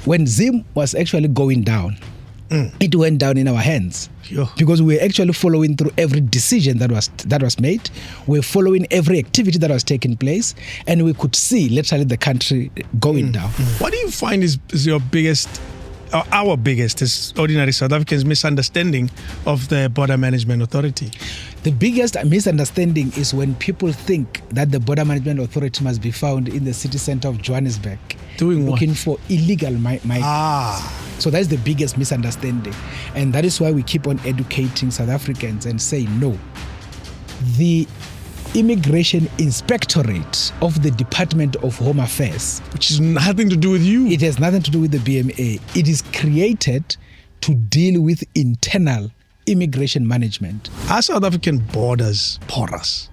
when Zim was actually going down, it went down in our hands. Because we were actually following through every decision that was made. We're following every activity that was taking place, and we could see literally the country going down. What do you find is your biggest, or our biggest, as ordinary South Africans, misunderstanding of the Border Management Authority? The biggest misunderstanding is when people think that the Border Management Authority must be found in the city center of Johannesburg. Doing what? Looking for illegal migrants. So that's the biggest misunderstanding. And that is why we keep on educating South Africans and say no. The Immigration Inspectorate of the Department of Home Affairs, which has nothing to do with you. It has nothing to do with the BMA. It is created to deal with internal immigration management. Are South African borders porous?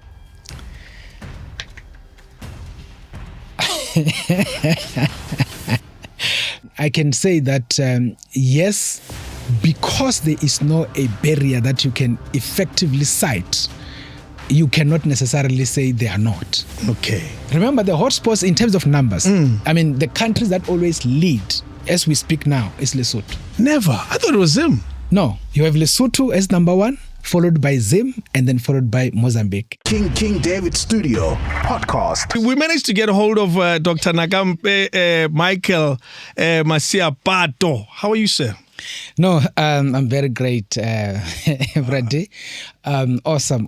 I can say that yes, because there is no a barrier that you can effectively cite, you cannot necessarily say they are not. Okay. Remember the hotspots in terms of numbers. I mean, the countries that always lead as we speak now is Lesotho. Never. I thought it was Zim. No, you have Lesotho as number one, followed by Zim, and then followed by Mozambique. King David Studio Podcast. We managed to get a hold of Dr. Nagampe Michael Masiapato. How are you, sir? No, I'm very great, Brady. Awesome.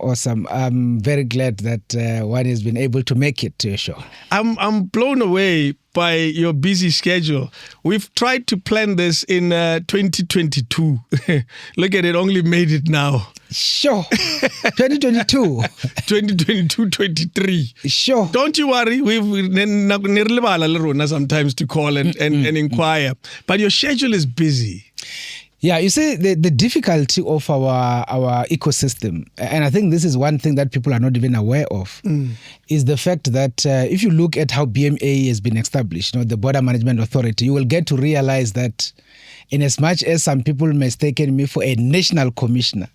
I'm very glad that one has been able to make it to your show. I'm blown away by your busy schedule. We've tried to plan this in 2022. Look at it, only made it now. Sure. 2022. 23. Sure. Don't you worry. We've sometimes to call and inquire. But your schedule is busy. Yeah, you see, the difficulty of our ecosystem, and I think this is one thing that people are not even aware of, is the fact that if you look at how BMA has been established, the Border Management Authority, you will get to realize that in as much as some people mistaken me for a national commissioner,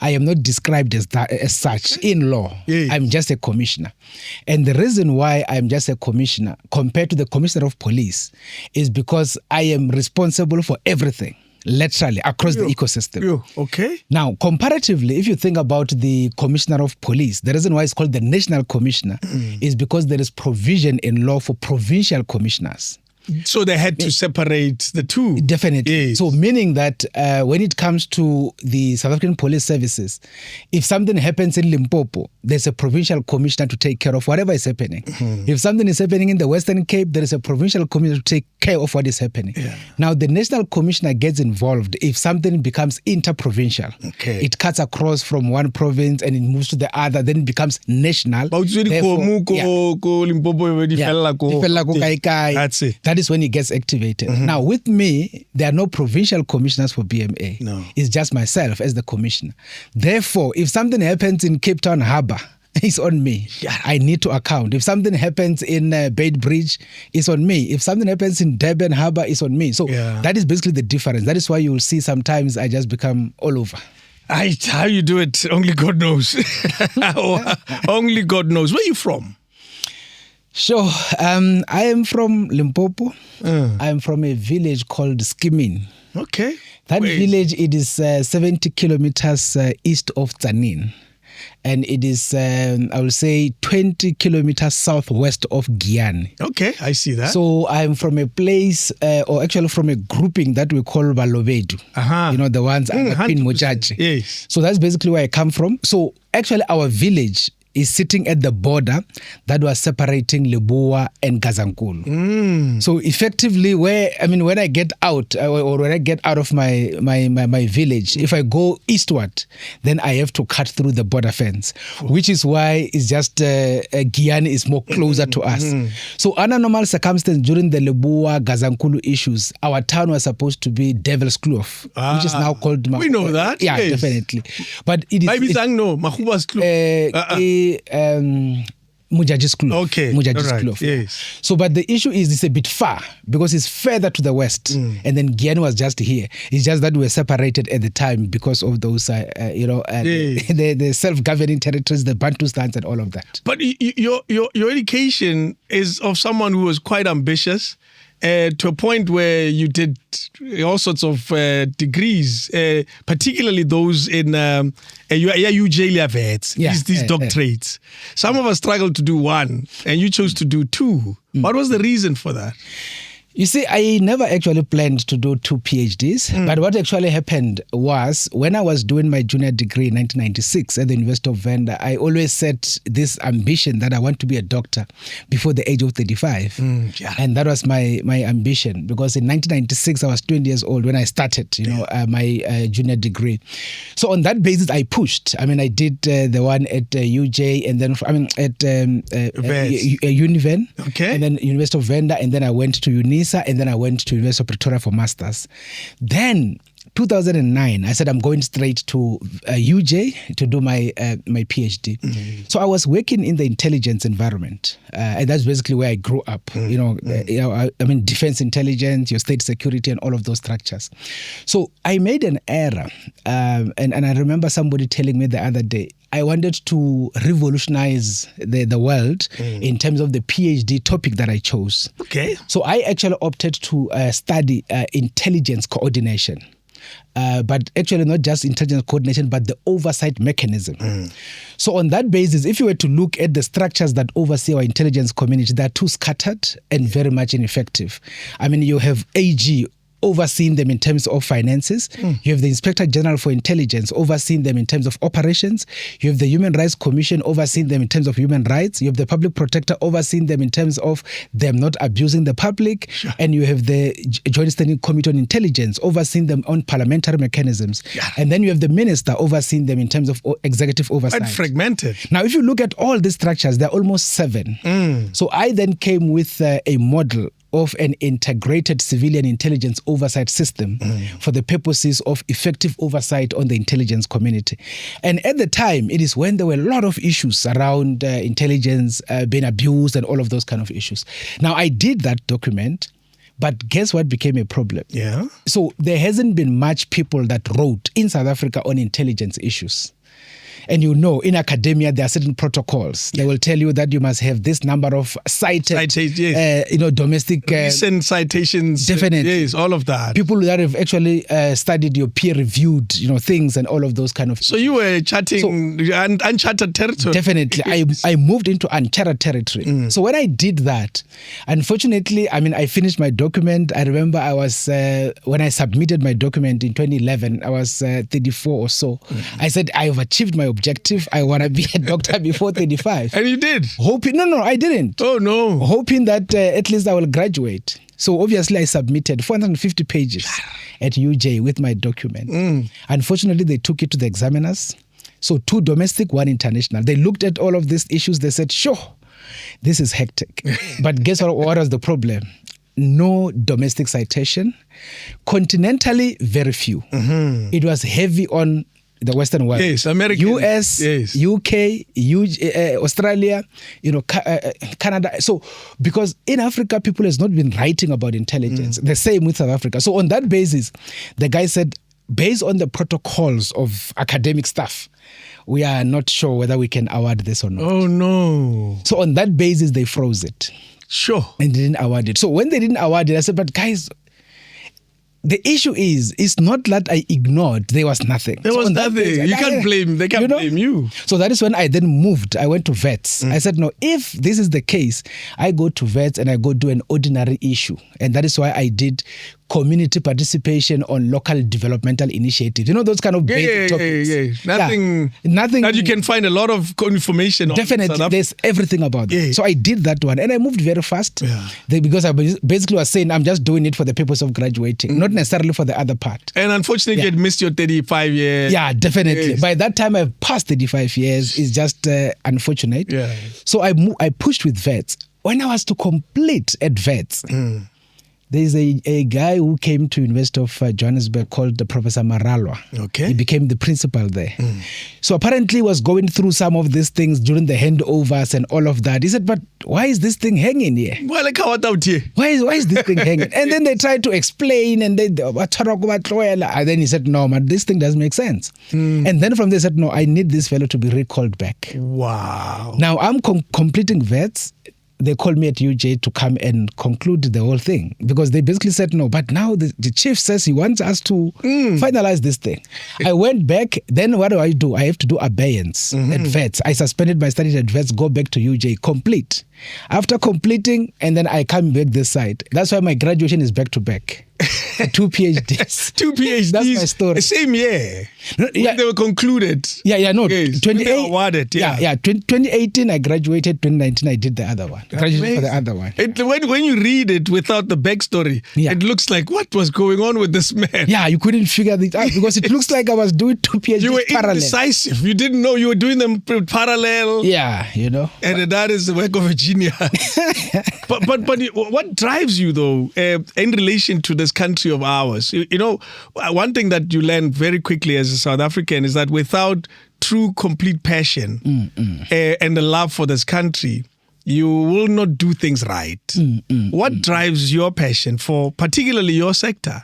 I am not described as such in law. Yeah. I'm just a commissioner. And the reason why I'm just a commissioner compared to the commissioner of police is because I am responsible for everything. Literally across the ecosystem. Okay. Now, comparatively, if you think about the commissioner of police, the reason why it's called the national commissioner is because there is provision in law for provincial commissioners. So they had to separate the two. Definitely. Yes. So meaning that when it comes to the South African police services, if something happens in Limpopo, there's a provincial commissioner to take care of whatever is happening. If something is happening in the Western Cape, there is a provincial commissioner to take care of what is happening. Yeah. Now, the national commissioner gets involved if something becomes interprovincial. Okay. It cuts across from one province and it moves to the other, then it becomes national. That's it. That is when it gets activated. Now, with me, there are no provincial commissioners for BMA. No. It's just myself as the commissioner. Therefore, if something happens in Cape Town Harbour, it's on me. Yeah. I need to account. If something happens in Beitbridge, it's on me. If something happens in Durban Harbour, it's on me. So that is basically the difference. That is why you will see sometimes I just become all over. How you do it, only God knows. Only God knows. Where are you from? Sure. I am from Limpopo. I am from a village called Skimin. Okay. That village, it is 70 kilometers east of Tzaneen. And it is, I will say, 20 kilometers southwest of Giyani. Okay, I see that. So I'm from a place, or actually from a grouping that we call Balobedu. The ones at Pin Mojaji. Yes. So that's basically where I come from. So actually our village is sitting at the border that was separating Lebowa and Gazankulu. So effectively, when I get out or when I get out of my village, if I go eastward, then I have to cut through the border fence, which is why it's just Giyani is more closer to us. So under normal circumstances, during the Lebowa Gazankulu issues, our town was supposed to be Devil's Kloof, which is now called. We know that. Yeah, yes. Definitely. But it is. Mahuba's Kloof. Mujaji's Kloof. Okay. Mujaji's right. Kloof. Yes. So, but the issue is it's a bit far because it's further to the west. And then Giyani was just here. It's just that we were separated at the time because of those, the self-governing territories, the Bantustans and all of that. But your education is of someone who was quite ambitious. to a point where you did all sorts of degrees, particularly those in UJ vets, these doctorates. Some of us struggled to do one, and you chose to do two. What was the reason for that? You see, I never actually planned to do 2 PhDs, but what actually happened was when I was doing my junior degree in 1996 at the University of Venda, I always set this ambition that I want to be a doctor before the age of 35. And that was my ambition, because in 1996, I was 20 years old when I started, my junior degree. So on that basis, I pushed. I mean, I did the one at UJ and then, at Univen, and then University of Venda, and then I went to UNISA, and then I went to University of Pretoria for masters. Then 2009, I said I'm going straight to UJ to do my PhD. So I was working in the intelligence environment, and that's basically where I grew up. Defense intelligence, your state security, and all of those structures. So I made an error, and I remember somebody telling me the other day, I wanted to revolutionize the world in terms of the PhD topic that I chose. Okay. So I actually opted to study intelligence coordination. But actually not just intelligence coordination, but the oversight mechanism. So on that basis, if you were to look at the structures that oversee our intelligence community, they're too scattered and very much ineffective. I mean, you have AG overseeing them in terms of finances. You have the Inspector General for Intelligence overseeing them in terms of operations. You have the Human Rights Commission overseeing them in terms of human rights. You have the Public Protector overseeing them in terms of them not abusing the public. Sure. And you have the Joint Standing Committee on Intelligence overseeing them on parliamentary mechanisms. Yeah. And then you have the Minister overseeing them in terms of executive oversight. Quite fragmented. Now, if you look at all these structures, there are almost 7. So I then came with a model of an integrated civilian intelligence oversight system for the purposes of effective oversight on the intelligence community. And at the time, it is when there were a lot of issues around intelligence being abused and all of those kind of issues. Now, I did that document, but guess what became a problem? Yeah. So there hasn't been much people that wrote in South Africa on intelligence issues. And in academia, there are certain protocols. They will tell you that you must have this number of cited, domestic... recent citations. Definitely. Yes, all of that. People that have actually studied your peer-reviewed, things and all of those kind of... So you were chatting uncharted territory. Definitely. I moved into uncharted territory. So when I did that, unfortunately, I finished my document. I remember I was, when I submitted my document in 2011, I was 34 or so. I said, I have achieved my objective. I want to be a doctor before 35. And you did? No, I didn't. Oh, no. Hoping that at least I will graduate. So obviously I submitted 450 pages at UJ with my document. Unfortunately, they took it to the examiners. So 2 domestic, 1 international. They looked at all of these issues. They said, sure, this is hectic. But guess what was the problem? No domestic citation. Continentally, very few. It was heavy on the Western world. Yes, America. US, yes. UK, Australia, Canada. So, because in Africa, people has not been writing about intelligence. The same with South Africa. So on that basis, the guy said, based on the protocols of academic stuff, we are not sure whether we can award this or not. Oh, no. So on that basis, they froze it. Sure. And they didn't award it. So when they didn't award it, I said, but guys, the issue is, it's not that I ignored. There was nothing. There was nothing. You can't blame. They can't blame you. So that is when I then moved. I went to vets. I said, no, if this is the case, I go to vets and I go do an ordinary issue. And that is why I did community participation on local developmental initiatives. Those kind of basic topics. Nothing that you can find a lot of information on. Definitely. There's everything about it. So I did that one. And I moved very fast. Because I basically was saying, I'm just doing it for the purpose of graduating, not necessarily for the other part. And unfortunately, you had missed your 35 years. Yeah, definitely. By that time, I've passed 35 years. It's just unfortunate. So I pushed with vets. When I was to complete at vets, there's a guy who came to University of Johannesburg called Professor Maralwa. Okay. He became the principal there. So apparently he was going through some of these things during the handovers and all of that. He said, but why is this thing hanging here? Well, like how out here? Why is this thing hanging? And then they tried to explain and then he said, no, man, this thing doesn't make sense. And then from there he said, no, I need this fellow to be recalled back. Wow. Now I'm completing vets. they called me at UJ to come and conclude the whole thing, because they basically said no, but now the chief says he wants us to finalize this thing. I went back, then what do? I have to do abeyance at VETS. I suspended my studies at VETS, go back to UJ, complete. After completing, and then I come back this side. That's why my graduation is back to back. 2 PhDs. 2 PhDs. That's my story. Same year. No, when they were concluded. No. Yes, 28, awarded. 2018 I graduated. 2019 I did the other one. Graduated for the other one. When you read it without the backstory, it looks like what was going on with this man. Yeah, you couldn't figure it out because it looks like I was doing 2 PhDs You were parallel. indecisive. You didn't know you were doing them parallel. Yeah, And that is the work of a genius. but what drives you though in relation to this country of ours? One thing that you learn very quickly as a South African is that without true complete passion and a love for this country, you will not do things right. What drives your passion for particularly your sector?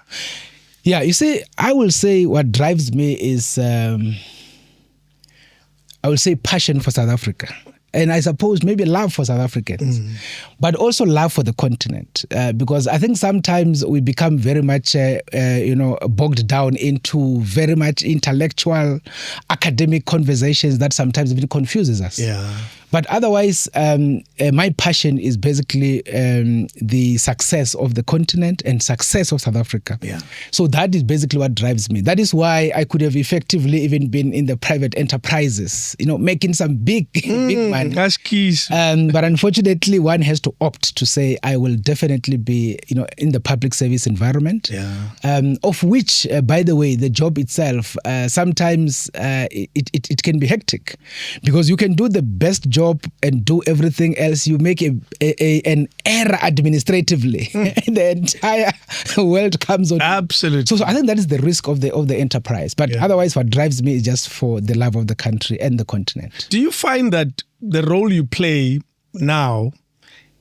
Yeah, you see, I will say what drives me is I will say passion for South Africa. And I suppose maybe love for South Africans, but also love for the continent. Because I think sometimes we become very much, bogged down into very much intellectual, academic conversations that sometimes even confuses us. Yeah. But otherwise, my passion is basically the success of the continent and success of South Africa. Yeah. So that is basically what drives me. That is why I could have effectively even been in the private enterprises, making some big money. That's keys. But unfortunately, one has to opt to say, I will definitely be, in the public service environment. Yeah. Of which, by the way, the job itself, sometimes it can be hectic, because you can do the best job and do everything else. You make an error administratively, the entire world comes on. Absolutely. So I think that is the risk of the enterprise. But otherwise, what drives me is just for the love of the country and the continent. Do you find that the role you play now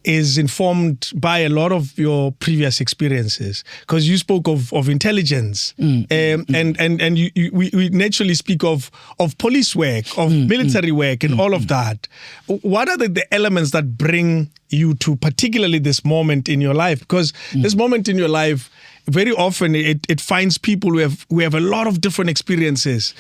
is informed by a lot of your previous experiences? Because you spoke of intelligence, and we naturally speak of police work, of military work, and all of that. What are the elements that bring you to particularly this moment in your life? Because this moment in your life, very often it finds people who have a lot of different experiences,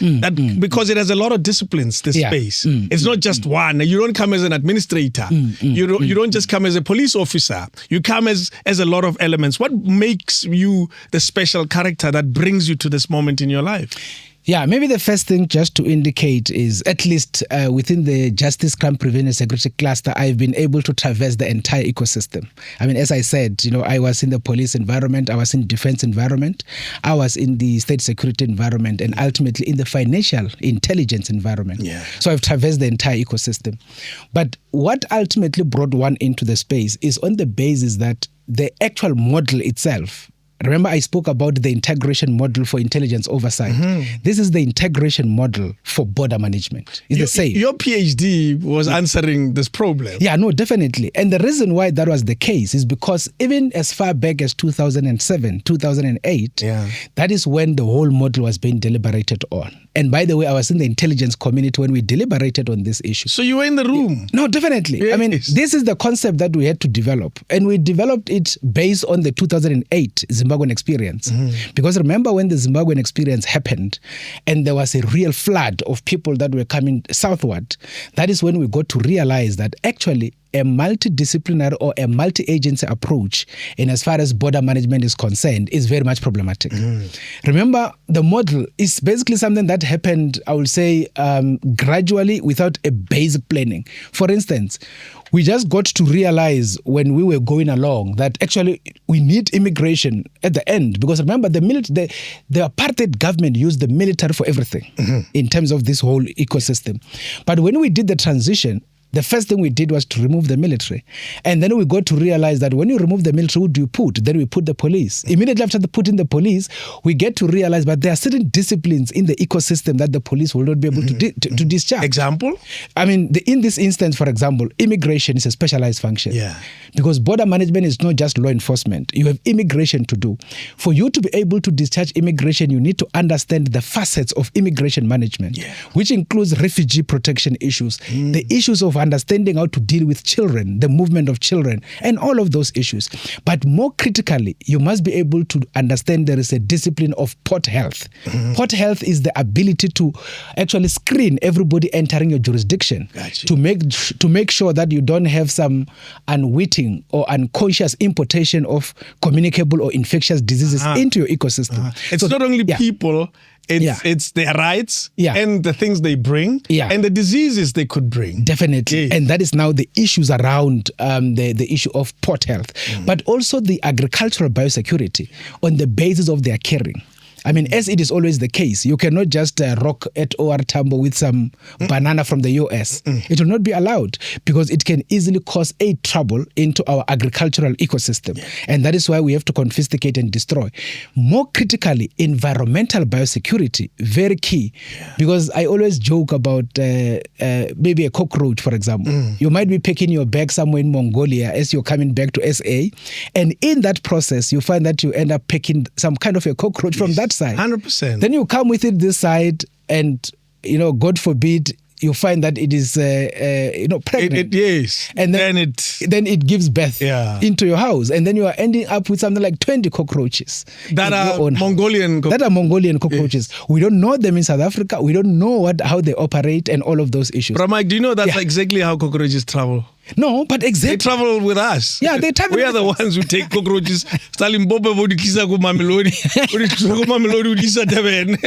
because it has a lot of disciplines, this space. It's not just one. You don't come as an administrator. You don't just come as a police officer. You come as a lot of elements. What makes you the special character that brings you to this moment in your life? Yeah, maybe the first thing just to indicate is, at least within the Justice, Crime Prevention and Security cluster, I've been able to traverse the entire ecosystem. I mean, as I said, I was in the police environment, I was in defense environment, I was in the state security environment, and ultimately in the financial intelligence environment. Yeah. So I've traversed the entire ecosystem. But what ultimately brought one into the space is on the basis that the actual model itself, remember, I spoke about the integration model for intelligence oversight. This is the integration model for border management. It's the same. Your PhD was answering this problem. Yeah, no, definitely. And the reason why that was the case is because even as far back as 2007, 2008, that is when the whole model was being deliberated on. And by the way, I was in the intelligence community when we deliberated on this issue. So you were in the room? No, definitely. Yes. I mean, this is the concept that we had to develop. And we developed it based on the 2008 Zimbabwean experience. Because remember when the Zimbabwean experience happened and there was a real flood of people that were coming southward, that is when we got to realize that actually a multidisciplinary or a multi-agency approach in as far as border management is concerned is very much problematic. Remember, the model is basically something that happened, I would say, gradually without a basic planning. For instance, we just got to realize when we were going along that actually we need immigration at the end, because remember the apartheid government used the military for everything in terms of this whole ecosystem. But when we did the transition, the first thing we did was to remove the military. And then we got to realize that when you remove the military, who do you put? Then we put the police. Immediately after putting the police, we get to realize that there are certain disciplines in the ecosystem that the police will not be able to discharge. Example? I mean, in this instance, for example, immigration is a specialized function. Yeah. Because border management is not just law enforcement. You have immigration to do. For you to be able to discharge immigration, you need to understand the facets of immigration management, which includes refugee protection issues, the issues of understanding how to deal with children, the movement of children, and all of those issues. But more critically, you must be able to understand there is a discipline of port health. Port health is the ability to actually screen everybody entering your jurisdiction to make sure that you don't have some unwitting or unconscious importation of communicable or infectious diseases into your ecosystem. It's not only people, it's their rights and the things they bring and the diseases they could bring. Definitely. And that is now the issues around the issue of port health, but also the agricultural biosecurity on the basis of their caring. I mean, as it is always the case, you cannot just rock at OR Tambo with some banana from the US. It will not be allowed because it can easily cause a trouble into our agricultural ecosystem. And that is why we have to confiscate and destroy. More critically, environmental biosecurity, very key. Because I always joke about maybe a cockroach, for example. You might be picking your bag somewhere in Mongolia as you're coming back to SA. And in that process, you find that you end up picking some kind of a cockroach from that side. 100%. Then you come with it this side and, God forbid, you find that it is, pregnant. And then it gives birth into your house. And then you are ending up with something like 20 cockroaches. That are Mongolian cockroaches. We don't know them in South Africa. We don't know how they operate and all of those issues. Ramai, do you know that's exactly how cockroaches travel? No, but exactly. They travel with us. Yeah, they travel. We are the ones who take cockroaches. Limpopo udikisa ku Mamelodi. Udikisa ku Mamelodi udisa Durban.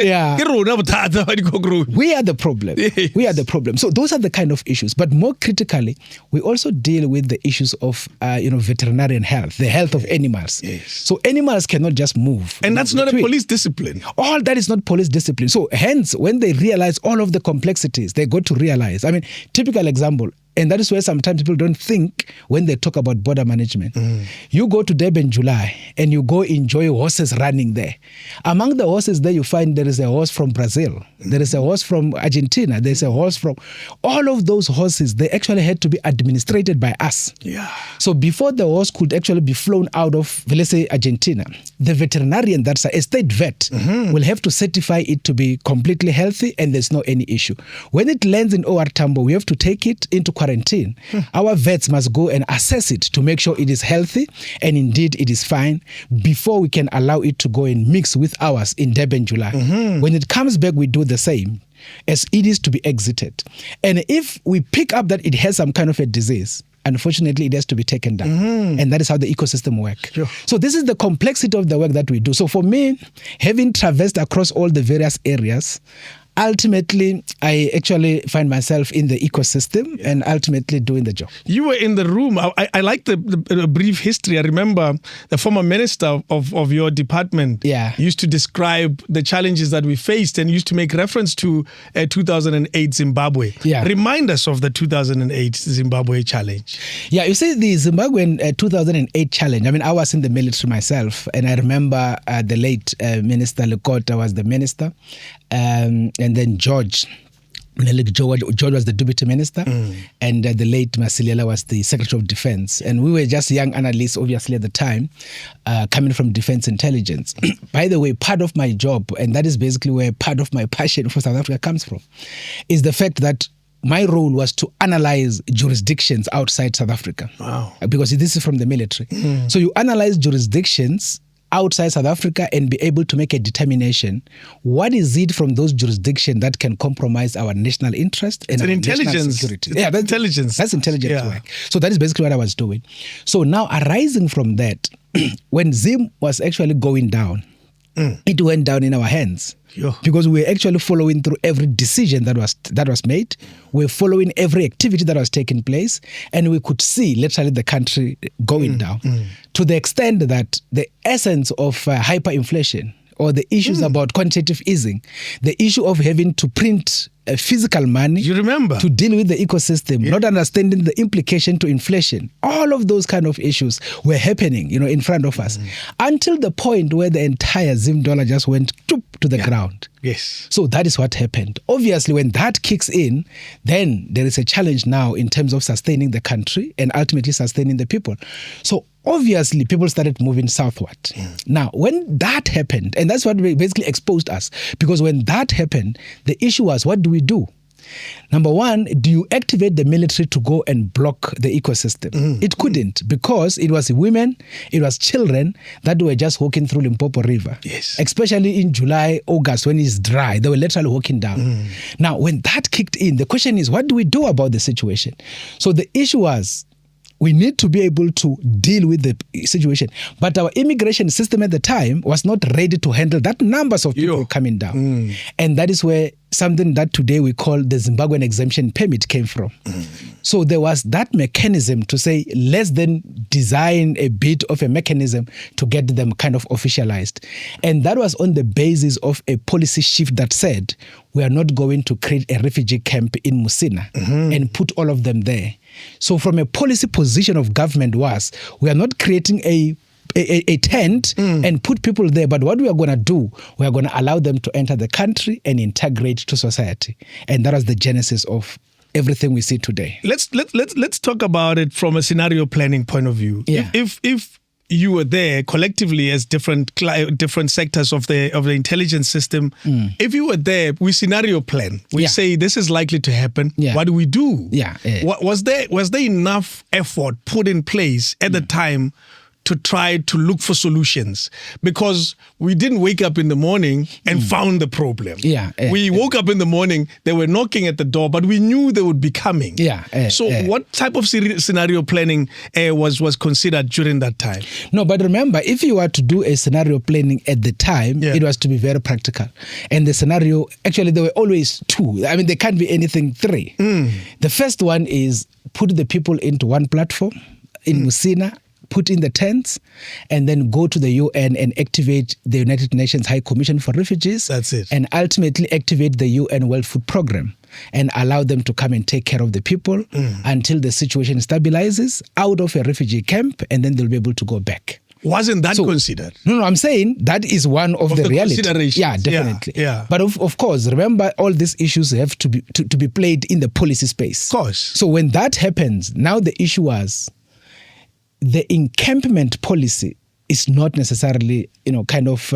We are the problem. Yes. We are the problem. So those are the kind of issues. But more critically, we also deal with the issues of veterinarian health, the health of animals. Yes. So animals cannot just move. And that's not a police discipline. All that is not police discipline. So hence, when they realize all of the complexities, they got to realize. I mean, typical example. And that is where sometimes people don't think when they talk about border management. You go to Durban July and you go enjoy horses running there. Among the horses there, you find there is a horse from Brazil. There is a horse from Argentina. There's a horse from... All of those horses, they actually had to be administrated by us. Yeah. So before the horse could actually be flown out of, let's say, Argentina, the veterinarian, that's a state vet, will have to certify it to be completely healthy and there's no any issue. When it lands in OR Tambo, we have to take it into quarantine. Our vets must go and assess it to make sure it is healthy and indeed it is fine before we can allow it to go and mix with ours in Durban July. When it comes back, we do the same as it is to be exited. And if we pick up that it has some kind of a disease, unfortunately, it has to be taken down. And that is how the ecosystem works. Sure. So this is the complexity of the work that we do. So for me, having traversed across all the various areas, ultimately, I actually find myself in the ecosystem and ultimately doing the job. You were in the room. I like the brief history. I remember the former minister of your department used to describe the challenges that we faced and used to make reference to 2008 Zimbabwe. Remind us of the 2008 Zimbabwe challenge. Yeah, you see, the Zimbabwean 2008 challenge, I mean, I was in the military myself, and I remember the late Minister Lekota was the minister. And then George was the deputy minister, and the late Mashabela was the Secretary of Defense. And we were just young analysts, obviously, at the time, coming from defense intelligence. By the way, part of my job, and that is basically where part of my passion for South Africa comes from, is the fact that my role was to analyze jurisdictions outside South Africa. Wow. Because this is from the military. So you analyze jurisdictions outside South Africa and be able to make a determination. What is it from those jurisdictions that can compromise our national interest and our national security? Yeah, that's intelligence. That's intelligence work. So that is basically what I was doing. So now arising from that, when Zim was actually going down, it went down in our hands. Because we were actually following through every decision that was made. We're following every activity that was taking place, and we could see literally the country going down to the extent that the essence of hyperinflation or the issues about quantitative easing, the issue of having to print physical money, you remember, to deal with the ecosystem, not understanding the implication to inflation. All of those kind of issues were happening, in front of us, until the point where the entire Zim dollar just went to the ground. Yes. So that is what happened. Obviously, when that kicks in, then there is a challenge now in terms of sustaining the country and ultimately sustaining the people. So obviously, people started moving southward. Now, when that happened, and that's what basically exposed us, because when that happened, the issue was, what do we do? Number one, do you activate the military to go and block the ecosystem? It couldn't, because it was women, it was children that were just walking through Limpopo River. Yes. Especially in July, August, when it's dry, they were literally walking down. Now, when that kicked in, the question is, what do we do about the situation? So the issue was, we need to be able to deal with the situation. But our immigration system at the time was not ready to handle that numbers of people coming down. And that is where something that today we call the Zimbabwean exemption permit came from. So there was that mechanism to say, let's then design a bit of a mechanism to get them kind of officialized. And that was on the basis of a policy shift that said, we are not going to create a refugee camp in Musina and put all of them there. So from a policy position of government was, we are not creating a tent and put people there, but what we are going to do, we are going to allow them to enter the country and integrate to society. And that was the genesis of everything we see today. Let's talk about it from a scenario planning point of view. Yeah. If you were there collectively as different sectors of the intelligence system, if you were there, we scenario plan. We say this is likely to happen. What do we do? Was there enough effort put in place at the time to try to look for solutions? Because we didn't wake up in the morning and found the problem. We woke up in the morning, they were knocking at the door, but we knew they would be coming. So what type of scenario planning was considered during that time? No, but remember, if you were to do a scenario planning at the time, it was to be very practical. And the scenario, actually, there were always two. I mean, there can't be anything three. The first one is put the people into one platform in Musina, put in the tents, and then go to the UN and activate the United Nations High Commission for Refugees. That's it. And ultimately activate the UN World Food Programme and allow them to come and take care of the people until the situation stabilizes out of a refugee camp, and then they'll be able to go back. Wasn't that considered? No, I'm saying that is one of the reality. Considerations. Yeah, definitely. But of course, remember, all these issues have to be played in the policy space. Of course. So when that happens, now the issue was, the encampment policy is not necessarily, kind of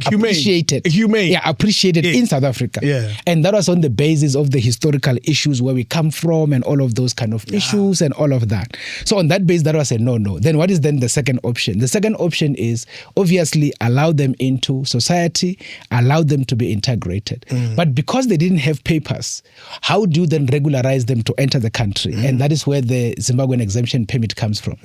appreciated. Humane. Yeah, appreciated in South Africa. And that was on the basis of the historical issues where we come from and all of those kind of issues and all of that. So on that basis, that was a no-no. Then what is then the second option? The second option is obviously allow them into society, allow them to be integrated. But because they didn't have papers, how do you then regularize them to enter the country? And that is where the Zimbabwean exemption permit comes from.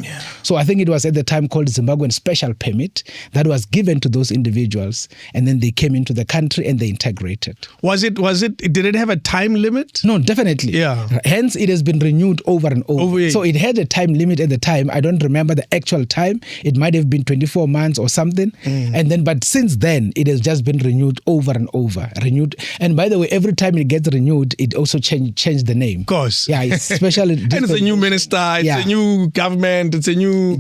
So I think it was at the time called Zimbabwean Special Permit that was given to those individuals, and then they came into the country and they integrated. Did it have a time limit? No, definitely. Hence, it has been renewed over and over. So it had a time limit at the time. I don't remember the actual time. It might have been 24 months or something. But since then, it has just been renewed over and over. And by the way, every time it gets renewed, it also changed the name. Of course. Yeah, it's especially. And it's a new minister, it's a new government, it's a new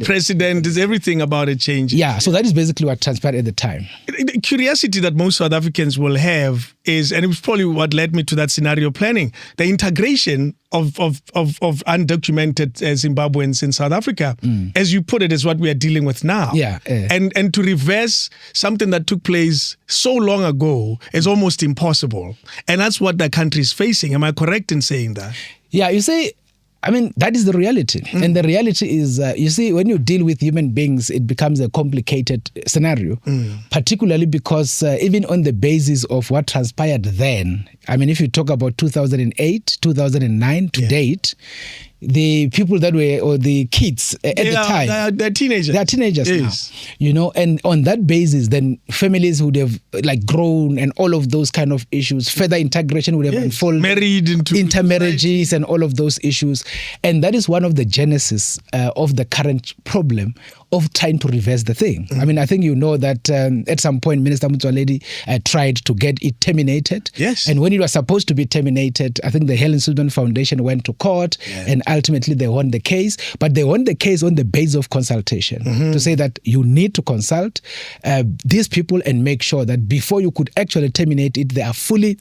president, it's everything about it changing. Yeah, so that is basically what transpired at the time. The curiosity that most South Africans will have is, and it was probably what led me to that scenario planning, the integration of undocumented Zimbabweans in South Africa, as you put it, is what we are dealing with now. And to reverse something that took place so long ago is almost impossible. And that's what the country is facing. Am I correct in saying that? Yeah, you say, I mean, that is the reality. And the reality is, you see, when you deal with human beings, it becomes a complicated scenario, particularly because even on the basis of what transpired then, I mean, if you talk about 2008, 2009 to date, the people that were, or the kids at the time, they're teenagers. They're teenagers now, and on that basis, then families would have grown and all of those kind of issues. Further integration would have unfolded, married into intermarriages and all of those issues, and that is one of the genesis of the current problem of trying to reverse the thing. I mean, I think you know that at some point, Minister Mutsoaledi tried to get it terminated. Yes. And when it was supposed to be terminated, I think the Helen Suzman Foundation went to court and ultimately they won the case, but they won the case on the basis of consultation to say that you need to consult these people and make sure that before you could actually terminate it, they are fully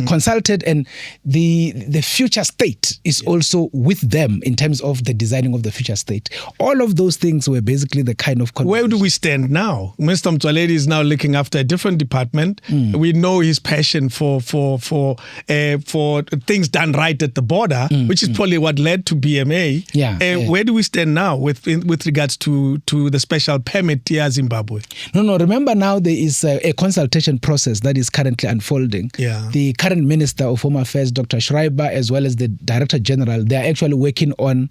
consulted, and the future state is also with them in terms of the designing of the future state. All of those things were basically the kind of Where do we stand now? Mr. Mtsoaledi is now looking after a different department. We know his passion for things done right at the border, which is probably what led to BMA. Where do we stand now with regards to the special permit here in Zimbabwe? No. Remember now there is a consultation process that is currently unfolding. The current Minister of Home Affairs, Dr. Schreiber, as well as the Director General, they are actually working on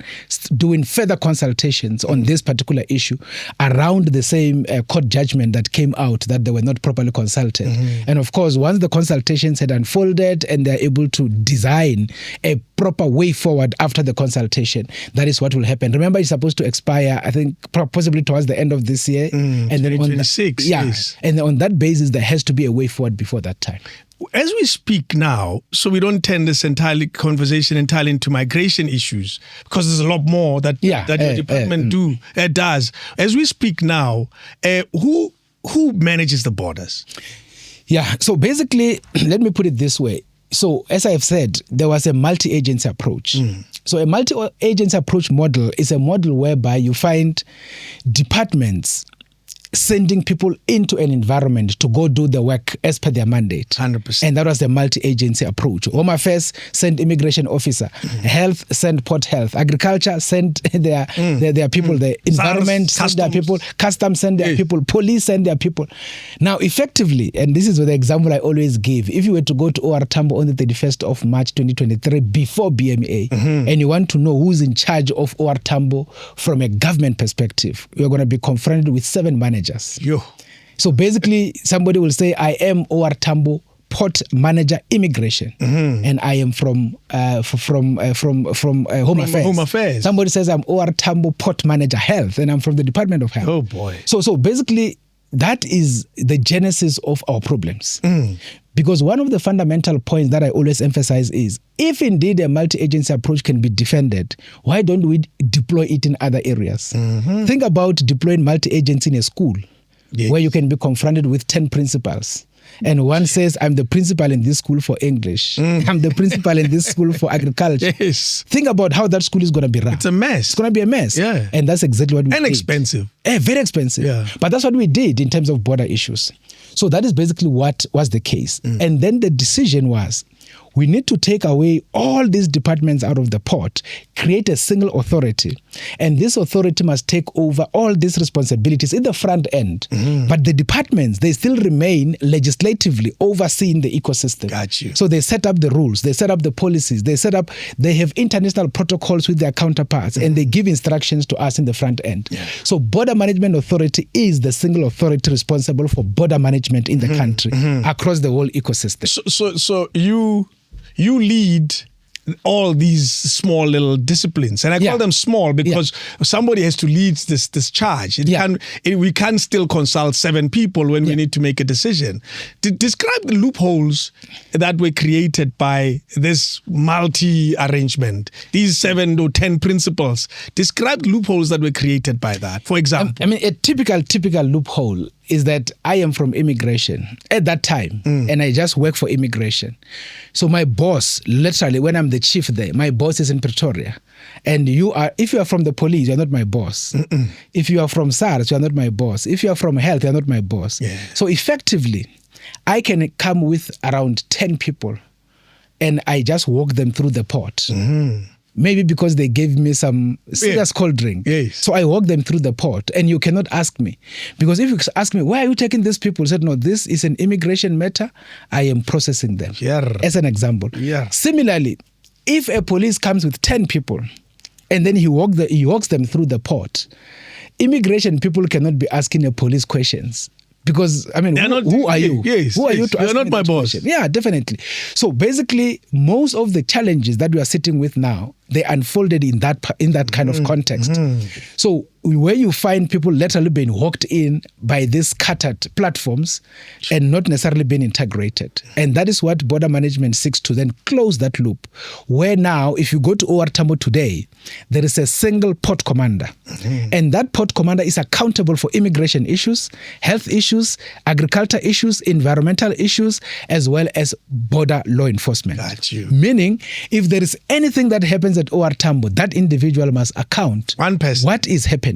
doing further consultations on this particular issue around the same court judgment that came out that they were not properly consulted. And of course, once the consultations had unfolded and they're able to design a proper way forward after the consultation, that is what will happen. Remember, it's supposed to expire, I think, possibly towards the end of this year. And then 2026. Yes. And on that basis, there has to be a way forward before that time. As we speak now, so we don't turn this conversation entirely into migration issues, because there's a lot more that your department does. As we speak now, who manages the borders? So basically, let me put it this way. So as I have said, there was a multi-agency approach. So a multi-agency approach model is a model whereby you find departments sending people into an environment to go do the work as per their mandate. 100%. And that was the multi-agency approach. Home Affairs sent immigration officer. Health sent port health. Agriculture sent their people. The environment sent their people. Customs sent their people. Police sent their people. Now, effectively, and this is the example I always give, if you were to go to OR Tambo on the 31st of March 2023 before BMA, and you want to know who's in charge of OR Tambo from a government perspective, you're going to be confronted with 7 managers. So basically, somebody will say, I am OR Tambo Port Manager Immigration, and I am from Home Affairs. Somebody says I'm OR Tambo Port Manager Health, and I'm from the Department of Health. Oh boy! So basically, that is the genesis of our problems. Because one of the fundamental points that I always emphasize is, if indeed a multi-agency approach can be defended, why don't we deploy it in other areas? Think about deploying multi-agency in a school where you can be confronted with 10 principals. And one says, I'm the principal in this school for English. I'm the principal in this school for agriculture. Think about how that school is going to be run. It's a mess. It's going to be a mess. And that's exactly what we did. And expensive. Very expensive. But that's what we did in terms of border issues. So that is basically what was the case. And then the decision was, we need to take away all these departments out of the port, create a single authority, and this authority must take over all these responsibilities in the front end. But the departments, they still remain legislatively overseeing the ecosystem. Got you. So they set up the rules, they set up the policies, they have international protocols with their counterparts, and they give instructions to us in the front end. So Border Management Authority is the single authority responsible for border management in the country across the whole ecosystem. So you lead all these small little disciplines, and I call them small because somebody has to lead this charge. We can't still consult 7 people when we need to make a decision. Describe the loopholes that were created by this multi-arrangement, these 7 or 10 principles. Describe the loopholes that were created by that. For example, I mean, a typical loophole is that I am from immigration at that time, and I just work for immigration. So my boss, literally, when I'm the chief there, my boss is in Pretoria. And if you are from the police, you're not my boss. If you are from SARS, you're not my boss. If you are from health, you're not my boss. So effectively, I can come with around 10 people, and I just walk them through the port. Maybe because they gave me some serious cold drink. So I walk them through the port, and you cannot ask me. Because if you ask me, why are you taking these people? I said, no, this is an immigration matter. I am processing them. As an example. Similarly, if a police comes with 10 people, and then he walks them through the port, immigration people cannot be asking a police questions. Because, I mean, who are you? Who are you to ask me? You're not my boss. Yeah, definitely. So basically, most of the challenges that we are sitting with now, they unfolded in that kind of context. So where you find people literally being hawked in by these scattered platforms and not necessarily being integrated. And that is what border management seeks to then close that loop. Where now, if you go to OR Tambo today, there is a single port commander. And that port commander is accountable for immigration issues, health issues, agriculture issues, environmental issues, as well as border law enforcement. Got you. Meaning, if there is anything that happens at OR Tambo, that individual must account one person. What is happening.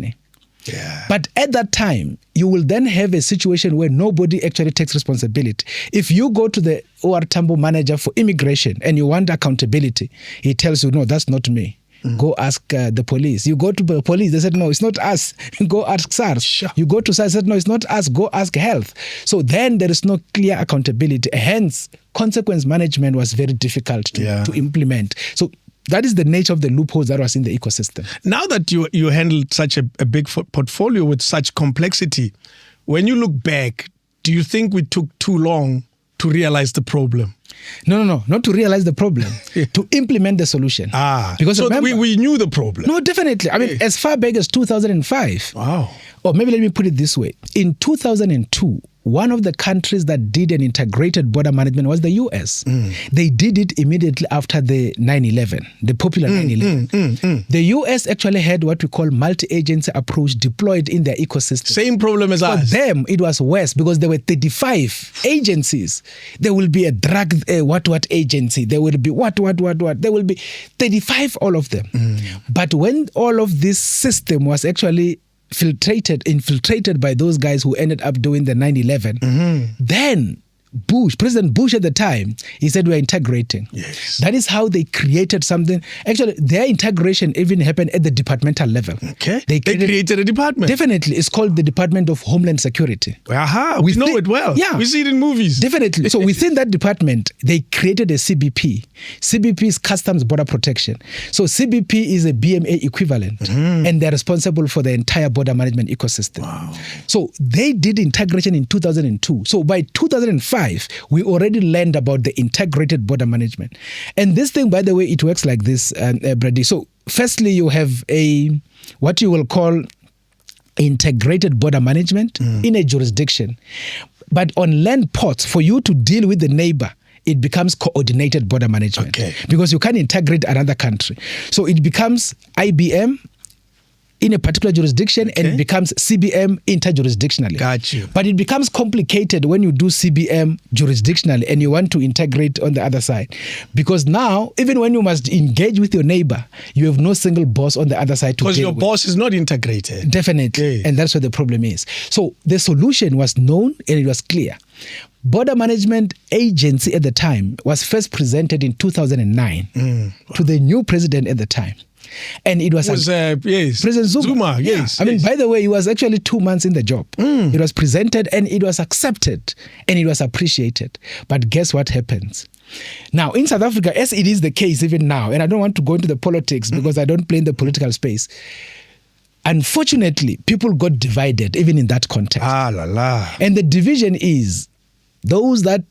Yeah. But at that time, you will then have a situation where nobody actually takes responsibility. If you go to the OR Tambo manager for immigration and you want accountability, he tells you, no, that's not me. Go ask the police. You go to the police, they said, no, it's not us. Go ask SARS. Sure. You go to SARS, they said, no, it's not us. Go ask health. So then there is no clear accountability. Hence, consequence management was very difficult to implement. So that is the nature of the loopholes that was in the ecosystem. Now that you handled such a big portfolio with such complexity, when you look back, do you think we took too long to realize the problem? No, not to realize the problem, to implement the solution. Because so remember, we knew the problem. No, definitely. I mean, as far back as 2005. Wow. Or maybe let me put it this way. In 2002, one of the countries that did an integrated border management was the US. They did it immediately after the 9/11, the popular 9/11. The US actually had what we call multi-agency approach deployed in their ecosystem. Same problem as us. For them, it was worse because there were 35 agencies. There will be a drug what agency. There will be what. There will be 35, all of them. But when all of this system was actually infiltrated by those guys who ended up doing the 9/11, then President Bush at the time, he said, we're integrating. Yes. That is how they created something. Actually, their integration even happened at the departmental level. Okay. They created a department. Definitely. It's called the Department of Homeland Security. We know it well. Yeah. We see it in movies. Definitely. So within that department, they created a CBP. CBP is Customs Border Protection. So CBP is a BMA equivalent, and they're responsible for the entire border management ecosystem. Wow. So they did integration in 2002. So by 2005, we already learned about the integrated border management. And this thing, by the way, it works like this, Brady. So firstly, you have what you will call integrated border management in a jurisdiction. But on land ports, for you to deal with the neighbor, it becomes coordinated border management. Okay. Because you can't integrate another country. So it becomes IBM in a particular jurisdiction, and it becomes CBM interjurisdictionally. Got you. But it becomes complicated when you do CBM jurisdictionally and you want to integrate on the other side. Because now, even when you must engage with your neighbor, you have no single boss on the other side to deal with. Because your boss is not integrated. Definitely. And that's what the problem is. So the solution was known and it was clear. Border Management Agency at the time was first presented in 2009 to the new president at the time. And it was President Zuma. Yes. I mean, by the way, he was actually 2 months in the job. It was presented and it was accepted and it was appreciated. But guess what happens? Now, in South Africa, as it is the case even now, and I don't want to go into the politics because I don't play in the political space, unfortunately, people got divided even in that context. And the division is those that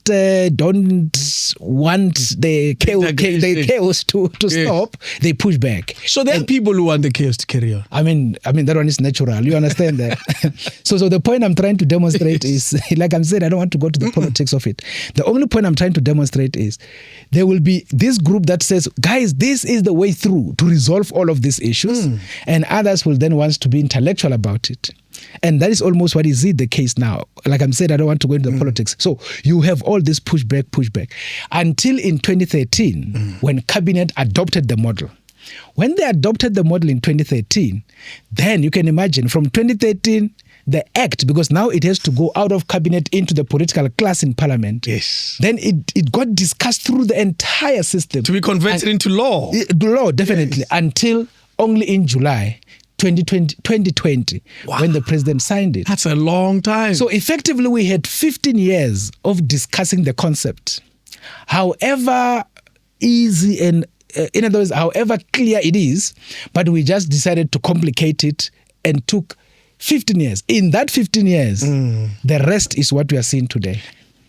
don't want the chaos to stop, they push back. So there are people who want the chaos to carry on. I mean that one is natural. You understand that? So the point I'm trying to demonstrate is, like I'm saying, I don't want to go to the politics of it. The only point I'm trying to demonstrate is there will be this group that says, guys, this is the way through to resolve all of these issues, and others will then want to be intellectual about it. And that is almost what is the case now. Like I'm saying, I don't want to go into the politics. So you have all this pushback, until in 2013, when Cabinet adopted the model. When they adopted the model in 2013, then you can imagine from 2013, the act, because now it has to go out of Cabinet into the political class in Parliament. Yes. Then it got discussed through the entire system. To be converted into law. Law, definitely, until only in July 2020, when the president signed it. That's a long time. So effectively, we had 15 years of discussing the concept. However easy and, in other words, however clear it is, but we just decided to complicate it and took 15 years. In that 15 years, the rest is what we are seeing today.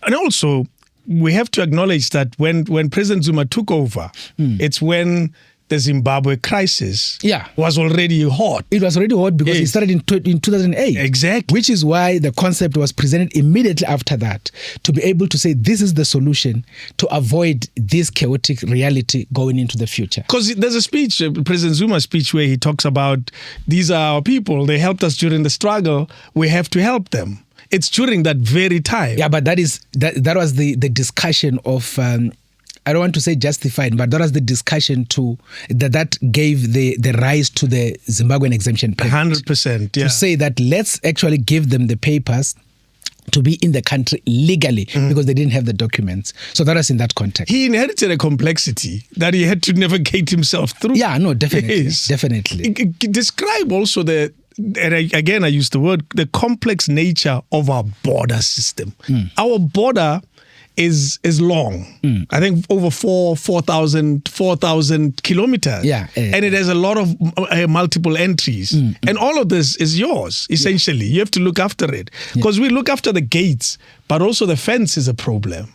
And also, we have to acknowledge that when President Zuma took over, it's when the Zimbabwe crisis was already hot. It was already hot because it started in 2008. Exactly. Which is why the concept was presented immediately after that, to be able to say this is the solution to avoid this chaotic reality going into the future. Because there's a speech, President Zuma's speech, where he talks about these are our people. They helped us during the struggle. We have to help them. It's during that very time. Yeah, but that was the discussion of... I don't want to say justified, but that was the discussion that gave the rise to the Zimbabwean exemption payment. 100%, yeah. To say that let's actually give them the papers to be in the country legally because they didn't have the documents. So that was in that context. He inherited a complexity that he had to navigate himself through. Yeah, no, definitely. Yes. Definitely. Describe also again, I use the word, the complex nature of our border system. Our border is long. I think over 4,000 kilometers. And it has a lot of multiple entries. And all of this is yours, essentially. You have to look after it. Because we look after the gates, but also the fence is a problem.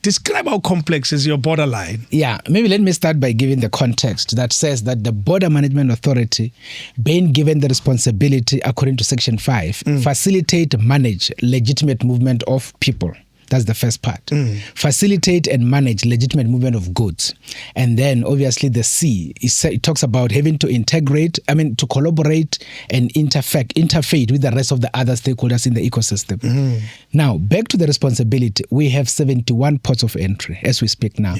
Describe how complex is your borderline. Maybe let me start by giving the context that says that the Border Management Authority, being given the responsibility, according to Section 5, facilitate, manage legitimate movement of people. That's the first part. Facilitate and manage legitimate movement of goods. And then obviously the C, it talks about having to to collaborate and interface with the rest of the other stakeholders in the ecosystem. Now, back to the responsibility, we have 71 ports of entry as we speak now.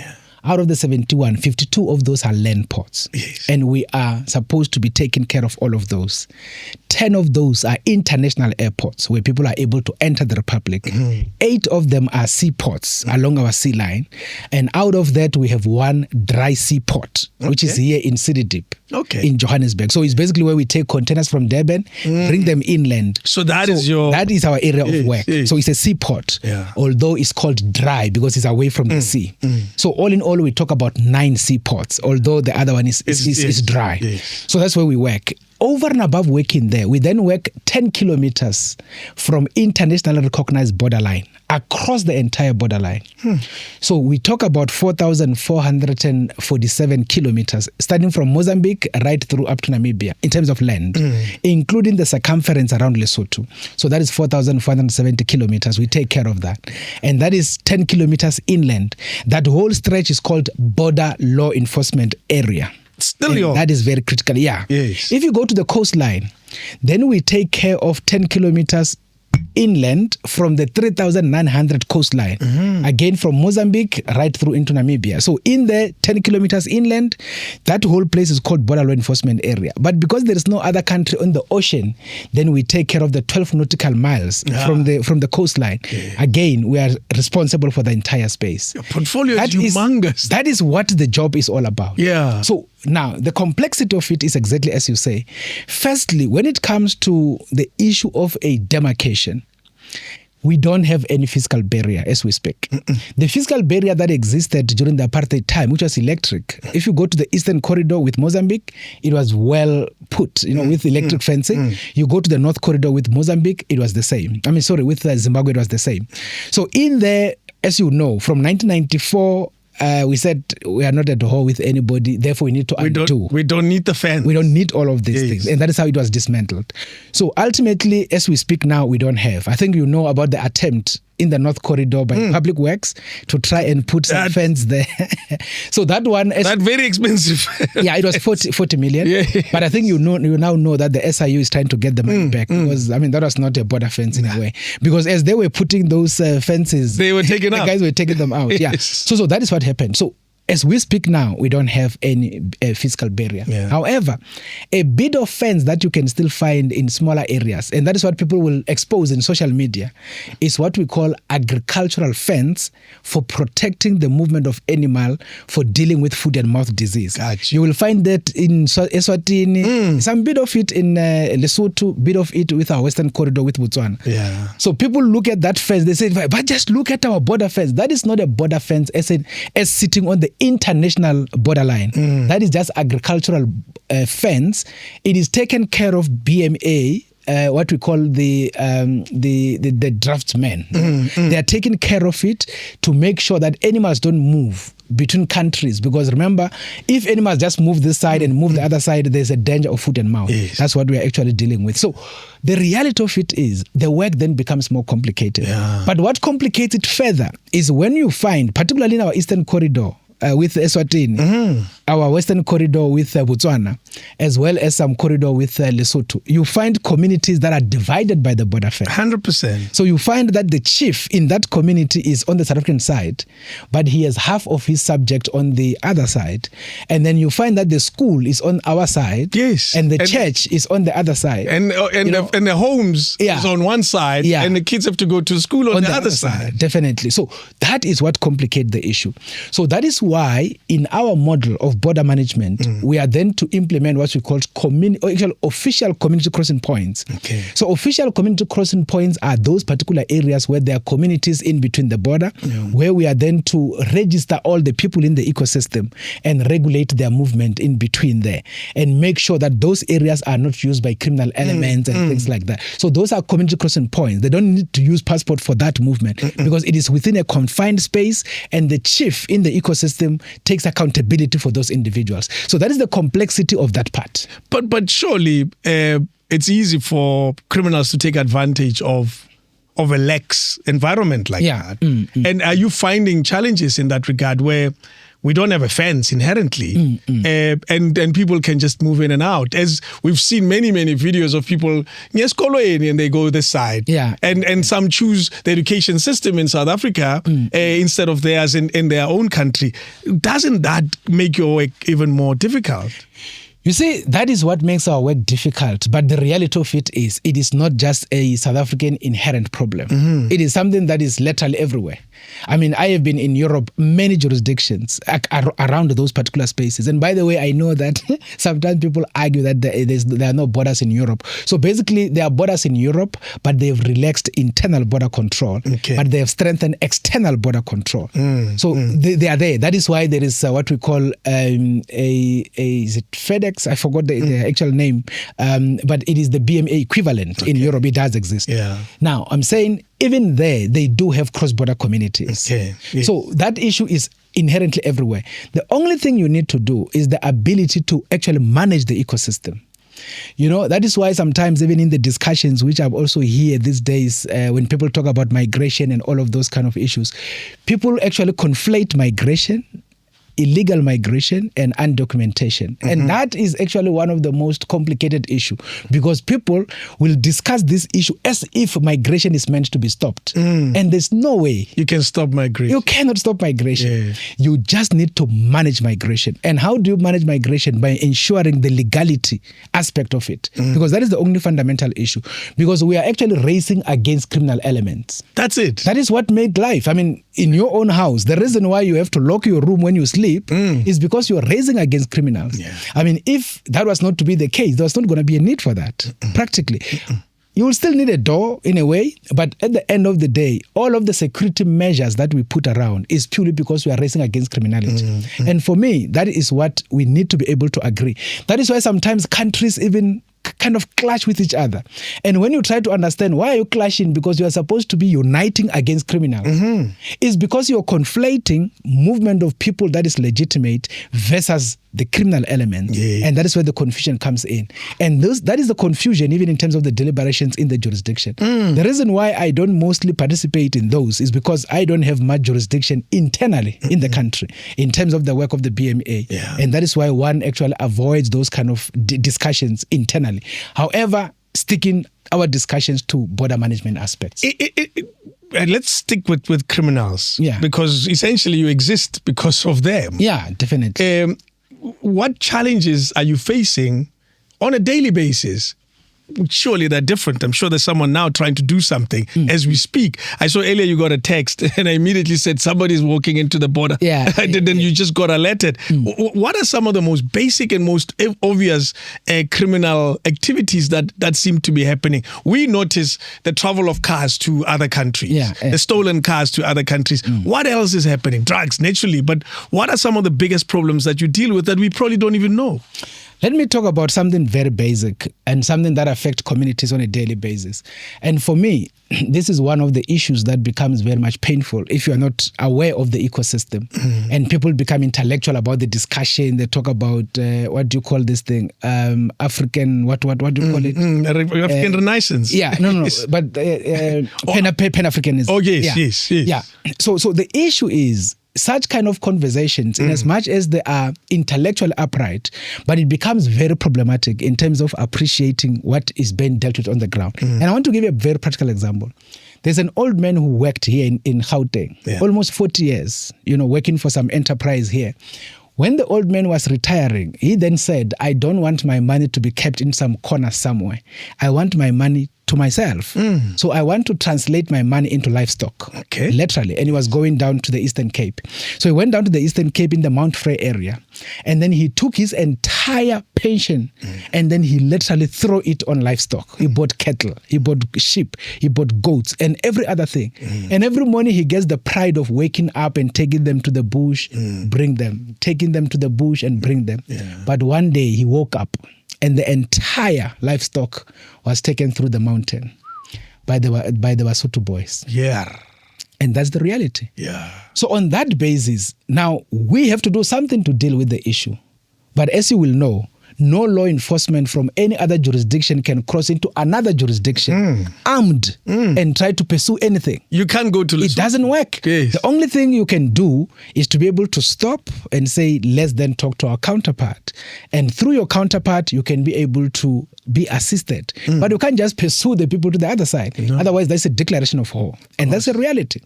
Out of the 71, 52 of those are land ports. And we are supposed to be taking care of all of those. 10 of those are international airports where people are able to enter the Republic. 8 of them are seaports along our sea line. And out of that, we have one dry seaport, which is here in Sididip, in Johannesburg. So it's basically where we take containers from Durban, bring them inland. So that is our area of work. So it's a seaport, although it's called dry because it's away from the sea. So all in all, we talk about 9 seaports, although the other one is dry. So that's where we work. Over and above working there, we then work 10 kilometers from internationally recognized borderline across the entire borderline. So we talk about 4,447 kilometers, starting from Mozambique right through up to Namibia in terms of land, including the circumference around Lesotho. So that is 4,470 kilometers. We take care of that. And that is 10 kilometers inland. That whole stretch is called Border Law Enforcement Area. Still yours. That is very critical, If you go to the coastline, then we take care of 10 kilometers inland from the 3,900 coastline, again from Mozambique right through into Namibia. So in the 10 kilometers inland, that whole place is called Border Law Enforcement Area. But because there is no other country on the ocean, then we take care of the 12 nautical miles from the coastline. Again, we are responsible for the entire space. Your portfolio is humongous. That is what the job is all about. So now, the complexity of it is exactly as you say. Firstly, when it comes to the issue of a demarcation, we don't have any fiscal barrier as we speak. The fiscal barrier that existed during the apartheid time, which was electric, if you go to the Eastern Corridor with Mozambique, it was well put, with electric fencing. You go to the North Corridor with Mozambique, it was the same. With Zimbabwe, it was the same. So in there, as you know, from 1994, we said we are not at war with anybody, therefore we need to undo. We don't need the fence. We don't need all of these things. And that is how it was dismantled. So ultimately, as we speak now, we don't have. I think you know about the attempt in the North Corridor by Public Works to try and put some fence there. So that one... That very expensive. It was 40 million. But I think you now know that the SIU is trying to get the money back because, that was not a border fence in a way. Because as they were putting those fences... They were taken out. The guys were taking them out. So that is what happened. So as we speak now, we don't have any fiscal barrier. However, a bit of fence that you can still find in smaller areas, and that is what people will expose in social media, is what we call agricultural fence for protecting the movement of animal for dealing with foot and mouth disease. You will find that in Eswatini, some bit of it in Lesotho, bit of it with our Western Corridor with Botswana. So people look at that fence, they say, but just look at our border fence. That is not a border fence as sitting on the international borderline. That is just agricultural fence. It is taken care of BMA, what we call the draftsmen. They are taking care of it to make sure that animals don't move between countries, because remember, if animals just move this side and move the other side, there's a danger of foot and mouth. Yes. That's what we are actually dealing with. So the reality of it is the work then becomes more complicated. Yeah. But what complicates it further is when you find, particularly in our Eastern Corridor, with Eswatini, our Western Corridor with Botswana, as well as some corridor with Lesotho, you find communities that are divided by the border fence. 100%. So you find that the chief in that community is on the South African side, but he has half of his subject on the other side. And then you find that the school is on our side, Yes. and the church is on the other side. And the homes is on one side, and the kids have to go to school on the other side. Definitely. So that is what complicates the issue. So that is why in our model of border management, we are then to implement what we call official community crossing points. Okay. So official community crossing points are those particular areas where there are communities in between the border, where we are then to register all the people in the ecosystem and regulate their movement in between there and make sure that those areas are not used by criminal elements and things like that. So those are community crossing points. They don't need to use passport for that movement because it is within a confined space, and the chief in the ecosystem takes accountability for those individuals. So that is the complexity of that part. But surely it's easy for criminals to take advantage of a lax environment like that. And are you finding challenges in that regard where we don't have a fence inherently, and people can just move in and out? As we've seen many videos of people, yes, and they go this side. And some choose the education system in South Africa instead of theirs in their own country. Doesn't that make your work even more difficult? You see, that is what makes our work difficult. But the reality of it is not just a South African inherent problem. It is something that is literally everywhere. I mean, I have been in Europe, many jurisdictions around those particular spaces. And by the way, I know that sometimes people argue that there are no borders in Europe. So basically, there are borders in Europe, but they've relaxed internal border control. But they have strengthened external border control. So they are there. That is why there is what we call is it FedEx? I forgot the actual name, but it is the BMA equivalent in Europe. It does exist. Now, I'm saying even there, they do have cross-border communities. So that issue is inherently everywhere. The only thing you need to do is the ability to actually manage the ecosystem. You know, that is why sometimes even in the discussions, which I've also hear these days, when people talk about migration and all of those kind of issues, people actually conflate migration, illegal migration, and undocumentation. And that is actually one of the most complicated issues, because people will discuss this issue as if migration is meant to be stopped. And there's no way you can stop migration. You cannot stop migration. You just need to manage migration. And how do you manage migration? By ensuring the legality aspect of it. Because that is the only fundamental issue. Because we are actually racing against criminal elements. That's it. That is what made life. I mean, in your own house, the reason why you have to lock your room when you sleep is because you are racing against criminals. I mean, if that was not to be the case, there was not going to be a need for that, practically. You will still need a door in a way, but at the end of the day, all of the security measures that we put around is purely because we are racing against criminality. And for me, that is what we need to be able to agree. That is why sometimes countries even kind of clash with each other. And when you try to understand why are you clashing, because you are supposed to be uniting against criminals, it's because you're conflating movement of people that is legitimate versus the criminal element. And that is where the confusion comes in. And that is the confusion even in terms of the deliberations in the jurisdiction. The reason why I don't mostly participate in those is because I don't have much jurisdiction internally in the country in terms of the work of the BMA. And that is why one actually avoids those kind of discussions internally. However, sticking our discussions to border management aspects. Let's stick with criminals. Because essentially you exist because of them. Definitely. What challenges are you facing on a daily basis? Surely they're different. I'm sure there's someone now trying to do something as we speak. I saw earlier you got a text and I immediately said somebody's walking into the border. Then you just got alerted. What are some of the most basic and most obvious criminal activities that seem to be happening? We notice the travel of cars to other countries, the stolen cars to other countries. What else is happening? Drugs, naturally. But what are some of the biggest problems that you deal with that we probably don't even know? Let me talk about something very basic and something that affects communities on a daily basis. And for me, this is one of the issues that becomes very much painful if you are not aware of the ecosystem. And people become intellectual about the discussion. They talk about, what do you call this thing? African, what do you call it? African Renaissance. Yeah, no, but Pan-Africanism. Oh, yes. Yeah. So the issue is, such kind of conversations, in as much as they are intellectually upright, but it becomes very problematic in terms of appreciating what is being dealt with on the ground. And I want to give you a very practical example. There's an old man who worked here in Gauteng, almost 40 years, working for some enterprise here. When the old man was retiring, he then said, I don't want my money to be kept in some corner somewhere. I want my money to myself. So I want to translate my money into livestock, literally. And he was going down to the Eastern Cape. So he went down to the Eastern Cape in the Mount Frey area. And then he took his entire pension and then he literally threw it on livestock. He bought cattle, he bought sheep, he bought goats and every other thing. And every morning he gets the pride of waking up and taking them to the bush, bring them, taking them to the bush and bring them. But one day he woke up and the entire livestock was taken through the mountain by the Basotho boys. Yeah. And that's the reality. Yeah. So on that basis, now we have to do something to deal with the issue. But as you will know, no law enforcement from any other jurisdiction can cross into another jurisdiction armed and try to pursue anything. You can't go to Lesotho. It doesn't work. Yes. The only thing you can do is to be able to stop and say, let's then talk to our counterpart. And through your counterpart, you can be able to be assisted. But you can't just pursue the people to the other side. No. Otherwise, that's a declaration of war. And that's a reality.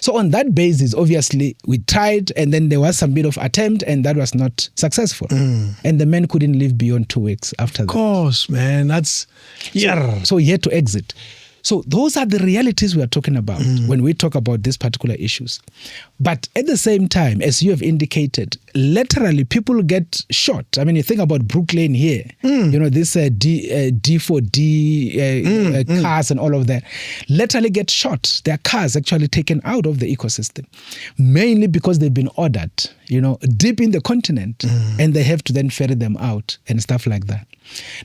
So on that basis, obviously, we tried and then there was some bit of attempt and that was not successful. And the men couldn't live beyond 2 weeks after that. Of course, man. That's... Yeah. So he had to exit. So those are the realities we are talking about when we talk about these particular issues. But at the same time, as you have indicated, literally people get shot. I mean, you think about Brooklyn here, this D4D cars and all of that, literally get shot. Their cars actually taken out of the ecosystem, mainly because they've been ordered, deep in the continent, and they have to then ferry them out and stuff like that.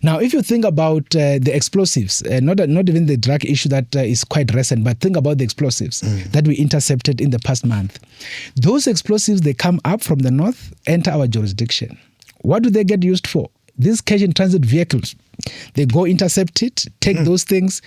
Now, if you think about the explosives, not even the drug issue that is quite recent, but think about the explosives that we intercepted in the past month. Those explosives, they come up from the north, enter our jurisdiction. What do they get used for? These cash in transit vehicles, they go intercept it, take those things.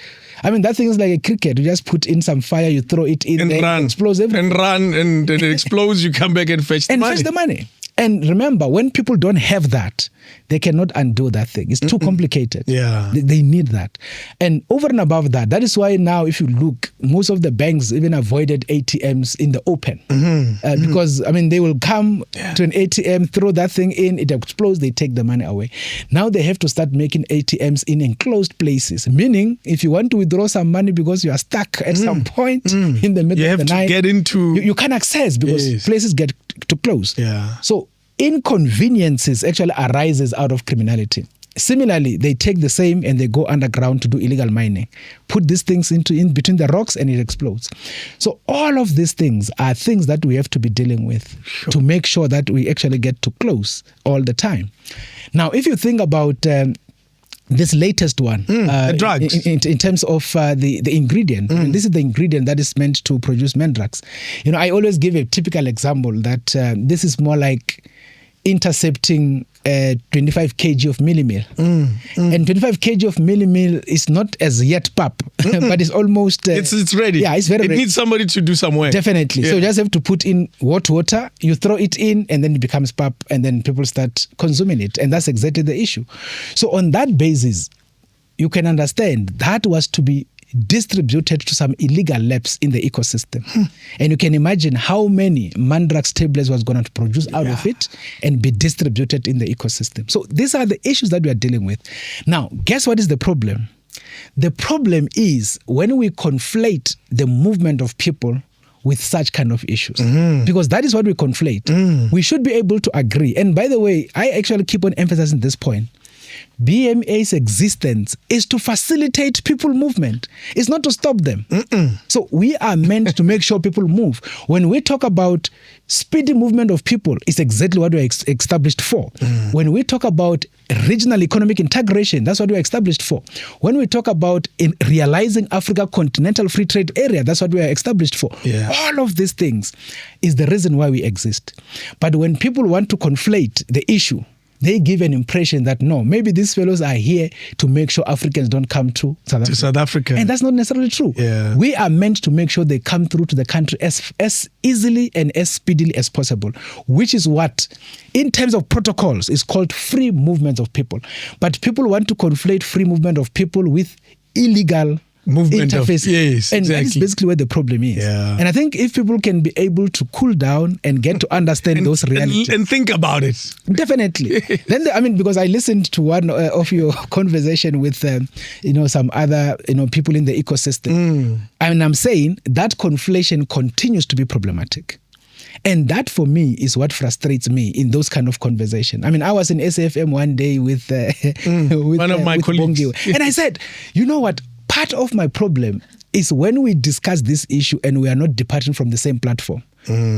I mean, that thing is like a cricket. You just put in some fire, you throw it in, and run. It explodes everything. And run, and it explodes, you come back and fetch the money. And fetch the money. And remember, when people don't have that, they cannot undo that thing. It's too complicated. Yeah. They need that. And over and above that, that is why now if you look, most of the banks even avoided ATMs in the open. Because, I mean, they will come to an ATM, throw that thing in, it explodes, they take the money away. Now they have to start making ATMs in enclosed places, meaning if you want to withdraw some money because you are stuck at some point in the middle of the night, you have to get into... You can't access because places get to close. Yeah. So inconveniences actually arises out of criminality. Similarly, they take the same and they go underground to do illegal mining, put these things in between the rocks and it explodes. So all of these things are things that we have to be dealing with to make sure that we actually get to close all the time. Now, if you think about this latest one, the drugs, in terms of the ingredient, and this is the ingredient that is meant to produce men drugs. I always give a typical example that this is more like intercepting 25 kg of millimil. And 25 kg of millimil is not as yet pap, but it's almost... it's ready. Yeah, it's very ready. It needs somebody to do some work. Definitely. Yeah. So you just have to put in water, you throw it in, and then it becomes pap, and then people start consuming it. And that's exactly the issue. So on that basis, you can understand that was to be distributed to some illegal labs in the ecosystem. And you can imagine how many Mandrax tablets was going to produce out of it and be distributed in the ecosystem. So these are the issues that we are dealing with. Now, guess what is the problem? The problem is when we conflate the movement of people with such kind of issues. Because that is what we conflate. We should be able to agree. And by the way, I actually keep on emphasizing this point. BMA's existence is to facilitate people movement. It's not to stop them. So we are meant to make sure people move. When we talk about speedy movement of people, it's exactly what we're established for. When we talk about regional economic integration, that's what we're established for. When we talk about realizing Africa continental free trade area, that's what we are established for. Yeah. All of these things is the reason why we exist. But when people want to conflate the issue, they give an impression that no, maybe these fellows are here to make sure Africans don't come to South Africa. And that's not necessarily true. Yeah. We are meant to make sure they come through to the country as easily and as speedily as possible, which is what, in terms of protocols, is called free movement of people. But people want to conflate free movement of people with illegal movement interface. Yes, and exactly. that's basically where the problem is. Yeah. And I think if people can be able to cool down and get to understand those realities. And think about it. Definitely. Then, because I listened to one of your conversation with, some other, people in the ecosystem. And I'm saying that conflation continues to be problematic. And that, for me, is what frustrates me in those kind of conversation. I was in SAFM one day with one of my colleagues. Bongi, and I said, you know what? Part of my problem is when we discuss this issue and we are not departing from the same platform.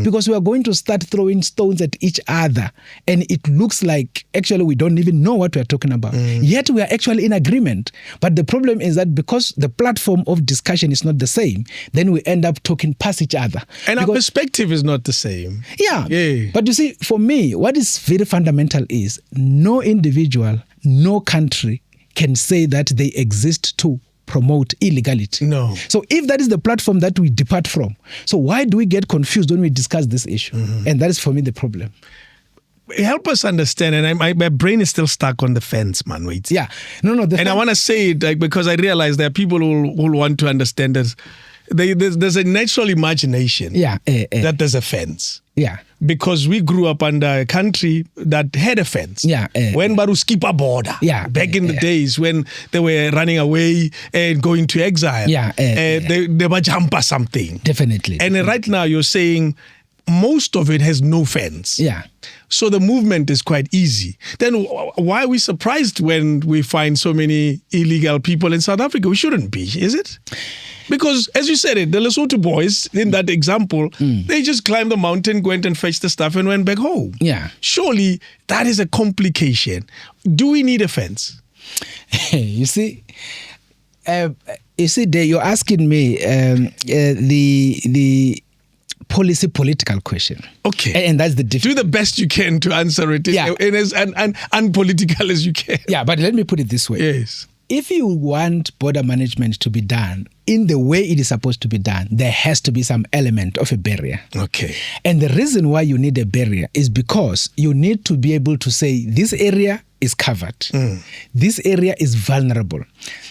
Because we are going to start throwing stones at each other, and it looks like actually we don't even know what we are talking about. Yet we are actually in agreement. But the problem is that because the platform of discussion is not the same, then we end up talking past each other. And our perspective is not the same. Yeah. But you see, for me, what is very fundamental is no individual, no country can say that they exist to promote illegality. No. So if that is the platform that we depart from, so why do we get confused when we discuss this issue? And that is, for me, the problem. Help us understand, and my brain is still stuck on the fence, man. Wait. Yeah. No. And I want to say it because I realize there are people who want to understand this. There's a natural imagination that there's a fence. Yeah. Because we grew up under a country that had a fence. Yeah. When Baru skip a border. Yeah. Back in the days when they were running away and going to exile. Yeah. They were jump or something. Definitely. And right now you're saying most of it has no fence. Yeah. So the movement is quite easy. Then why are we surprised when we find so many illegal people in South Africa? We shouldn't be, is it? Because, as you said it, the Lesotho boys, in that example, they just climbed the mountain, went and fetched the stuff and went back home. Yeah. Surely that is a complication. Do we need a fence? You see, you're asking me the political question. Okay. And that's the difference. Do the best you can to answer it in as unpolitical as you can. Yeah, but let me put it this way. Yes. If you want border management to be done in the way it is supposed to be done, there has to be some element of a barrier. Okay. And the reason why you need a barrier is because you need to be able to say this area is covered. This area is vulnerable.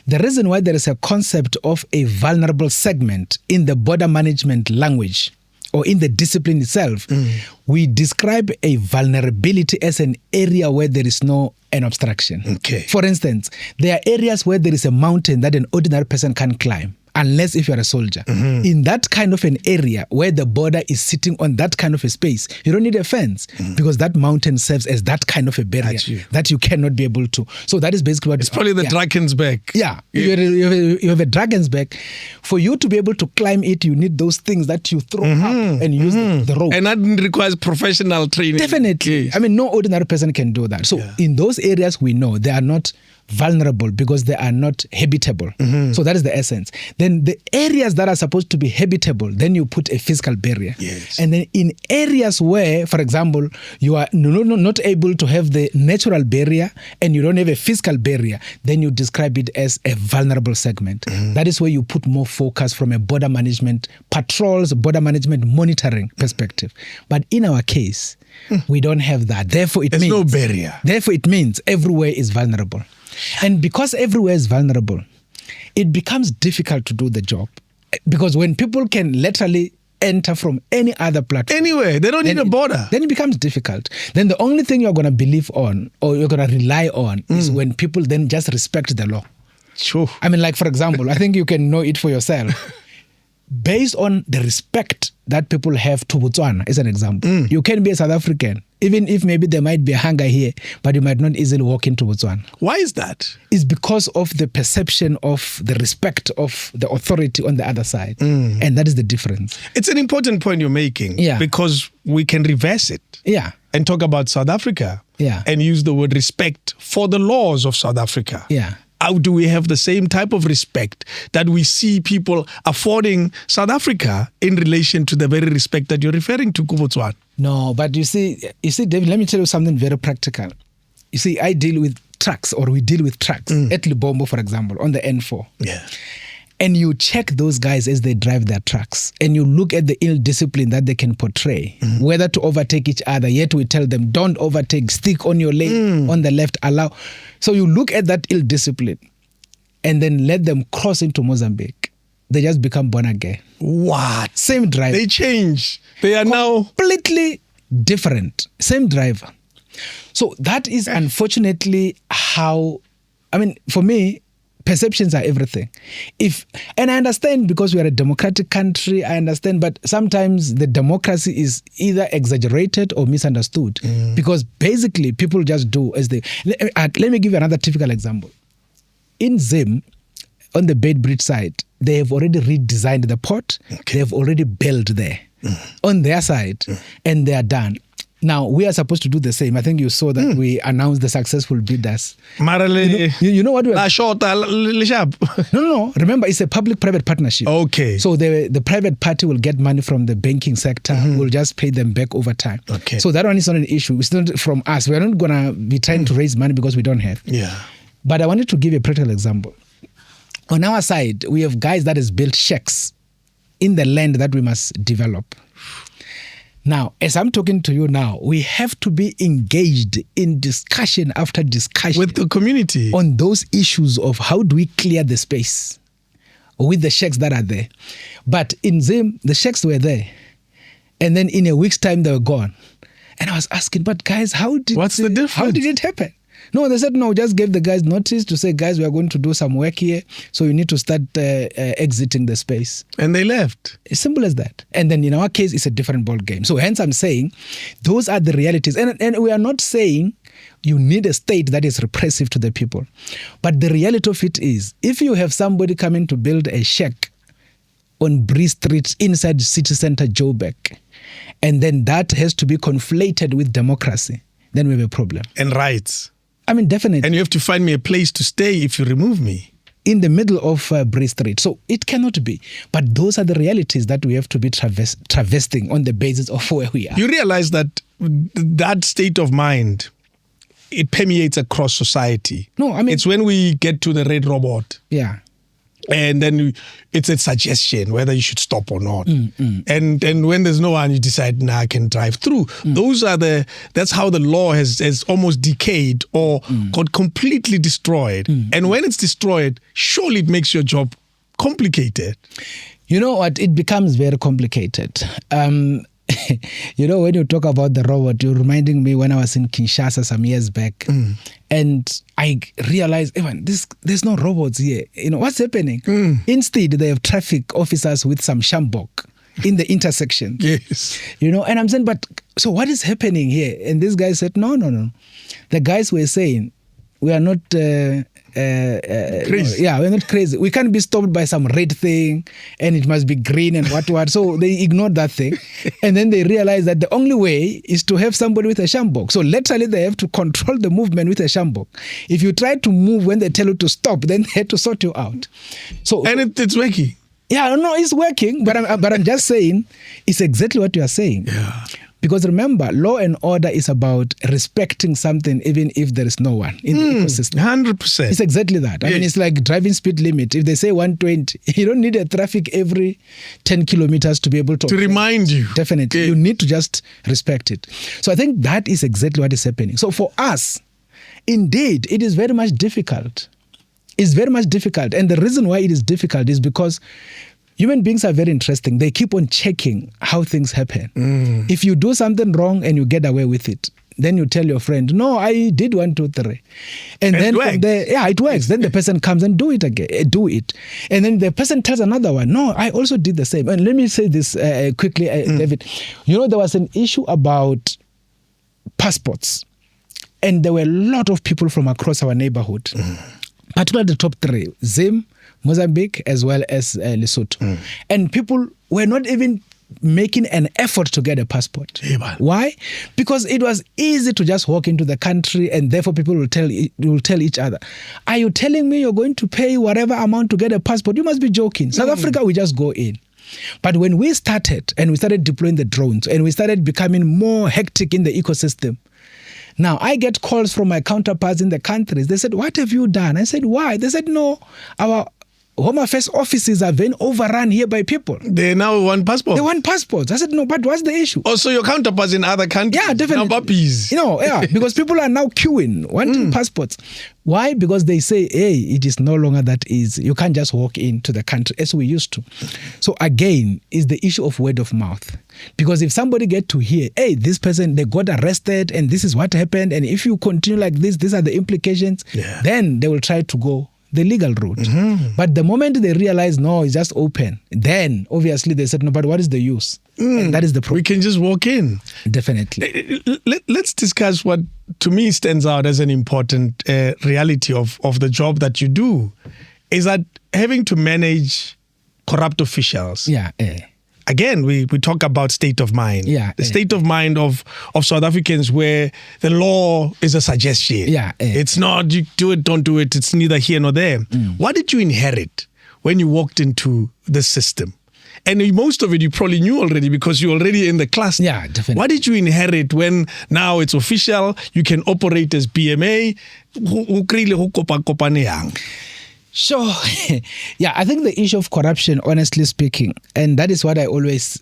The reason why there is a concept of a vulnerable segment in the border management language or in the discipline itself, we describe a vulnerability as an area where there is an obstruction. Okay. For instance, there are areas where there is a mountain that an ordinary person can't climb. Unless if you're a soldier. In that kind of an area where the border is sitting on that kind of a space, you don't need a fence because that mountain serves as that kind of a barrier that you cannot be able to. So that is basically what... It's probably the dragon's back. Yeah. You have a dragon's back. For you to be able to climb it, you need those things that you throw up and use the rope. And that requires professional training. Definitely. Yes. No ordinary person can do that. So in those areas we know they are not vulnerable because they are not habitable. So that is the essence. Then the areas that are supposed to be habitable, then you put a physical barrier. Yes. And then in areas where, for example, you are not able to have the natural barrier and you don't have a physical barrier, then you describe it as a vulnerable segment. That is where you put more focus from a border management patrols, border management monitoring perspective. But in our case, we don't have that. Therefore, There's no barrier. Therefore, it means everywhere is vulnerable. And because everywhere is vulnerable, it becomes difficult to do the job. Because when people can literally enter from any other platform. Anywhere. They don't need a border. Then it becomes difficult. Then the only thing you're going to believe on or you're going to rely on is when people then just respect the law. Sure. For example, I think you can know it for yourself. based on the respect that people have to Botswana, as an example. You can be a South African, even if maybe there might be a hunger here, but you might not easily walk into Botswana. Why is that? It's because of the perception of the respect of the authority on the other side. And that is the difference. It's an important point you're making, because we can reverse it. And talk about South Africa. And use the word respect for the laws of South Africa. How do we have the same type of respect that we see people affording South Africa in relation to the very respect that you're referring to, Botswana? No, but you see, David, let me tell you something very practical. You see, I deal with trucks, or we deal with trucks at Limpopo, for example, on the N4. And you check those guys as they drive their trucks, and you look at the ill discipline that they can portray, whether to overtake each other. Yet we tell them, don't overtake, stick on your lane, on the left, allow. So you look at that ill discipline and then let them cross into Mozambique. They just become born again. What? Same driver. They change. They are now completely different. Same driver. So that is unfortunately how, for me, perceptions are everything. And I understand, because we are a democratic country, I understand, but sometimes the democracy is either exaggerated or misunderstood, because basically people just do as they... Let me give you another typical example. In Zim, on the Beitbridge side, they have already redesigned the port. They have already built there on their side, and they are done. Now, we are supposed to do the same. I think you saw that we announced the successful bidders. You know what we are... No. Remember, it's a public-private partnership. Okay. So the private party will get money from the banking sector. We'll just pay them back over time. Okay. So that one is not an issue. It's not from us. We're not going to be trying to raise money because we don't have. But I wanted to give a practical example. On our side, we have guys that has built shacks in the land that we must develop. Now, as I'm talking to you now, we have to be engaged in discussion after discussion with the community on those issues of how do we clear the space with the shacks that are there. But in Zim, the shacks were there. And then in a week's time, they were gone. And I was asking, but guys, what's the difference? How did it happen? No, they said, no, just gave the guys notice to say, guys, we are going to do some work here, so you need to start exiting the space. And they left. As simple as that. And then in our case, it's a different ball game. So hence I'm saying, those are the realities. And we are not saying you need a state that is repressive to the people. But the reality of it is, if you have somebody coming to build a shack on Bree Street inside city center Joburg, and then that has to be conflated with democracy, then we have a problem. And rights. Definitely. And you have to find me a place to stay if you remove me. In the middle of Bree Street. So it cannot be. But those are the realities that we have to be travesting on the basis of where we are. You realize that that state of mind, it permeates across society. No, it's when we get to the red robot. Yeah. And then it's a suggestion whether you should stop or not. And when there's no one, you decide, I can drive through. That's how the law has almost decayed or got completely destroyed. And when it's destroyed, surely it makes your job complicated. You know what? It becomes very complicated. When you talk about the robot, you're reminding me when I was in Kinshasa some years back. And I realized, there's no robots here. What's happening? Instead, they have traffic officers with some shambok in the intersection. Yes. And I'm saying, but so what is happening here? And this guy said, no. The guys were saying, we are not crazy. We're not crazy. We can't be stopped by some red thing and it must be green and what. So they ignored that thing. And then they realized that the only way is to have somebody with a shambok. So literally they have to control the movement with a shambok. If you try to move when they tell you to stop, then they have to sort you out. And it's working. Yeah, no, it's working. But I'm just saying it's exactly what you are saying. Yeah. Because remember, law and order is about respecting something even if there is no one in the ecosystem. 100%. It's exactly that. Yes. It's like driving speed limit. If they say 120, you don't need a traffic every 10 kilometers to be able to remind you. Definitely. Okay. You need to just respect it. So I think that is exactly what is happening. So for us, indeed, it is very much difficult. It's very much difficult. And the reason why it is difficult is because human beings are very interesting. They keep on checking how things happen. If you do something wrong and you get away with it, then you tell your friend, no, I did 1, 2, 3. And then from there, it works. Then the person comes and do it. And then the person tells another one, no, I also did the same. And let me say this quickly, David. You know, there was an issue about passports. And there were a lot of people from across our neighborhood, particularly the top 3, Zim, Mozambique, as well as Lesotho. And people were not even making an effort to get a passport. Why? Because it was easy to just walk into the country, and therefore people will tell each other, are you telling me you're going to pay whatever amount to get a passport? You must be joking. South Africa, we just go in. But when we started, and we started deploying the drones, and we started becoming more hectic in the ecosystem, now, I get calls from my counterparts in the countries. They said, what have you done? I said, why? They said, no, our Home Affairs offices are being overrun here by people. They now want passports. They want passports. I said, no, but what's the issue? Also, your counterparts in other countries. Yeah, definitely. Now puppies. You know, because people are now queuing, wanting passports. Why? Because they say, hey, it is no longer that easy. You can't just walk into the country as we used to. So again, is the issue of word of mouth. Because if somebody get to hear, hey, this person, they got arrested and this is what happened, and if you continue like this, these are the implications, then they will try to go the legal route. But the moment they realize, no, it's just open, then obviously they said, no, but what is the use? And that is the problem. We can just walk in. Definitely. Let's discuss what to me stands out as an important reality of the job that you do, is that having to manage corrupt officials. Again, we talk about state of mind. The state of mind of South Africans, where the law is a suggestion. It's not, you do it, don't do it. It's neither here nor there. What did you inherit when you walked into the system? And most of it you probably knew already because you're already in the class. Definitely. What did you inherit when now it's official, you can operate as BMA? Sure. I think the issue of corruption, honestly speaking, and that is what I always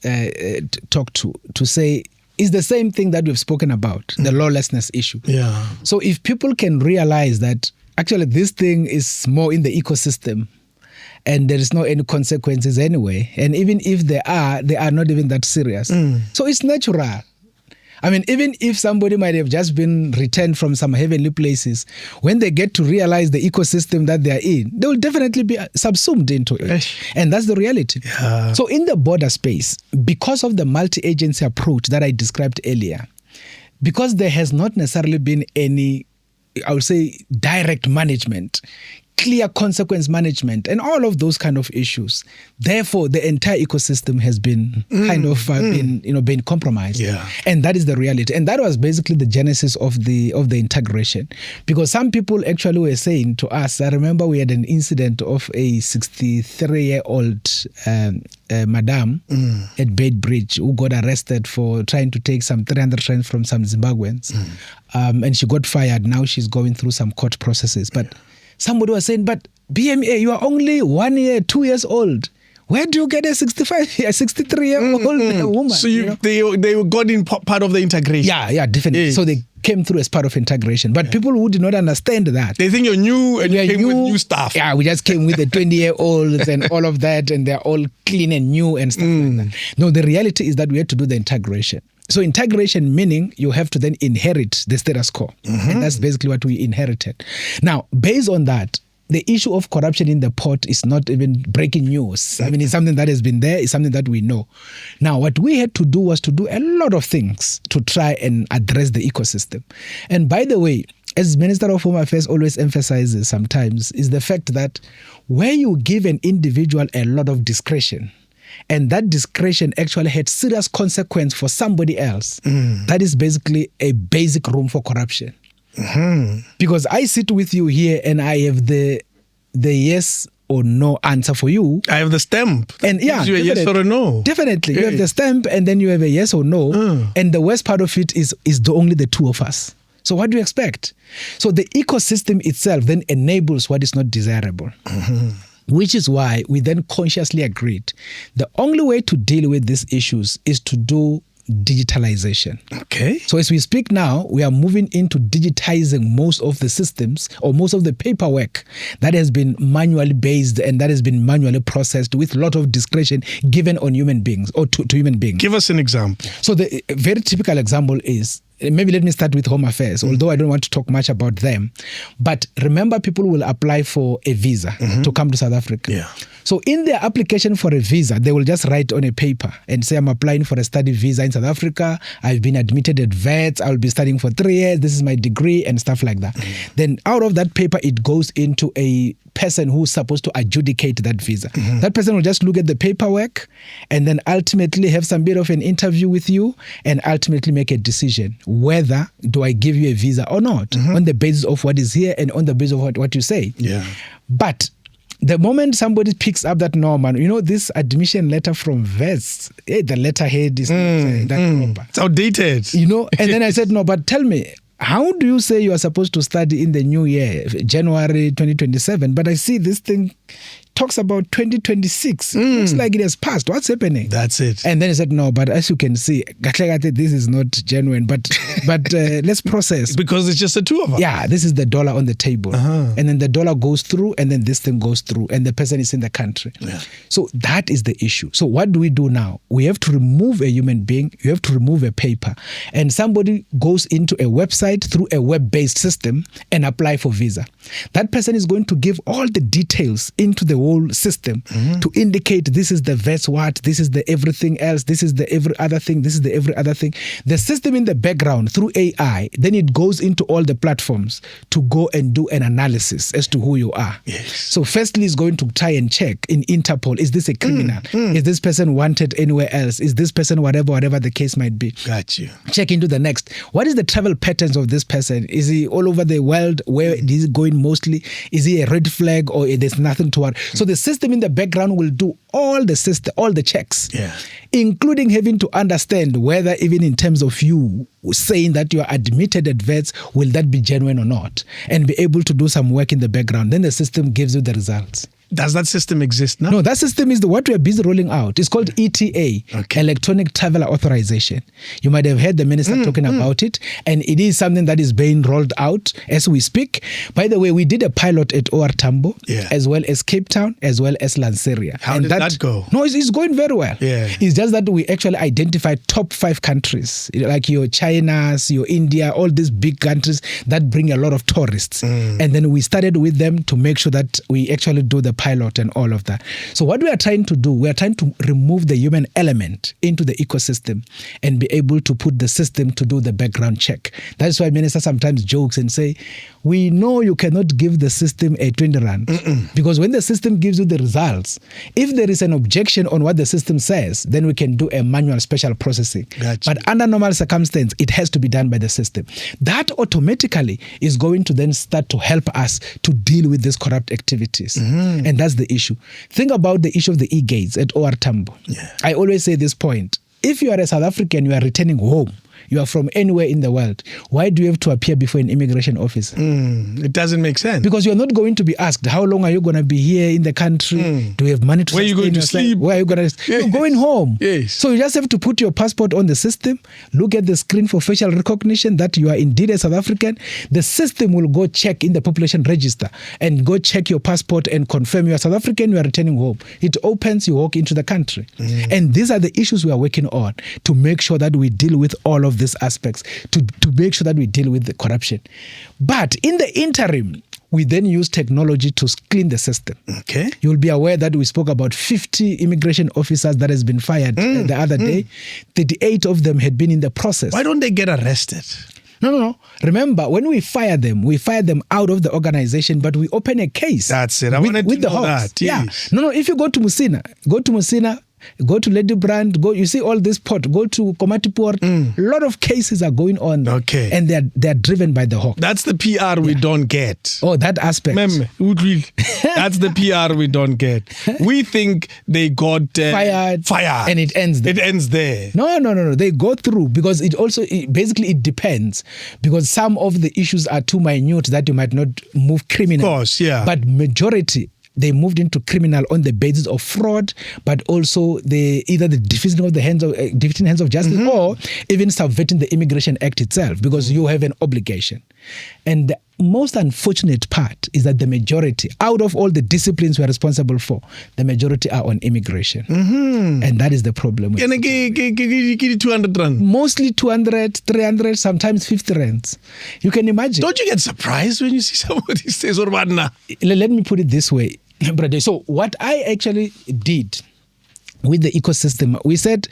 talk to say, is the same thing that we've spoken about, the lawlessness issue. So if people can realize that actually this thing is more in the ecosystem and there is no any consequences anyway, and even if they are not even that serious. So it's natural. I mean, even if somebody might have just been returned from some heavenly places, when they get to realize the ecosystem that they are in, they will definitely be subsumed into it. And that's the reality. So in the border space, because of the multi-agency approach that I described earlier, because there has not necessarily been any, I would say, direct management, clear consequence management, and all of those kind of issues. Therefore, the entire ecosystem has been been compromised. And that is the reality. And that was basically the genesis of the integration. Because some people actually were saying to us, I remember we had an incident of a 63-year-old madam at Bait Bridge who got arrested for trying to take some 300 rands from some Zimbabweans. And she got fired. Now she's going through some court processes. But somebody was saying, but BMA, you are only 1 year, 2 years old. Where do you get a 63-year-old woman? So they got in part of the integration. Yeah, definitely. So they came through as part of integration. But people who did not understand that. They think you're new and you came with new stuff. Yeah, we just came with the 20-year-olds and all of that, and they're all clean and new and stuff like that. No, the reality is that we had to do the integration. So integration meaning you have to then inherit the status quo. And that's basically what we inherited. Now, based on that, the issue of corruption in the port is not even breaking news. I mean, it's something that has been there. It's something that we know. Now, what we had to do was to do a lot of things to try and address the ecosystem. And by the way, as Minister of Home Affairs always emphasizes sometimes, is the fact that where you give an individual a lot of discretion, and that discretion actually had serious consequence for somebody else, that is basically a basic room for corruption. Because I sit with you here and I have the yes or no answer for you. I have the stamp. And yeah, you a yes or a no. Definitely. You have the stamp and then you have a yes or no. And the worst part of it is only the two of us. So what do you expect? So the ecosystem itself then enables what is not desirable. Which is why we then consciously agreed the only way to deal with these issues is to do digitalization. Okay. So as we speak now, we are moving into digitizing most of the systems or most of the paperwork that has been manually based and that has been manually processed with a lot of discretion given on human beings or to human beings. Give us an example. So the very typical example is maybe let me start with Home Affairs, although I don't want to talk much about them. But remember, people will apply for a visa to come to South Africa. Yeah. So in their application for a visa, they will just write on a paper and say, I'm applying for a study visa in South Africa. I've been admitted at VETS. I'll be studying for 3 years. This is my degree and stuff like that. Then out of that paper, it goes into a person who's supposed to adjudicate that visa. That person will just look at the paperwork and then ultimately have some bit of an interview with you and ultimately make a decision whether do I give you a visa or not on the basis of what is here and on the basis of what you say. Yeah. But the moment somebody picks up that norm, this admission letter from VETS, the letterhead is not that proper. It's outdated. And then I said, no, but tell me, how do you say you are supposed to study in the new year, January 2027? But I see this thing talks about 2026. Looks like it has passed. What's happening? That's it. And then he said, no, but as you can see, this is not genuine, but let's process. Because it's just the two of us. Yeah, this is the dollar on the table. And then the dollar goes through and then this thing goes through and the person is in the country. Yeah. So that is the issue. So what do we do now? We have to remove a human being. You have to remove a paper. And somebody goes into a website through a web-based system and apply for visa. That person is going to give all the details into the whole system to indicate this is the VETS what, this is the everything else, this is the every other thing, this is the every other thing. The system in the background through AI, then it goes into all the platforms to go and do an analysis as to who you are. Yes. So firstly, it's going to try and check in Interpol, is this a criminal? Is this person wanted anywhere else? Is this person whatever the case might be? Got you. Check into the next. What is the travel patterns of this person? Is he all over the world? Where is he going mostly? Is he a red flag or there's nothing to worry? So the system in the background will do all the checks, including having to understand whether even in terms of you saying that you are admitted at VETS, will that be genuine or not? And be able to do some work in the background. Then the system gives you the results. Does that system exist now? No, that system is what we are busy rolling out. It's called ETA, Electronic Traveler Authorization. You might have heard the minister talking about it, and it is something that is being rolled out as we speak. By the way, we did a pilot at OR Tambo, as well as Cape Town, as well as Lanseria. How did that go? No, it's going very well. Yeah. It's just that we actually identified top 5 countries, like your China's, your India, all these big countries that bring a lot of tourists. And then we started with them to make sure that we actually do the pilot and all of that. So what we are trying to do, we are trying to remove the human element into the ecosystem and be able to put the system to do the background check. That's why minister sometimes jokes and say, we know you cannot give the system a 20 rand because when the system gives you the results, if there is an objection on what the system says, then we can do a manual special processing. Gotcha. But under normal circumstances, it has to be done by the system. That automatically is going to then start to help us to deal with these corrupt activities. And that's the issue. Think about the issue of the e-gates at OR Tambo. I always say this point. If you are a South African, you are returning home, you are from anywhere in the world, why do you have to appear before an immigration officer? It doesn't make sense. Because you're not going to be asked, how long are you going to be here in the country? Do you have money to Where are you going to sleep? Where are you going to You're going home. Yes. So you just have to put your passport on the system, look at the screen for facial recognition that you are indeed a South African. The system will go check in the population register and go check your passport and confirm you are South African, you are returning home. It opens, you walk into the country. And these are the issues we are working on to make sure that we deal with all of these aspects, to make sure that we deal with the corruption. But in the interim, we then use technology to clean the system. Okay. You'll be aware that we spoke about 50 immigration officers that has been fired the other day. 38 of them had been in the process. Why don't they get arrested? No. Remember, when we fire them out of the organization, but we open a case. That's it. I wanted to know that. Yes. Yeah. No. If you go to Musina, go to Lady Brand, you see all this port, go to Komatipur, a lot of cases are going on. Okay. And they're driven by the hawk. That's the PR we don't get. Oh, that aspect. That's the PR we don't get. We think they got fired. And it ends there. It ends there. No. They go through because it depends. Because some of the issues are too minute that you might not move criminal. Of course, yeah. But majority, they moved into criminal on the basis of fraud, but also either the defeating hands of justice or even subverting the Immigration Act itself, because you have an obligation. And most unfortunate part is that the majority, out of all the disciplines we are responsible for, the majority are on immigration. And that is the problem. 200 rand. Mostly 200, 300, sometimes 50 rands. You can imagine. Don't you get surprised when you see somebody says, let me put it this way, brother. So what I actually did with the ecosystem, we said,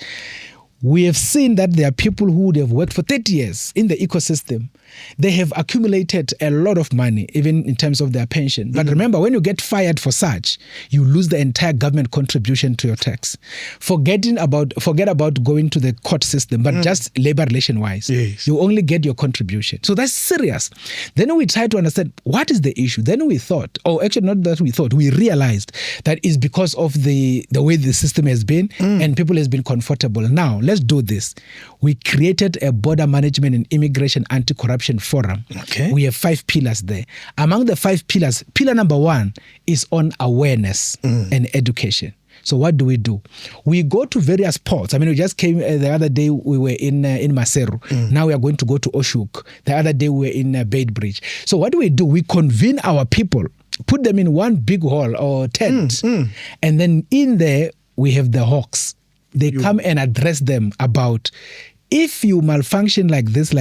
we have seen that there are people who would have worked for 30 years in the ecosystem. They have accumulated a lot of money, even in terms of their pension. But remember, when you get fired for such, you lose the entire government contribution to your tax. Forget about going to the court system, but just labor relation-wise, you only get your contribution. So that's serious. Then we tried to understand what is the issue. Then we thought, we realized that it's because of the way the system has been and people has been comfortable. Now, let's do this. We created a border management and immigration anti-corruption forum. Okay. We have 5 pillars there. Among the 5 pillars, pillar number 1 is on awareness and education. So what do? We go to various ports. I mean, we just came the other day, we were in Maseru. Now we are going to go to Oshuk. The other day we were in Beitbridge. So what do? We convene our people, put them in one big hall or tent. And then in there, we have the hawks. They come and address them about, if you malfunction like this,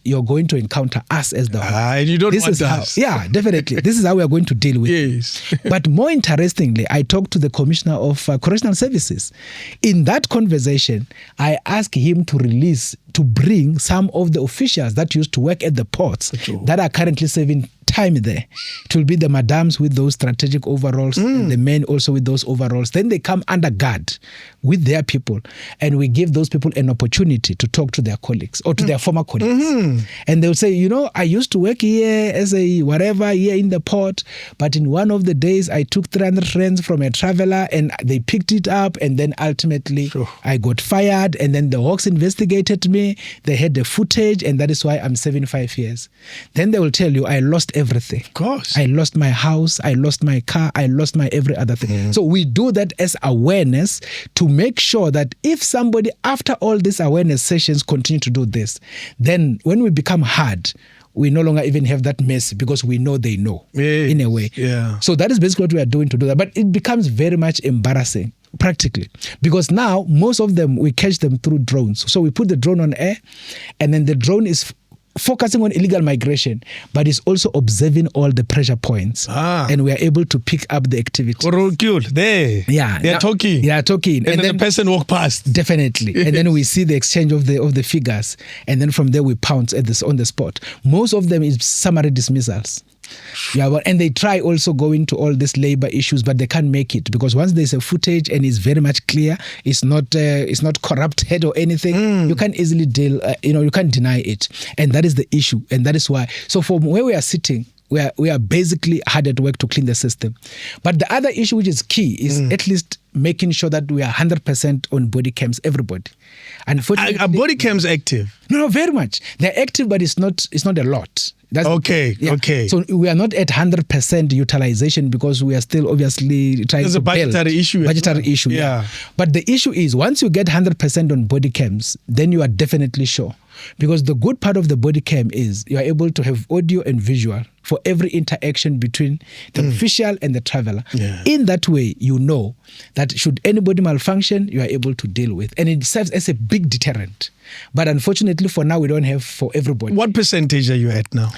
you're going to encounter us as the hawk. And you don't want us. Yeah, definitely. This is how we are going to deal with it. But more interestingly, I talked to the Commissioner of Correctional Services. In that conversation, I asked him to bring some of the officials that used to work at the ports that are currently serving time there. It will be the madams with those strategic overalls, and the men also with those overalls. Then they come under guard with their people, and we give those people an opportunity to talk to their colleagues or to their former colleagues. And they'll say, I used to work here as a whatever here in the port, but in one of the days I took 300 rands from a traveler and they picked it up, and then ultimately I got fired, and then the Hawks investigated me. They had the footage, and that is why I'm 75 years. Then they will tell you, I lost everything. Of course. I lost my house, I lost my car, I lost my every other thing. So we do that as awareness to make sure that if somebody, after all these awareness sessions, continue to do this, then when we become hard, we no longer even have that mess because we know they know in a way. Yeah. So that is basically what we are doing to do that. But it becomes very much embarrassing practically, because now most of them, we catch them through drones. So we put the drone on air, and then the drone is focusing on illegal migration, but it's also observing all the pressure points. And we are able to pick up the activity. They're talking. And then the person walk past. Definitely. And then we see the exchange of the figures. And then from there we pounce at this on the spot. Most of them is summary dismissals. And they try also going to all these labor issues, but they can't make it, because once there's a footage and it's very much clear, it's not corrupted or anything, you can't easily deal, you can't deny it. And that is the issue. And that is why. So from where we are sitting, we are basically hard at work to clean the system. But the other issue which is key is at least making sure that we are 100% on body cams, everybody. Unfortunately, are body cams active? No, very much. They're active, but it's not a lot. That's okay. So we are not at 100% utilization because we are still obviously trying to build. There's a budgetary issue. Yeah. But the issue is, once you get 100% on body cams, then you are definitely sure. Because the good part of the body cam is you are able to have audio and visual for every interaction between the official and the traveler. In that way, you know that should anybody malfunction, you are able to deal with. And it serves as a big deterrent. But unfortunately, for now, we don't have for everybody. What percentage are you at now?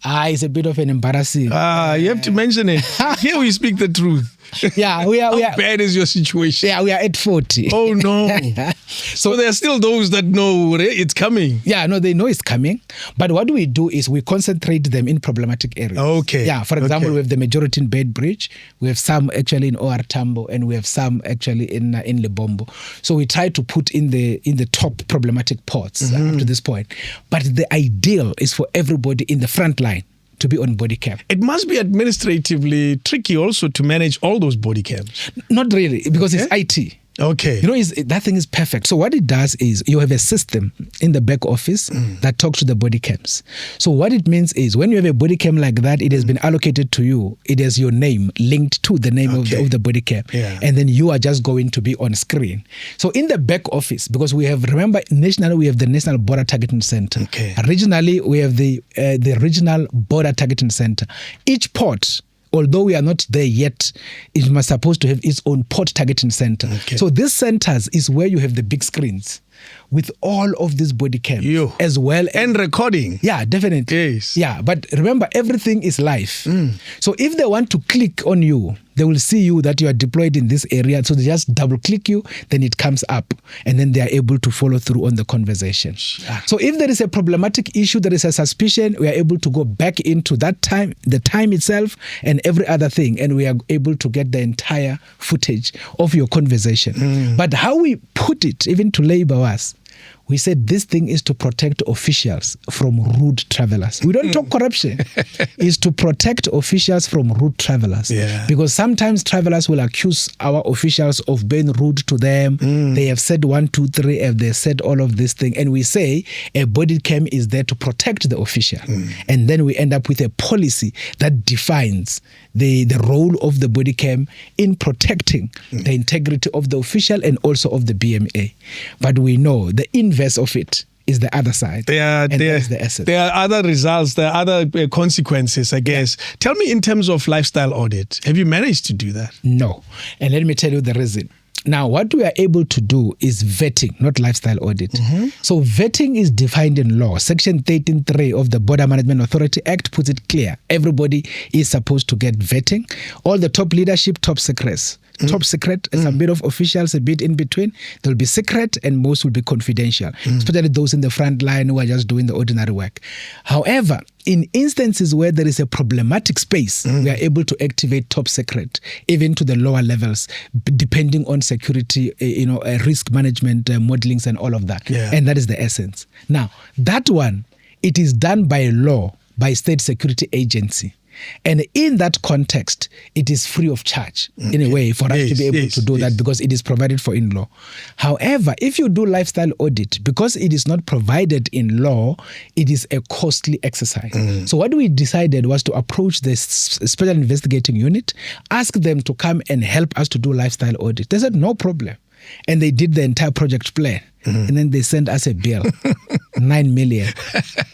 It's a bit of an embarrassing. You have to mention it. Here we speak the truth. Yeah, we are. How bad is your situation? Yeah, we are at 40. Oh no! So there are still those that know it's coming. Yeah, no, they know it's coming. But what we do is we concentrate them in problematic areas. Okay. Yeah, for example, we have the majority in Beitbridge. We have some actually in OR Tambo, and we have some actually in Limpopo. So we try to put in the top problematic ports up to this point. But the ideal is for everybody in the front line to be on body cam. It must be administratively tricky also to manage all those body cams. Not really, because it's IT. Okay. You know, that thing is perfect. So what it does is you have a system in the back office that talks to the body cams. So what it means is when you have a body cam like that, it has been allocated to you. It has your name linked to the name of the body cam. Yeah. And then you are just going to be on screen. So in the back office, because we have, remember, nationally we have the National Border Targeting Center. Okay. Regionally, we have the Regional Border Targeting Center. Each port, although we are not there yet, it must supposed to have its own port targeting center. Okay. So these centers is where you have the big screens with all of these body cams as well. And recording. Yeah, definitely. Yes. Yeah, but remember, everything is live. So if they want to click on you, they will see you that you are deployed in this area. So they just double click you, then it comes up, and then they are able to follow through on the conversation. So if there is a problematic issue, there is a suspicion, we are able to go back into that time, the time itself, and every other thing, and we are able to get the entire footage of your conversation. But how we put it, even to labor us, we said this thing is to protect officials from rude travelers. We don't talk corruption. It's to protect officials from rude travelers. Yeah. Because sometimes travelers will accuse our officials of being rude to them. They have said 1, 2, 3, and they said all of this thing. And we say a body cam is there to protect the official. And then we end up with a policy that defines the role of the body cam in protecting the integrity of the official and also of the BMA. But we know the inverse of it is the other side. That's the essence. There are other results, there are other consequences, I guess. Tell me, in terms of lifestyle audit, have you managed to do that? No. And let me tell you the reason. Now, what we are able to do is vetting, not lifestyle audit. So vetting is defined in law. Section 13.3 of the Border Management Authority Act puts it clear. Everybody is supposed to get vetting. All the top leadership, top secrets. Top secret, some bit of officials, a bit in between. They'll be secret and most will be confidential, especially those in the front line who are just doing the ordinary work. However, in instances where there is a problematic space, we are able to activate top secret, even to the lower levels, depending on security, risk management modelings and all of that. Yeah. And that is the essence. Now, that one, it is done by law, by state security agency. And in that context, it is free of charge in a way for us to be able to do that because it is provided for in law. However, if you do lifestyle audit, because it is not provided in law, it is a costly exercise. So what we decided was to approach the Special Investigating Unit, ask them to come and help us to do lifestyle audit. They said, no problem. And they did the entire project plan. And then they sent us a bill, 9 million.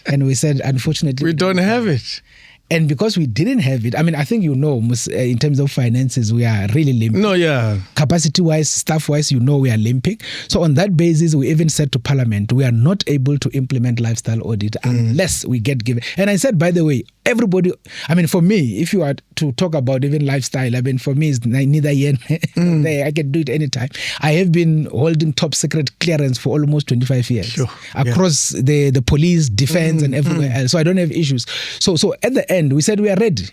And we said, unfortunately, we don't have it. And because we didn't have it, I mean, I think in terms of finances, we are really limping. No, yeah. Capacity-wise, staff-wise, we are limping. So on that basis, we even said to Parliament, we are not able to implement lifestyle audit unless we get given. And I said, by the way, everybody, I mean, for me, if you are to talk about even lifestyle, I mean, for me, it's neither here nor there. I can do it anytime. I have been holding top secret clearance for almost 25 years across the police, defense, and everywhere else. So I don't have issues. So at the end, we said we are ready.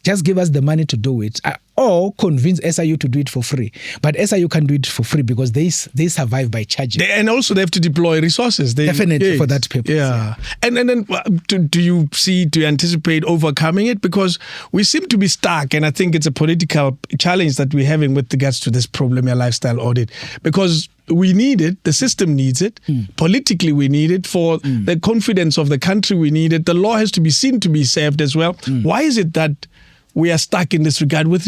Just give us the money to do it, or convince SIU to do it for free. But SIU can do it for free because they survive by charging. And also they have to deploy resources. Definitely for that purpose. Yeah. And then do you anticipate overcoming it? Because we seem to be stuck, and I think it's a political challenge that we're having with regards to this problem, a lifestyle audit. Because we need it, the system needs it, politically we need it, for the confidence of the country we need it. The law has to be seen to be served as well. Why is it that we are stuck in this regard? With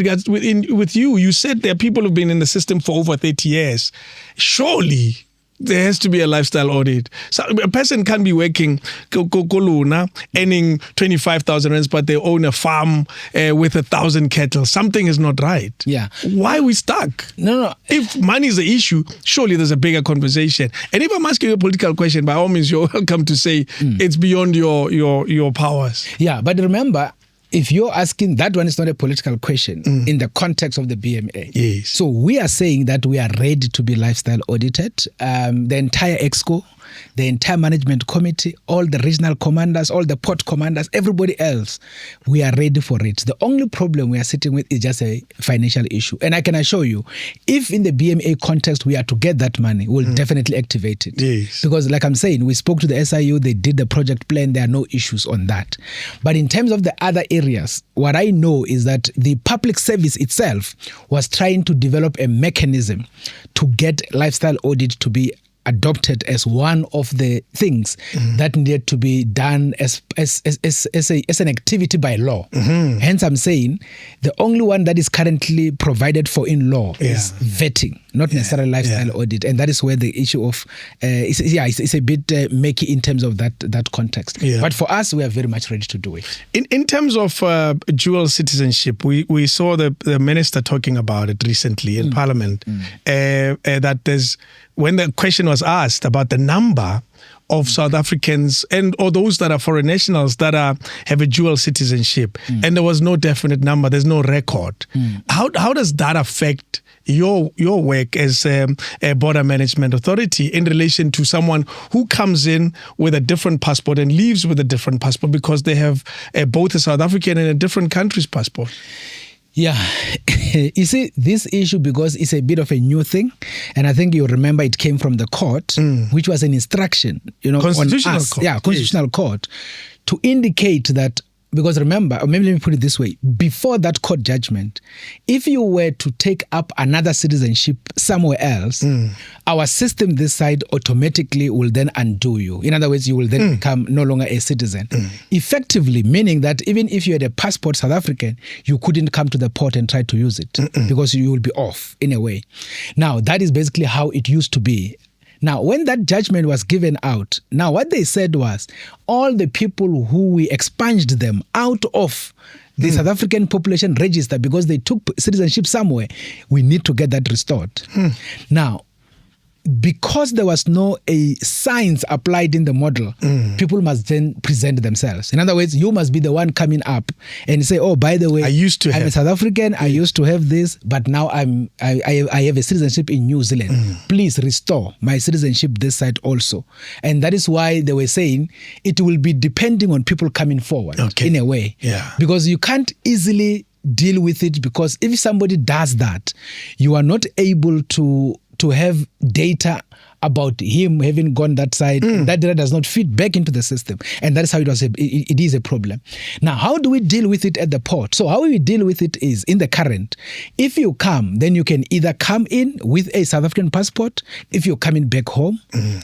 you said there are people who've been in the system for over 30 years. Surely there has to be a lifestyle audit. So a person can be working earning 25,000 rands, but they own a farm with 1,000 cattle. Something is not right. Yeah. Why are we stuck? No. If money is the issue, surely there's a bigger conversation. And if I'm asking you a political question, by all means, you're welcome to say it's beyond your powers. Yeah, but remember, if you're asking, that one is not a political question in the context of the BMA. Yes. So we are saying that we are ready to be lifestyle audited. The entire EXCO the entire management committee, all the regional commanders, all the port commanders, everybody else, we are ready for it. The only problem we are sitting with is just a financial issue. And I can assure you, if in the BMA context we are to get that money, we'll definitely activate it. Yes. Because like I'm saying, we spoke to the SIU, they did the project plan, there are no issues on that. But in terms of the other areas, what I know is that the public service itself was trying to develop a mechanism to get lifestyle audit to be adopted as one of the things that needed to be done as an activity by law. Hence, I'm saying the only one that is currently provided for in law is vetting, not necessarily lifestyle audit, and that is where the issue of it's a bit murky in terms of that context. Yeah. But for us, we are very much ready to do it. In terms of dual citizenship, we saw the minister talking about it recently in Parliament. That there's, when the question was asked about the number of South Africans or those that are foreign nationals that have a dual citizenship, and there was no definite number, there's no record. How does that affect your work as a border management authority in relation to someone who comes in with a different passport and leaves with a different passport because they have both a South African and a different country's passport? Yeah, you see, this issue, because it's a bit of a new thing, and I think you remember it came from the court, which was an instruction, constitutional on us, court. Constitutional court, to indicate that, because remember, or maybe let me put it this way, before that court judgment, if you were to take up another citizenship somewhere else, our system this side automatically will then undo you. In other words, you will then become no longer a citizen. Effectively, meaning that even if you had a passport South African, you couldn't come to the port and try to use it because you will be off in a way. Now, that is basically how it used to be. Now, when that judgment was given out, now what they said was all the people who we expunged them out of the South African population register because they took citizenship somewhere, we need to get that restored. Now, because there was no science applied in the model, people must then present themselves. In other words, you must be the one coming up and say, oh, by the way, I'm a South African, I used to have this, but now I have a citizenship in New Zealand. Please restore my citizenship this side also. And that is why they were saying it will be depending on people coming forward in a way. Yeah. Because you can't easily deal with it, because if somebody does that, you are not able to have data about him having gone that side. That data does not feed back into the system. And that is how it is a problem. Now, how do we deal with it at the port? So how we deal with it is, in the current, if you come, then you can either come in with a South African passport if you're coming back home,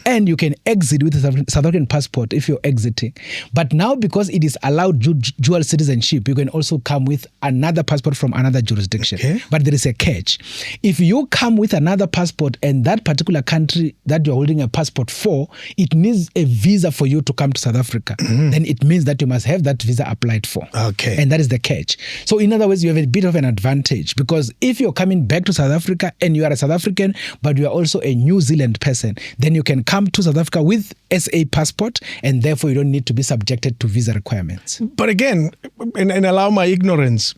and you can exit with a South African passport if you're exiting. But now, because it is allowed dual citizenship, you can also come with another passport from another jurisdiction. Okay. But there is a catch. If you come with another passport and that particular country that you're holding a passport for, it needs a visa for you to come to South Africa, then it means that you must have that visa applied for. Okay. And that is the catch. So in other words, you have a bit of an advantage, because if you're coming back to South Africa and you are a South African, but you are also a New Zealand person, then you can come to South Africa with SA passport, and therefore you don't need to be subjected to visa requirements. But again, and allow my ignorance,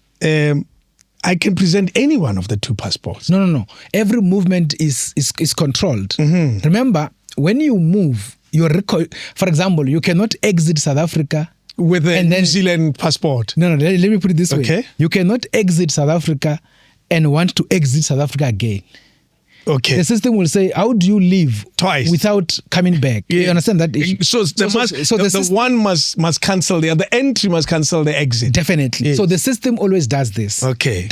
I can present any one of the two passports. No. Every movement is controlled. Remember, when you move, for example, you cannot exit South Africa with a New Zealand passport. No, let me put it this way. You cannot exit South Africa and want to exit South Africa again. Okay. The system will say, how do you leave twice without coming back? Yeah. You understand that issue? So the one must cancel the entry must cancel the exit. Definitely. Yes. So the system always does this. Okay.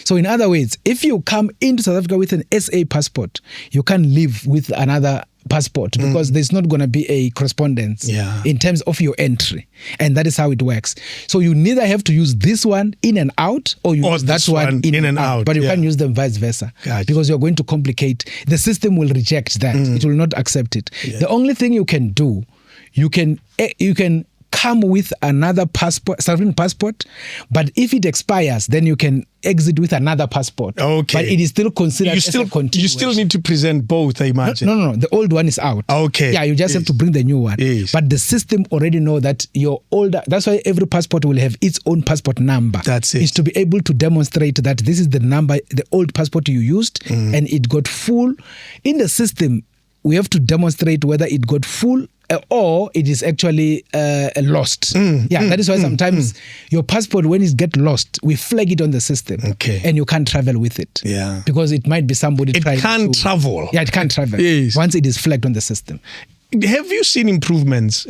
So in other words, if you come into South Africa with an SA passport, you can leave with another passport, because there's not going to be a correspondence in terms of your entry. And that is how it works. So you neither have to use this one in and out, or you use that one in and out. But you can't use them vice versa. Because you're going to complicate. The system will reject that. It will not accept it. The only thing you can do, you can come with another passport, South African passport, but if it expires, then you can exit with another passport. Okay. But it is still considered as a continuation. You still need to present both, I imagine. No. The old one is out. Okay. Yeah, you just have to bring the new one. Yes. But the system already know that you're older. That's why every passport will have its own passport number. That's it. It's to be able to demonstrate that this is the number, the old passport you used, and it got full. In the system, we have to demonstrate whether it got full or it is actually lost. That is why sometimes your passport, when it gets lost, we flag it on the system, and you can't travel with it. Yeah, because it might be somebody trying to... It can't travel. Yeah, it can't travel. Yes. Once it is flagged on the system. Have you seen improvements?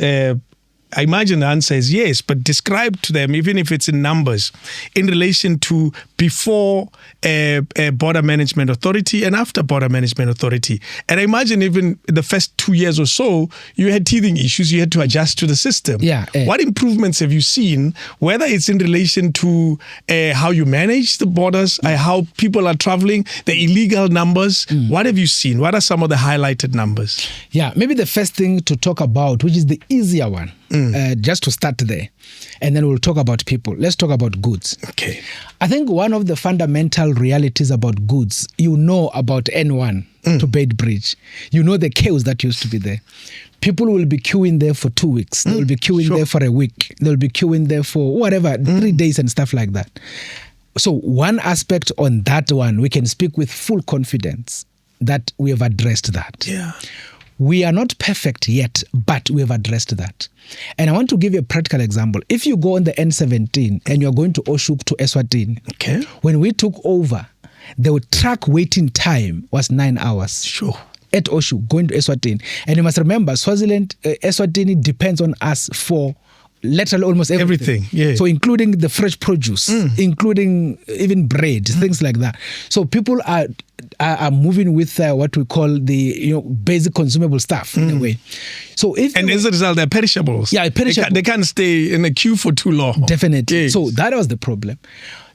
I imagine the answer is yes, but describe to them, even if it's in numbers, in relation to before Border Management Authority and after Border Management Authority. And I imagine even the first 2 years or so, you had teething issues, you had to adjust to the system. What improvements have you seen, whether it's in relation to how you manage the borders, how people are traveling, the illegal numbers? What have you seen? What are some of the highlighted numbers? Yeah, maybe the first thing to talk about, which is the easier one, just to start there, and then we'll talk about people. Let's talk about goods. Okay. I think one of the fundamental realities about goods, you know about N1 to Bait Bridge. You know the chaos that used to be there. People will be queuing there for 2 weeks. They will be queuing there for a week. They'll be queuing there for whatever, 3 days and stuff like that. So one aspect on that one, we can speak with full confidence that we have addressed that. Yeah. We are not perfect yet, but we have addressed that. And I want to give you a practical example. If you go on the N17 and you're going to Oshuk to Eswatini, when we took over, the truck waiting time was 9 hours. Sure. At Oshuk, going to Eswatini. And you must remember, Swaziland, Eswatini depends on us for literally almost everything. Yeah. So including the fresh produce, including even bread, things like that. So people are moving with what we call the basic consumable stuff in a way. So as a result, they're perishables. Yeah, perishables. They can't stay in a queue for too long. Definitely. Yes. So that was the problem.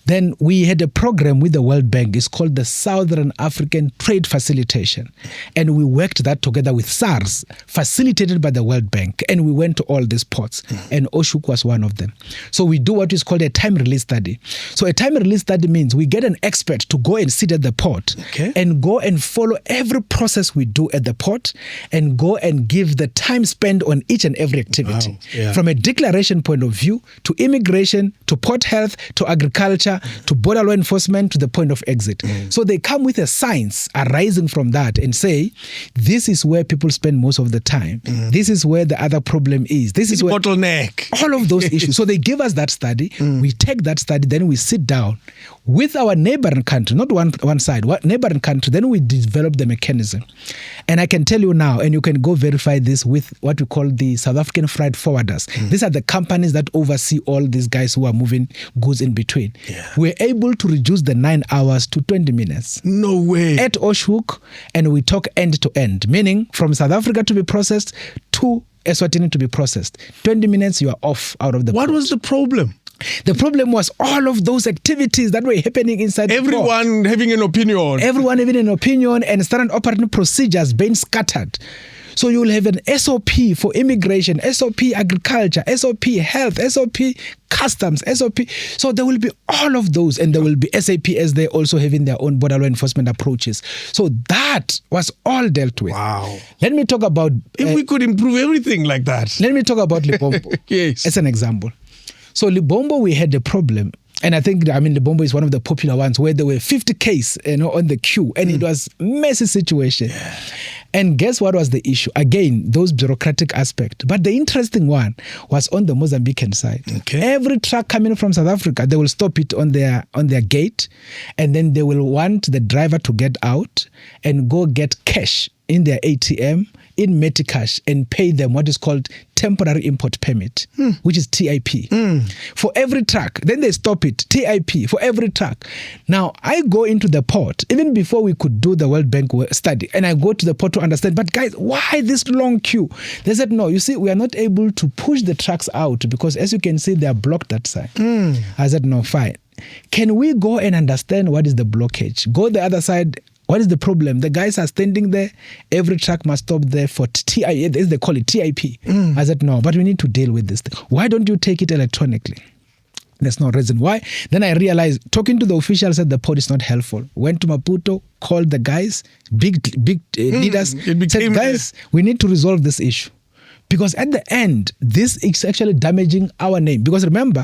Then we had a program with the World Bank. It's called the Southern African Trade Facilitation. And we worked that together with SARS, facilitated by the World Bank. And we went to all these ports. And Oshuk was one of them. So we do what is called a time release study. So a time release study means we get an expert to go and sit at the port and go and follow every process we do at the port and go and give the time spent on each and every activity. Wow. Yeah. From a declaration point of view, to immigration, to port health, to agriculture, to border law enforcement, to the point of exit. So they come with a science arising from that and say, this is where people spend most of the time. This is where the other problem is. This is where bottleneck. All of those issues. So they give us that study. We take that study, then we sit down with our neighboring country, not one side, neighboring country, then we develop the mechanism. And I can tell you now, and you can go verify this with what we call the South African freight forwarders. These are the companies that oversee all these guys who are moving goods in between. We're able to reduce the 9 hours to 20 minutes. No way. At Oshuk, and we talk end to end, meaning from South Africa to be processed to Eswatini to be processed. 20 minutes, you are off out of the What port. was the problem? The problem was all of those activities that were happening inside Everyone the port. having an opinion. Everyone having an opinion and standard operating procedures being scattered. So you will have an SOP for immigration, SOP agriculture, SOP health, SOP customs, SOP. So there will be all of those, and there will be SAP as they also having their own border law enforcement approaches. So that was all dealt with. Wow. Let me talk about... if we could improve everything like that. Let me talk about Limpopo. Yes. As an example. So Limpopo, we had a problem. And I think, Limpopo is one of the popular ones where there were 50 cases, on the queue, and it was a messy situation. Yeah. And guess what was the issue? Again, those bureaucratic aspects. But the interesting one was on the Mozambican side. Every truck coming from South Africa, they will stop it on their gate, and then they will want the driver to get out and go get cash in their ATM, in Meticash, and pay them what is called temporary import permit, which is TIP. For every truck. Then they stop it, TIP, for every truck. Now, I go into the port, even before we could do the World Bank study, and I go to the port to understand, but guys, why this long queue? They said, no, you see, we are not able to push the trucks out because, as you can see, they are blocked that side. I said, no, fine. Can we go and understand what is the blockage? Go the other side. What is the problem? The guys are standing there. Every truck must stop there for TIP. They call it TIP. I said, no, but we need to deal with this thing. Why don't you take it electronically? There's no reason why. Then I realized, talking to the officials at the port is not helpful. Went to Maputo, called the guys, big leaders, said, guys, we need to resolve this issue. Because at the end, this is actually damaging our name. Because remember,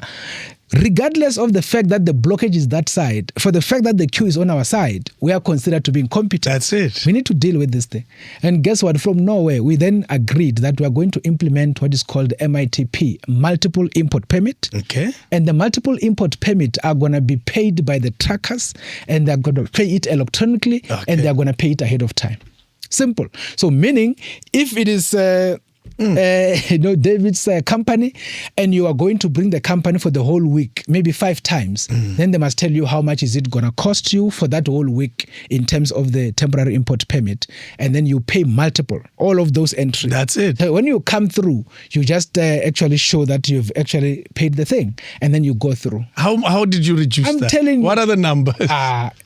regardless of the fact that the blockage is that side, for the fact that the queue is on our side, we are considered to be incompetent. That's it. We need to deal with this thing. And guess what? From nowhere, we then agreed that we are going to implement what is called MITP, multiple import permit. Okay. And the multiple import permit are going to be paid by the truckers, and they're going to pay it electronically, and they're going to pay it ahead of time. Simple. So meaning, if it is David's company, and you are going to bring the company for the whole week, maybe 5 times, then they must tell you how much is it going to cost you for that whole week in terms of the temporary import permit, and then you pay multiple, all of those entries. That's it. So when you come through, you just actually show that you've actually paid the thing, and then you go through. How did you reduce that? I'm telling you. What are the numbers?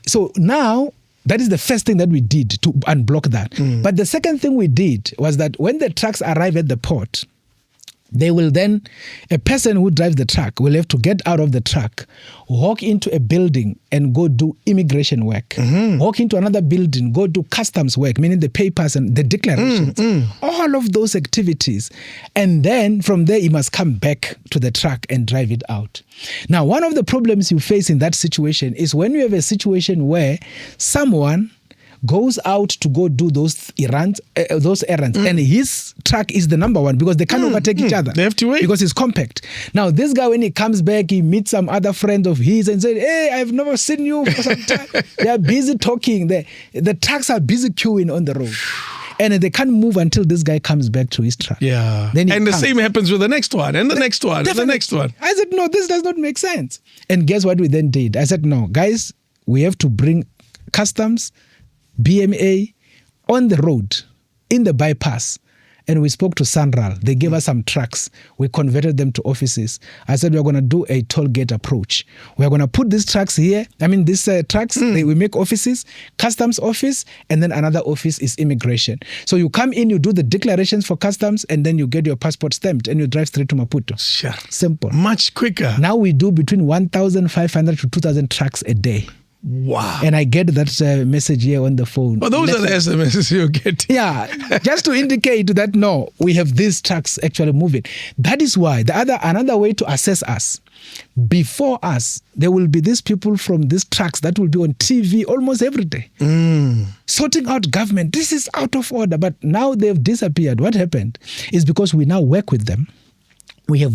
So now, that is the first thing that we did to unblock that. But the second thing we did was that when the trucks arrive at the port, they will then, a person who drives the truck will have to get out of the truck, walk into a building and go do immigration work. Walk into another building, go do customs work, meaning the papers and the declarations. All of those activities. And then from there, he must come back to the truck and drive it out. Now, one of the problems you face in that situation is when you have a situation where someone goes out to go do those errands, and his truck is the number one because they can't overtake each other. They have to wait. Because it's compact. Now, this guy, when he comes back, he meets some other friend of his and says, hey, I've never seen you for some time. They are busy talking. The trucks are busy queuing on the road. And they can't move until this guy comes back to his truck. Yeah. Then and the same happens with the next one, and the next one, and the next one. I said, no, this does not make sense. And guess what we then did? I said, no, guys, we have to bring customs, BMA on the road, in the bypass. And we spoke to Sanral. They gave us some trucks. We converted them to offices. I said, we're going to do a toll gate approach. We're going to put these trucks here. These trucks, we make offices, customs office, and then another office is immigration. So you come in, you do the declarations for customs, and then you get your passport stamped, and you drive straight to Maputo. Sure. Simple. Much quicker. Now we do between 1,500 to 2,000 trucks a day. Wow. And I get that message here on the phone. Well, those are the SMSs you get. Yeah, just to indicate that, no, we have these trucks actually moving. That is why another way to assess us, before us, there will be these people from these trucks that will be on TV almost every day. Sorting out government. This is out of order. But now they've disappeared. What happened is because we now work with them. We have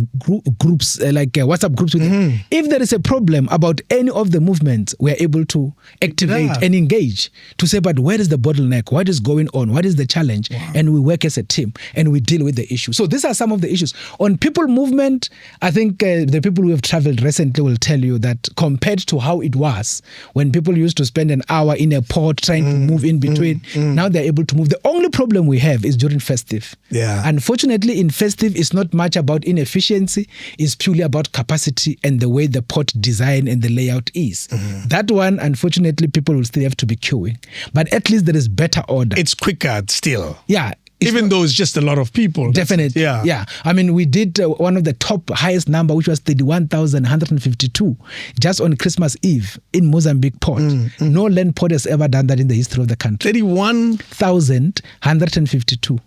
groups like WhatsApp groups with them. If there is a problem about any of the movements, we are able to activate and engage to say, but where is the bottleneck? What is going on? What is the challenge? Wow. And we work as a team and we deal with the issue. So these are some of the issues. On people movement, I think the people who have traveled recently will tell you that compared to how it was when people used to spend an hour in a port trying to move in between, now they're able to move. The only problem we have is during festive. Yeah. Unfortunately, in festive, it's not much about inefficiency, is purely about capacity and the way the port design and the layout is. That one, unfortunately, people will still have to be queuing. But at least there is better order. It's quicker still. Yeah. Even though it's just a lot of people. Definitely. Yeah. We did one of the highest number, which was 31,152 just on Christmas Eve in Mozambique port. No land port has ever done that in the history of the country. 31,152.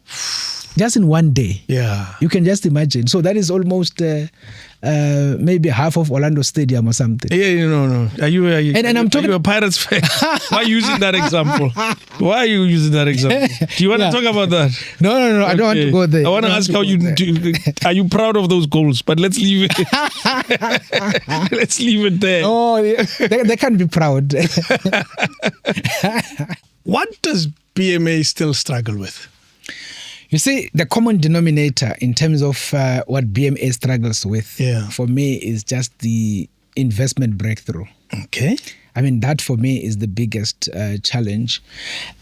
Just in one day. Yeah. You can just imagine. So that is almost maybe half of Orlando Stadium or something. Yeah, no. Are you a Pirates fan? Why are you using that example? Why are you using that example? Do you want to talk about that? No. Okay. I don't want to go there. I want to ask how you do. Are you proud of those goals? But let's leave it. Let's leave it there. Oh, yeah. They can't be proud. What does BMA still struggle with? You see, the common denominator in terms of what BMA struggles with, for me, is just the investment breakthrough. Okay. That for me is the biggest challenge.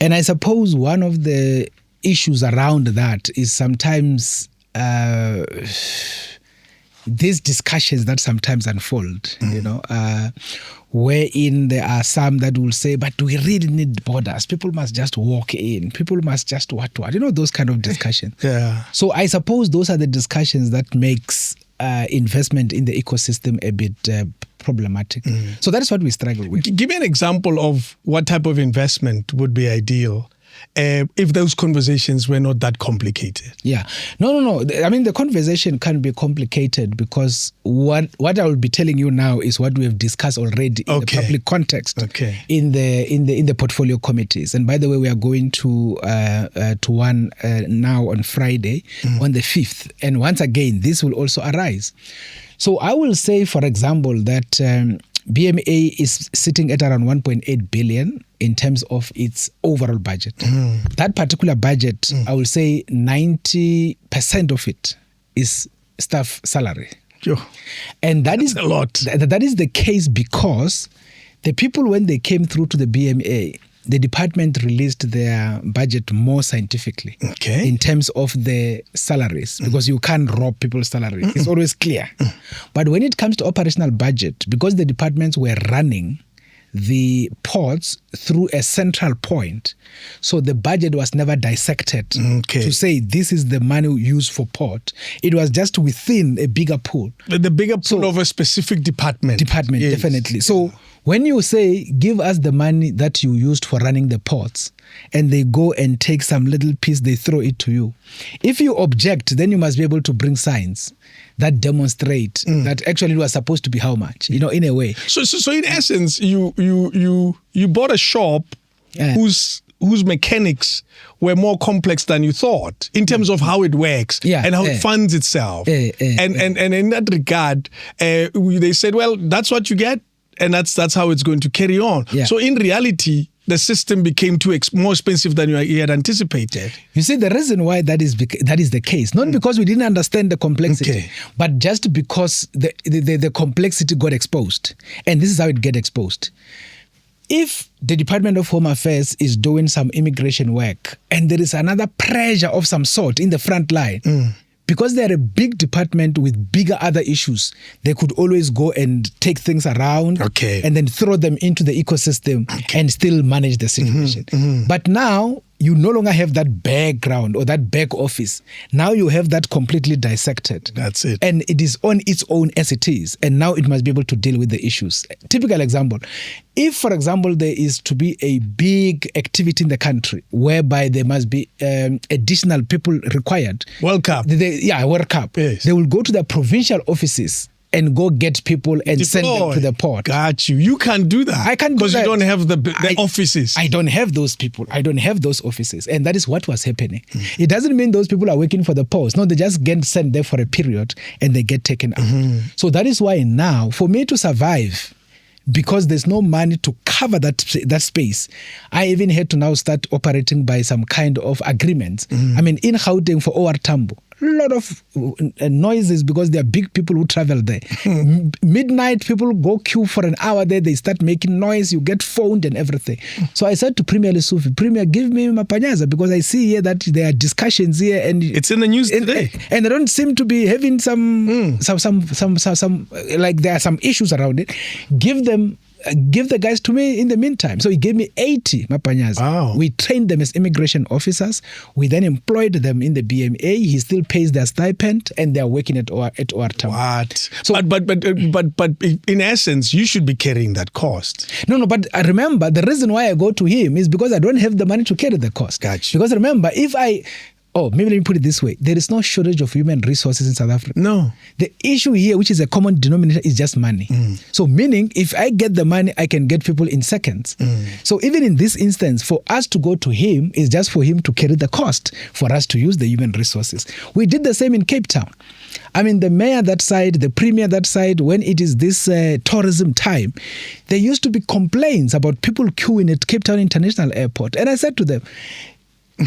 And I suppose one of the issues around that is sometimes these discussions that sometimes unfold, wherein there are some that will say, but do we really need borders? People must just walk in. People must just what? Those kind of discussions. Yeah. So I suppose those are the discussions that makes investment in the ecosystem a bit problematic. So that is what we struggle with. Give me an example of what type of investment would be ideal if those conversations were not that complicated? Yeah. No. I mean, the conversation can be complicated because what I will be telling you now is what we have discussed already in the public context in the portfolio committees. And by the way, we are going to one now on Friday, on the 5th. And once again, this will also arise. So I will say, for example, that BMA is sitting at around 1.8 billion in terms of its overall budget. That particular budget, I will say 90% of it is staff salary. Sure. And that is a lot. That is the case because the people, when they came through to the BMA, the department released their budget more scientifically in terms of the salaries, because you can't rob people's salaries. It's always clear. But when it comes to operational budget, because the departments were running the ports through a central point, so the budget was never dissected to say this is the money used for port. It was just within a bigger pool. The bigger pool of a specific department. Yes. Definitely. So when you say, give us the money that you used for running the ports, and they go and take some little piece, they throw it to you. If you object, then you must be able to bring signs that demonstrate that actually it was supposed to be how much, in a way. So in essence, you bought a shop whose mechanics were more complex than you thought in terms of how it works and how it funds itself. And in that regard, they said, well, that's what you get, and that's how it's going to carry on. So in reality, the system became more expensive than you had anticipated. You see, the reason why that is the case, not because we didn't understand the complexity, but just because the complexity got exposed. And this is how it get exposed. If the Department of Home Affairs is doing some immigration work and there is another pressure of some sort in the front line, because they're a big department with bigger other issues, they could always go and take things around and then throw them into the ecosystem and still manage the situation. But now you no longer have that background or that back office. Now you have that completely dissected. That's it. And it is on its own as it is. And now it must be able to deal with the issues. Typical example, if, for example, there is to be a big activity in the country whereby there must be additional people required. World Cup. World Cup. Yes. They will go to the provincial offices and go get people and send them to the port. Got you. You can't do that. I can't do that. Because you don't have the offices. I don't have those people. I don't have those offices. And that is what was happening. It doesn't mean those people are working for the post. No, they just get sent there for a period and they get taken out. So that is why now, for me to survive, because there's no money to cover that space, I even had to now start operating by some kind of agreements. I mean, in Gauteng for OR Tambo, a lot of noises because there are big people who travel there. Midnight, people go queue for an hour there. They start making noise. You get phoned and everything. So I said to Premier Lesotho, Premier, give me Mapanyaza, because I see here that there are discussions here, and it's in the news today. And they don't seem to be having some like there are some issues around it. Give the guys to me in the meantime. So he gave me 80 Mapanyaza. Wow. We trained them as immigration officers. We then employed them in the BMA. He still pays their stipend, and they are working at OR Town. What? So, but in essence, you should be carrying that cost. No. But I remember the reason why I go to him is because I don't have the money to carry the cost. Gotcha. Because remember, maybe let me put it this way. There is no shortage of human resources in South Africa. No. The issue here, which is a common denominator, is just money. So meaning, if I get the money, I can get people in seconds. So even in this instance, for us to go to him is just for him to carry the cost, for us to use the human resources. We did the same in Cape Town. I mean, the mayor that side, the premier that side, when it is this tourism time, there used to be complaints about people queuing at Cape Town International Airport. And I said to them,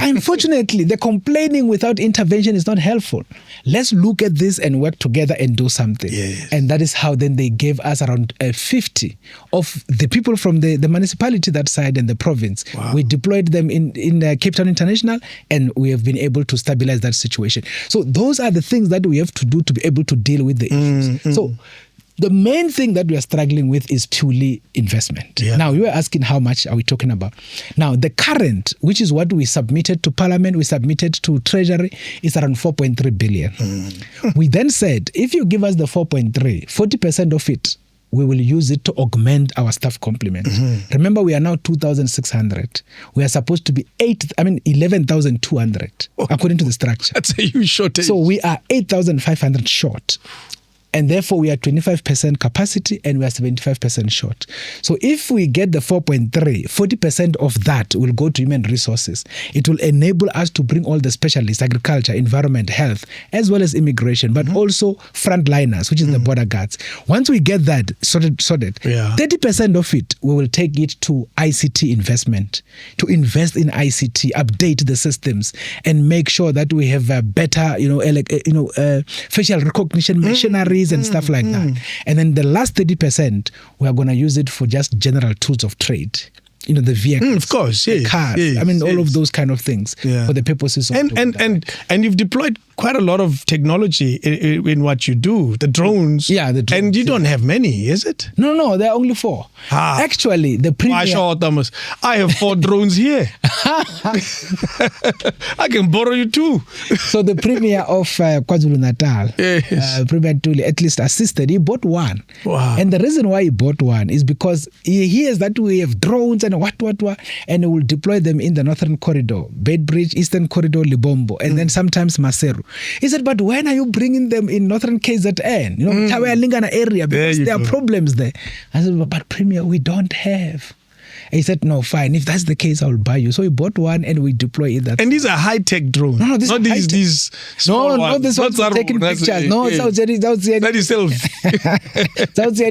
unfortunately, the complaining without intervention is not helpful. Let's look at this and work together and do something. Yes. And that is how then they gave us around 50 of the people from the municipality that side and the province. Wow. We deployed them in Cape Town International, and we have been able to stabilize that situation. So those are the things that we have to do to be able to deal with the issues. So the main thing that we are struggling with is purely investment. Yeah. Now, you were asking how much are we talking about. Now, the current, which is what we submitted to Parliament, we submitted to Treasury, is around 4.3 billion. We then said, if you give us the 4.3, 40% of it we will use it to augment our staff complement. Remember, we are now 2,600. We are supposed to be 11,200 according to the structure. That's a huge shortage. So we are 8,500 short. And therefore, we are 25% capacity and we are 75% short. So if we get the 4.3, 40% of that will go to human resources. It will enable us to bring all the specialists, agriculture, environment, health, as well as immigration, but also frontliners, which is the border guards. Once we get that sorted, 30% of it, we will take it to ICT investment, to invest in ICT, update the systems, and make sure that we have a better, facial recognition machinery, and stuff like that. And then the last 30%, we are going to use it for just general tools of trade. The vehicles, of course, the cars. All of those kind of things for the purposes of and you've deployed quite a lot of technology in what you do. The drones. Yeah, the drones. And you don't have many, is it? No, there are only 4. Actually, the premier... I have 4 drones here. I can borrow you 2. So the premier of KwaZulu-Natal, Premier Tuli, at least assisted. He bought 1. Wow. And the reason why he bought 1 is because he hears that we have drones and what, and he will deploy them in the Northern Corridor, Bedbridge, Eastern Corridor, Limpopo, and then sometimes Maseru. He said, but when are you bringing them in Northern KZN? Tawe Lingana area, because there are problems there. I said, but Premier, we don't have. He said, no, fine. If that's the case, I'll buy you. So he bought 1 and we deploy it. And these are high-tech drones. No, these not are these small ones. No, this one's taking pictures. No, that was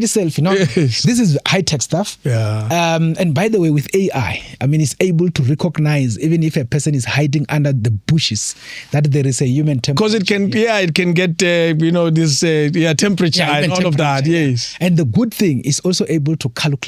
selfie. No, this is high-tech stuff. Yeah. And by the way, with AI, it's able to recognize even if a person is hiding under the bushes, that there is a human temperature. Because it can get this temperature and all of that. Yes. And the good thing is also able to count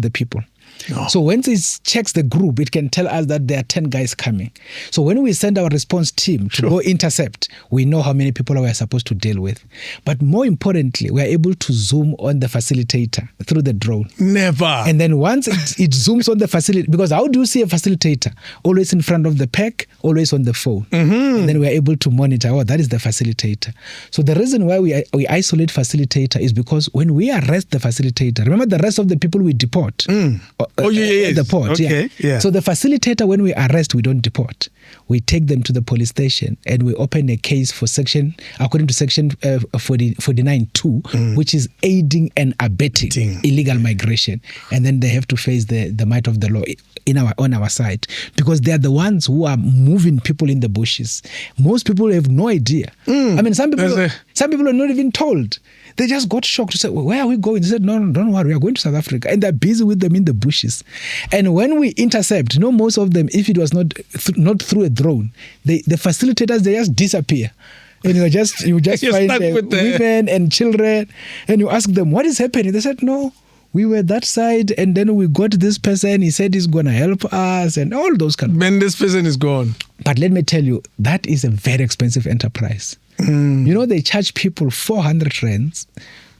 the people. No. So once it checks the group, it can tell us that there are 10 guys coming. So when we send our response team to go intercept, we know how many people we are supposed to deal with. But more importantly, we are able to zoom on the facilitator through the drone. Never. And then once it zooms on the facilitator, because how do you see a facilitator? Always in front of the pack, always on the phone. And then we are able to monitor, that is the facilitator. So the reason why we isolate facilitator is because when we arrest the facilitator, remember the rest of the people we deport. The port, okay, yeah. So the facilitator, when we arrest, we don't deport. We take them to the police station and we open a case for according to section 49.2, which is aiding and abetting illegal migration. And then they have to face the might of the law on our side, because they are the ones who are moving people in the bushes. Most people have no idea. Some people are not even told. They just got shocked to say, well, where are we going? They said, no, don't worry, we are going to South Africa. And they're busy with them in the bushes. And when we intercept, most of them, if it was not through a drone, the facilitators, they just disappear. And you just find women and children, and you ask them, what is happening? They said, no, we were that side, and then we got this person, he said he's going to help us, and all those kind of... Then this person is gone. But let me tell you, that is a very expensive enterprise. They charge people 400 rands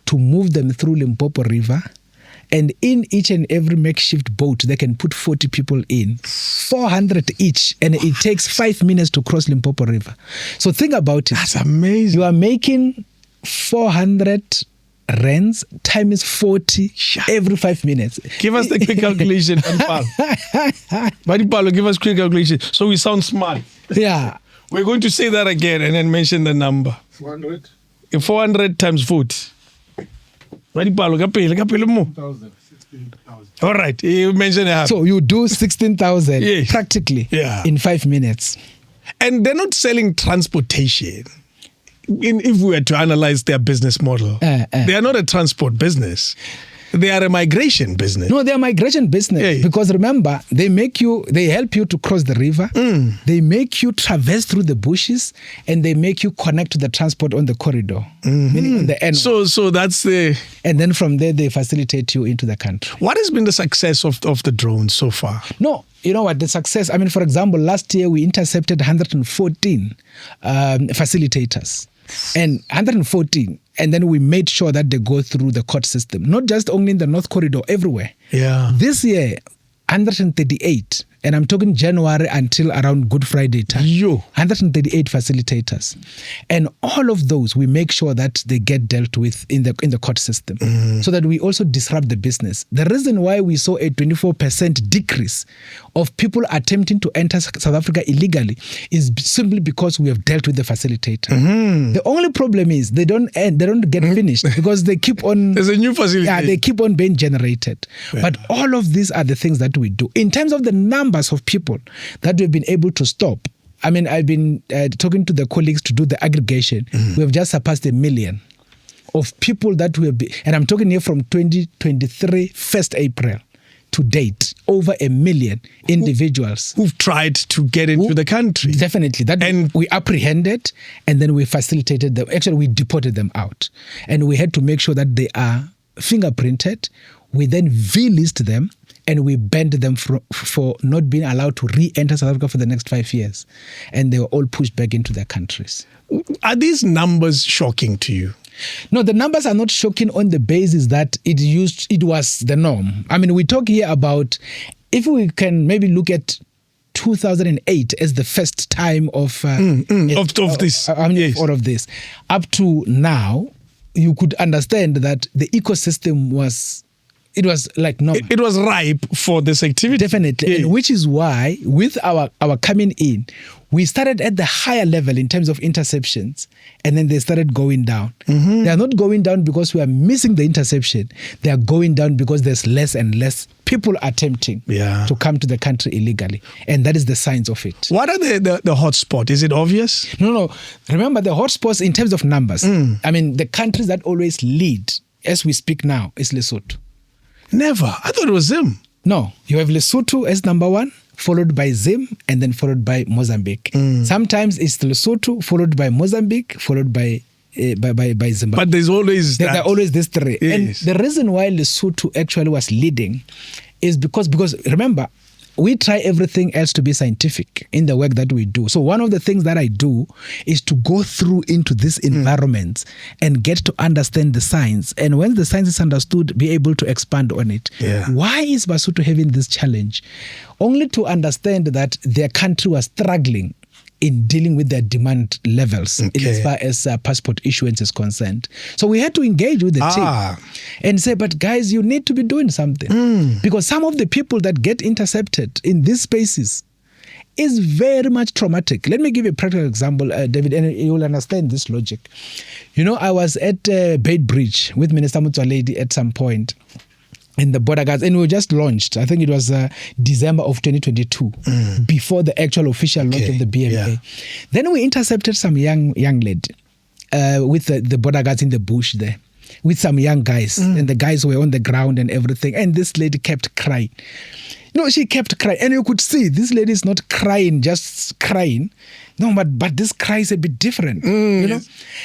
to move them through Limpopo River, and in each and every makeshift boat, they can put 40 people in, 400 each, and it takes 5 minutes to cross Limpopo River. So think about it. That's amazing. You are making 400 rands times 40 every 5 minutes. Give us the quick calculation. Paulo, give us quick calculation so we sound smart. Yeah. We're going to say that again and then mention the number. 400. 400 times 40. Paulo, 16,000. All right, you mentioned half. So you do 16,000 practically in 5 minutes. And they're not selling transportation. If we were to analyze their business model, they are not a transport business. They are a migration business. No, they are migration business because remember, they help you to cross the river. They make you traverse through the bushes, and they make you connect to the transport on the corridor, meaning on the end. So that's the... And then from there, they facilitate you into the country. What has been the success of the drones so far? No, you know what, the success, for example, last year we intercepted 114 facilitators. And 114, and then we made sure that they go through the court system, not just only in the North Corridor, everywhere. Yeah. This year, 138 And I'm talking January until around Good Friday time. 138 facilitators. And all of those, we make sure that they get dealt with in the court system so that we also disrupt the business. The reason why we saw a 24% decrease of people attempting to enter South Africa illegally is simply because we have dealt with the facilitator. The only problem is they don't get finished because they keep on... There's a new facility. Yeah, they keep on being generated. Yeah. But all of these are the things that we do. In terms of the numbers of people that we've been able to stop, I mean, I've been talking to the colleagues to do the aggregation. We have just surpassed 1 million of people that we have been, and I'm talking here from 2023, 1st April to date, over 1 million individuals who've tried to get into the country. Definitely. And we apprehended and then we facilitated them. Actually, we deported them out. And we had to make sure that they are fingerprinted. We then V-list them and we banned them for not being allowed to re-enter South Africa for the next 5 years. And they were all pushed back into their countries. Are these numbers shocking to you? No, the numbers are not shocking on the basis that it was the norm. I mean, we talk here about, if we can maybe look at 2008 as the first time of this. All of this. Up to now, you could understand that the ecosystem was like normal. It was ripe for this activity. Definitely. And which is why, with our coming in, we started at the higher level in terms of interceptions, and then they started going down. They are not going down because we are missing the interception. They are going down because there's less and less people attempting to come to the country illegally. And that is the signs of it. What are the hotspot? Is it obvious? No. Remember, the hotspots in terms of numbers, I mean, the countries that always lead, as we speak now, is Lesotho. Never. I thought it was Zim. No. You have Lesotho as number 1, followed by Zim, and then followed by Mozambique. Sometimes it's Lesotho, followed by Mozambique, followed by Zimbabwe. But there's always there are always these 3. Yes. And the reason why Lesotho actually was leading is because remember, we try everything else to be scientific in the work that we do. So one of the things that I do is to go through into this environment and get to understand the science. And when the science is understood, be able to expand on it. Why is Basotho having this challenge? Only to understand that their country was struggling in dealing with their demand levels as far as passport issuance is concerned. So we had to engage with the team and say, but guys, you need to be doing something. Because some of the people that get intercepted in these spaces is very much traumatic. Let me give you a practical example, David, and you will understand this logic. You know, I was at Bait Bridge with Minister Motsoaledi at some point in the border guards, and we were just launched. I think it was December of 2022, before the actual official launch of the BMA. Then we intercepted some young lady with the border guards in the bush there, with some young guys, and the guys were on the ground and everything. And this lady kept crying. No, she kept crying, and you could see this lady is not crying, just crying. No, but this cry is a bit different, you know.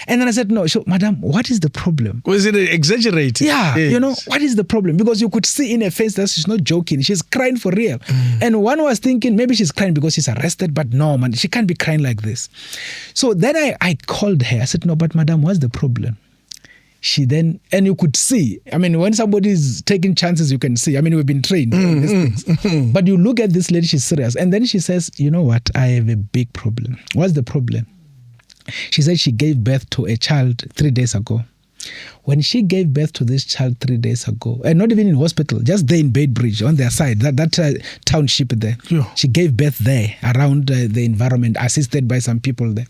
And then I said, no, so, madam, what is the problem? Was it exaggerated? Yeah, you know, what is the problem? Because you could see in her face that she's not joking. She's crying for real. And one was thinking maybe she's crying because she's arrested, but no, man, she can't be crying like this. So then I called her. I said, no, but madam, what's the problem? She then, and you could see, I mean, when somebody is taking chances, you can see. I mean, we've been trained on these things. But you look at this lady, she's serious. And then she says, you know what? I have a big problem. What's the problem? She said she gave birth to a child 3 days ago. When she gave birth to this child 3 days ago, and not even in hospital, just there in Bait Bridge on their side, that township there. She gave birth there around the environment, assisted by some people there.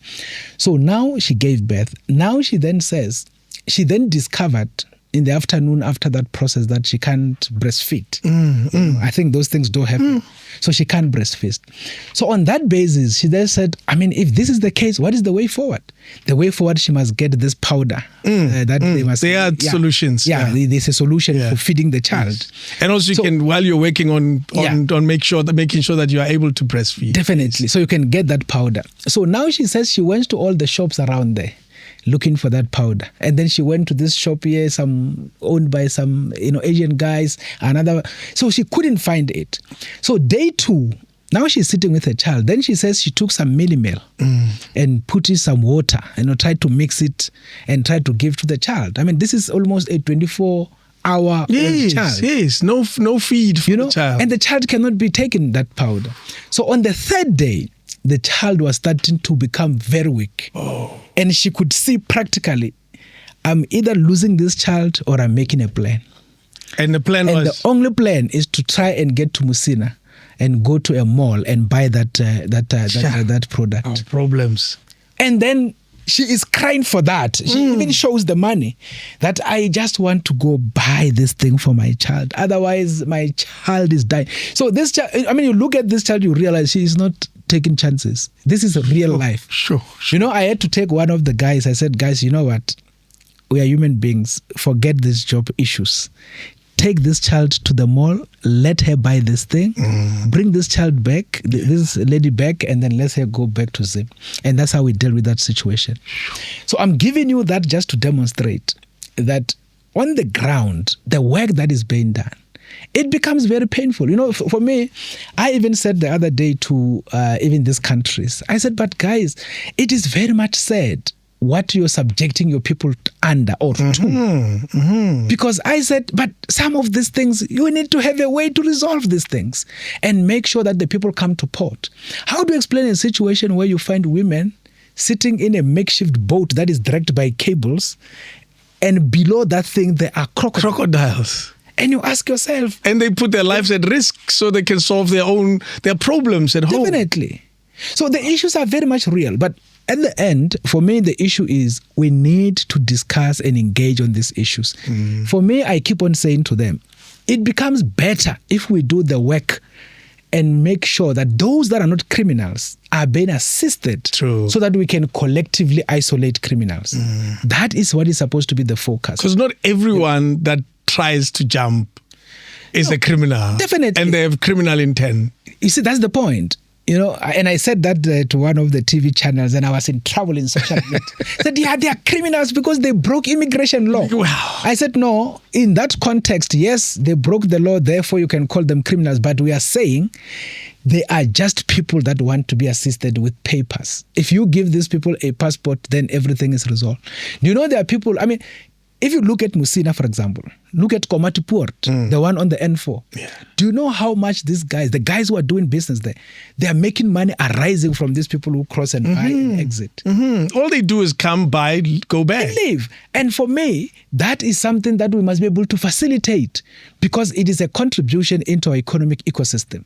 So now she gave birth. Now she then says, she then discovered in the afternoon after that process that she can't breastfeed. I think those things do happen. So she can't breastfeed. So on that basis, she then said, I mean, if this is the case, what is the way forward? The way forward, she must get this powder. That they must. There are solutions. There's a solution for feeding the child. And also, you can, while you're working on making sure that you are able to breastfeed. Definitely. So you can get that powder. So now she says she went to all the shops around there, looking for that powder. And then she went to this shop here, owned by some Asian guys, so she couldn't find it. So day 2, now she's sitting with her child. Then she says she took some mealie meal and put in some water, tried to mix it and tried to give to the child. I mean, this is almost a 24 hour Yes, child. yes. No feed for the child. And the child cannot be taken that powder. So on the third day, the child was starting to become very weak. Oh. And she could see practically, I'm either losing this child or I'm making a plan. And the plan and was? The only plan is to try and get to Musina and go to a mall and buy that product. Oh, problems. And then she is crying for that. She even shows the money that I just want to go buy this thing for my child. Otherwise, my child is dying. So this child, you look at this child, you realize she is not taking chances. This is a real life. Sure. I had to take one of the guys. I said, guys, you know what? We are human beings. Forget these job issues. Take this child to the mall, let her buy this thing, bring this child back, this lady back, and then let her go back to Zim. And that's how we deal with that situation. So I'm giving you that just to demonstrate that on the ground, the work that is being done, it becomes very painful. For me, I even said the other day to even these countries, I said, but guys, it is very much sad what you're subjecting your people under or to. Because I said, but some of these things, you need to have a way to resolve these things and make sure that the people come to port. How do you explain a situation where you find women sitting in a makeshift boat that is dragged by cables, and below that thing there are crocodiles? And you ask yourself... And they put their lives at risk so they can solve their problems at home. Definitely. So the issues are very much real. But at the end, for me, the issue is we need to discuss and engage on these issues. For me, I keep on saying to them, it becomes better if we do the work and make sure that those that are not criminals are being assisted. True. So that we can collectively isolate criminals. That is what is supposed to be the focus. Because not everyone that tries to jump is a criminal. Definitely. And they have criminal intent. You see, that's the point. And I said that to one of the TV channels, and I was in trouble in social media. I said, yeah, they are criminals because they broke immigration law. Wow. I said, no, in that context, yes, they broke the law, therefore you can call them criminals. But we are saying they are just people that want to be assisted with papers. If you give these people a passport, then everything is resolved. There are people, if you look at Musina, for example, look at Komati Port, the one on the N4. Yeah. Do you know how much these guys, the guys who are doing business there, they are making money arising from these people who cross and buy and exit? All they do is come, buy, go back. And leave. And for me, that is something that we must be able to facilitate because it is a contribution into our economic ecosystem.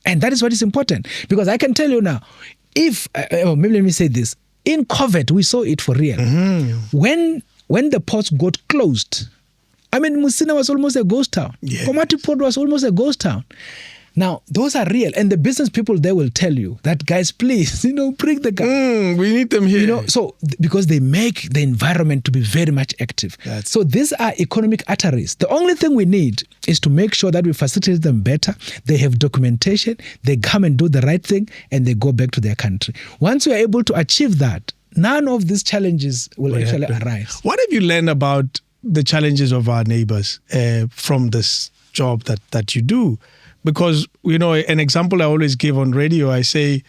And that is what is important. Because I can tell you now, maybe let me say this, in COVID, we saw it for real. When the ports got closed, Musina was almost a ghost town. Yes. Komati Port was almost a ghost town. Now, those are real. And the business people, they will tell you that, guys, please, bring the guys. We need them here. Because they make the environment to be very much active. So these are economic arteries. The only thing we need is to make sure that we facilitate them better. They have documentation. They come and do the right thing, and they go back to their country. Once we are able to achieve that, none of these challenges will actually arise. What have you learned about the challenges of our neighbors from this job that you do? Because, an example I always give on radio, I say,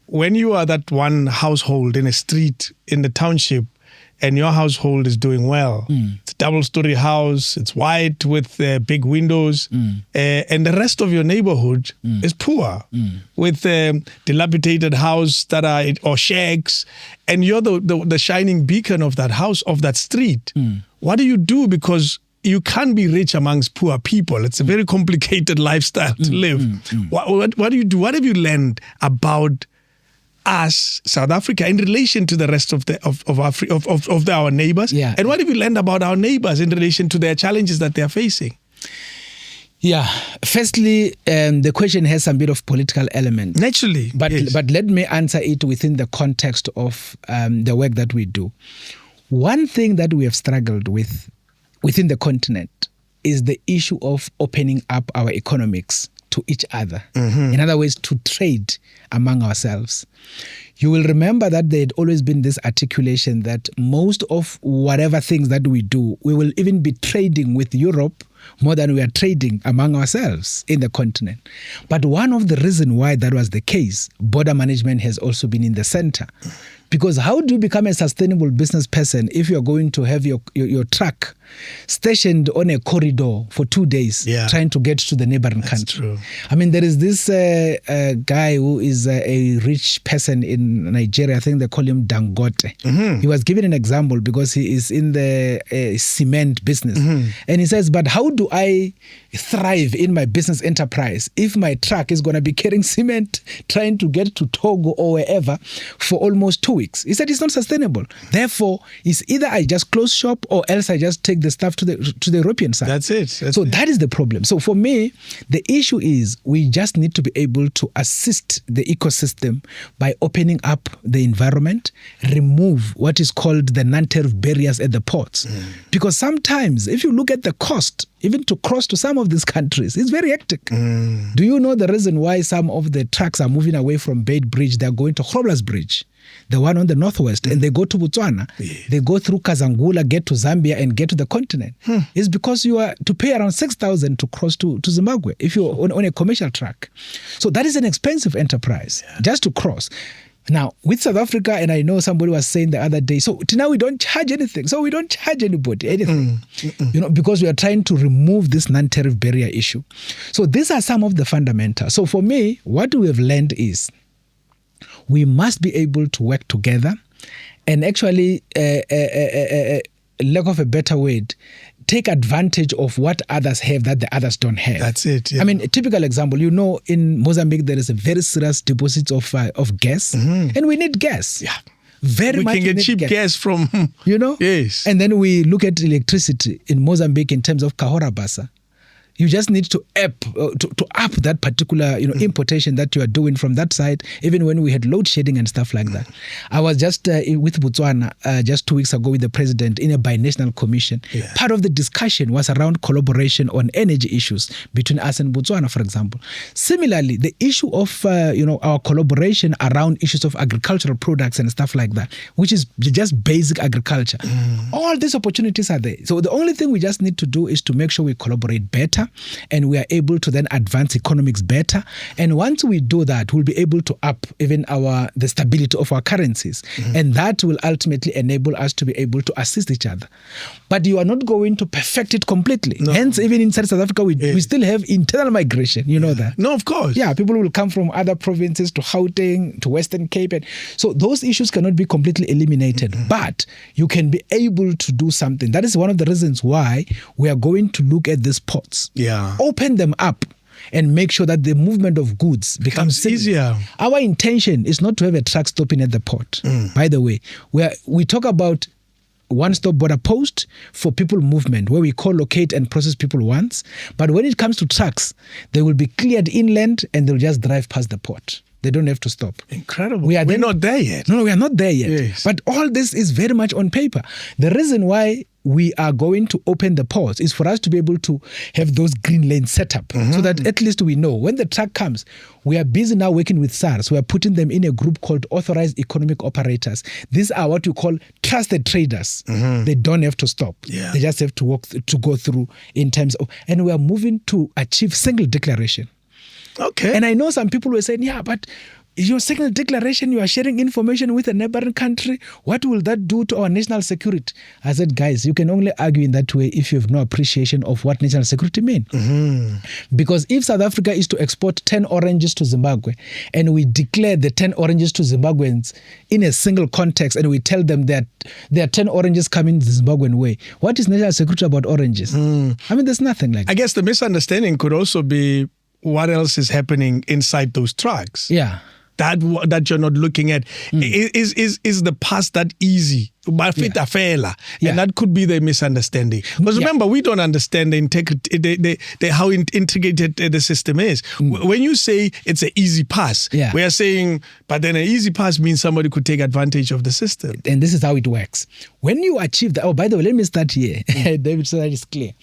when you are that one household in a street in the township and your household is doing well, it's a double-story house, it's white with big windows, and the rest of your neighborhood is poor with dilapidated house or shacks, and you're the shining beacon of that house, of that street. What do you do? Because you can't be rich amongst poor people. It's a very complicated lifestyle to live. What do you do? What have you learned about us, South Africa, in relation to the rest of our neighbors? Yeah. And what have you learned about our neighbors in relation to their challenges that they are facing? Yeah. Firstly, the question has some bit of political element. Naturally. But let me answer it within the context of the work that we do. One thing that we have struggled with within the continent is the issue of opening up our economics to each other. In other words, to trade among ourselves. You will remember that there had always been this articulation that most of whatever things that we do, we will even be trading with Europe more than we are trading among ourselves in the continent. But one of the reasons why that was the case, border management has also been in the center. Because how do you become a sustainable business person if you're going to have your truck stationed on a corridor for 2 days trying to get to the neighboring country. True. I mean, there is this guy who is a rich person in Nigeria. I think they call him Dangote. Mm-hmm. He was given an example because he is in the cement business. Mm-hmm. And he says, but how do I thrive in my business enterprise if my truck is going to be carrying cement trying to get to Togo or wherever for almost 2 weeks? He said it's not sustainable. Therefore, it's either I just close shop or else I just take the stuff to the European side. That's it. That is the problem. So for me, the issue is we just need to be able to assist the ecosystem by opening up the environment, remove what is called the non-tariff barriers at the ports. Because sometimes if you look at the cost, even to cross to some of these countries, it's very hectic. Do you know the reason why some of the trucks are moving away from Beit Bridge? They're going to Groblersdal Bridge, the one on the northwest, and they go to Botswana. They go through Kazangula, get to Zambia, and get to the continent. It's because you are to pay around 6,000 to cross to Zimbabwe if you're on a commercial truck. So that is an expensive enterprise just to cross. Now, with South Africa, and I know somebody was saying the other day, so now we don't charge anything. So we don't charge anybody anything, because we are trying to remove this non-tariff barrier issue. So these are some of the fundamentals. So for me, what we have learned is we must be able to work together and actually, lack of a better word, take advantage of what others have that the others don't have. That's it. Yeah. I mean, a typical example, in Mozambique, there is a very serious deposit of gas, and we need gas. Yeah. Very much. We can get cheap gas from, Yes. And then we look at electricity in Mozambique in terms of Cahora Bassa. You just need to up that particular importation that you are doing from that side, even when we had load shedding and stuff like that. I was just with Botswana just 2 weeks ago with the president in a binational commission. Yeah. Part of the discussion was around collaboration on energy issues between us and Botswana, for example. Similarly, the issue of our collaboration around issues of agricultural products and stuff like that, which is just basic agriculture. All these opportunities are there. So the only thing we just need to do is to make sure we collaborate better, and we are able to then advance economics better. And once we do that, we'll be able to up even the stability of our currencies. And that will ultimately enable us to be able to assist each other. But you are not going to perfect it completely. No. Hence, even inside South Africa, we still have internal migration. You know that? No, of course. Yeah, people will come from other provinces to Gauteng, to Western Cape. And so those issues cannot be completely eliminated. But you can be able to do something. That is one of the reasons why we are going to look at these ports. Yeah. Open them up and make sure that the movement of goods becomes easier. Our intention is not to have a truck stopping at the port. By the way, we talk about one-stop border post for people movement, where we co-locate and process people once. But when it comes to trucks, they will be cleared inland and they'll just drive past the port. They don't have to stop. Incredible. We're not there yet. No, we are not there yet. Yes. But all this is very much on paper. The reason why we are going to open the ports is for us to be able to have those green lanes set up, so that at least we know when the truck comes. We are busy now working with SARS. We are putting them in a group called Authorized Economic Operators. These are what we call trusted traders. They don't have to stop. Yeah. They just have to go through in terms of, and we are moving to achieve single declaration. Okay. And I know some people were saying, yeah, but your single declaration, you are sharing information with a neighboring country. What will that do to our national security? I said, guys, you can only argue in that way if you have no appreciation of what national security means. Because if South Africa is to export 10 oranges to Zimbabwe, and we declare the 10 oranges to Zimbabweans in a single context, and we tell them that there are 10 oranges coming the Zimbabwean way, what is national security about oranges? I mean, there's nothing like that. I guess the misunderstanding could also be what else is happening inside those trucks. Yeah. That you're not looking at. Is the past that easy? And that could be the misunderstanding. Because remember, we don't understand the integrity, how integrated the system is. When you say it's an easy pass, we are saying, but then an easy pass means somebody could take advantage of the system. And this is how it works. When you achieve that, by the way, let me start here, David, so that is clear.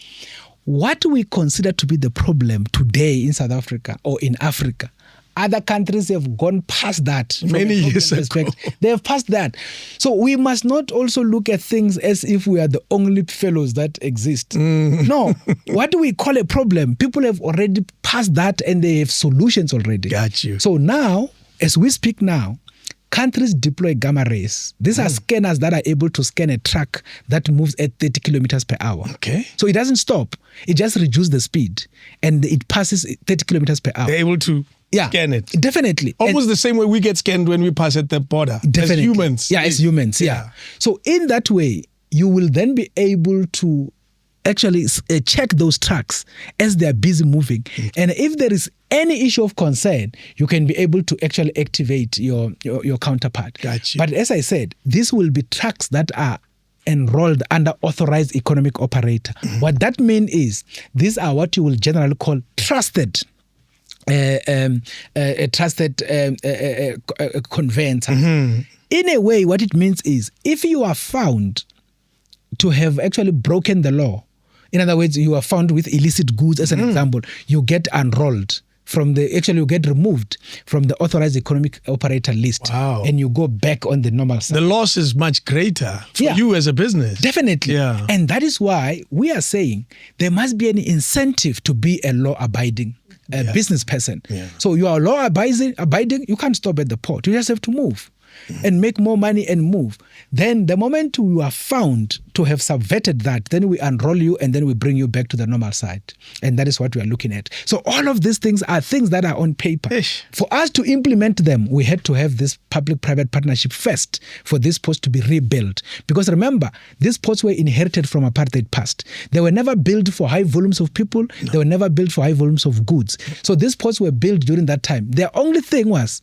What we consider to be the problem today in South Africa or in Africa, other countries have gone past that. Many years ago. They have passed that. So we must not also look at things as if we are the only fellows that exist. No. What do we call a problem? People have already passed that and they have solutions already. Got you. So now, as we speak now, countries deploy gamma rays. These are scanners that are able to scan a truck that moves at 30 kilometers per hour. Okay. So it doesn't stop. It just reduces the speed and it passes 30 kilometers per hour. They're able to scan it. Definitely. Almost the same way we get scanned when we pass at the border. Definitely. As humans. Yeah, as humans. Yeah. So in that way, you will then be able to actually check those trucks as they are busy moving. And if there is any issue of concern, you can be able to actually activate your counterpart. Gotcha. But as I said, this will be trucks that are enrolled under authorized economic operator. What that means is these are what you will generally call trusted conveyancer. In a way, what it means is if you are found to have actually broken the law, in other words, you are found with illicit goods, as an example, you get unrolled from you get removed from the authorized economic operator list. Wow. And you go back on the normal side. The loss is much greater for you as a business. Definitely. Yeah. And that is why we are saying there must be an incentive to be a law-abiding business person. Yeah. So you are law-abiding, you can't stop at the port. You just have to move and make more money and move. Then the moment you are found to have subverted that, then we unroll you and then we bring you back to the normal side. And that is what we are looking at. So all of these things are things that are on paper. Ish. For us to implement them, we had to have this public-private partnership first for this post to be rebuilt. Because remember, these ports were inherited from apartheid past. They were never built for high volumes of people. No. They were never built for high volumes of goods. So these ports were built during that time. Their only thing was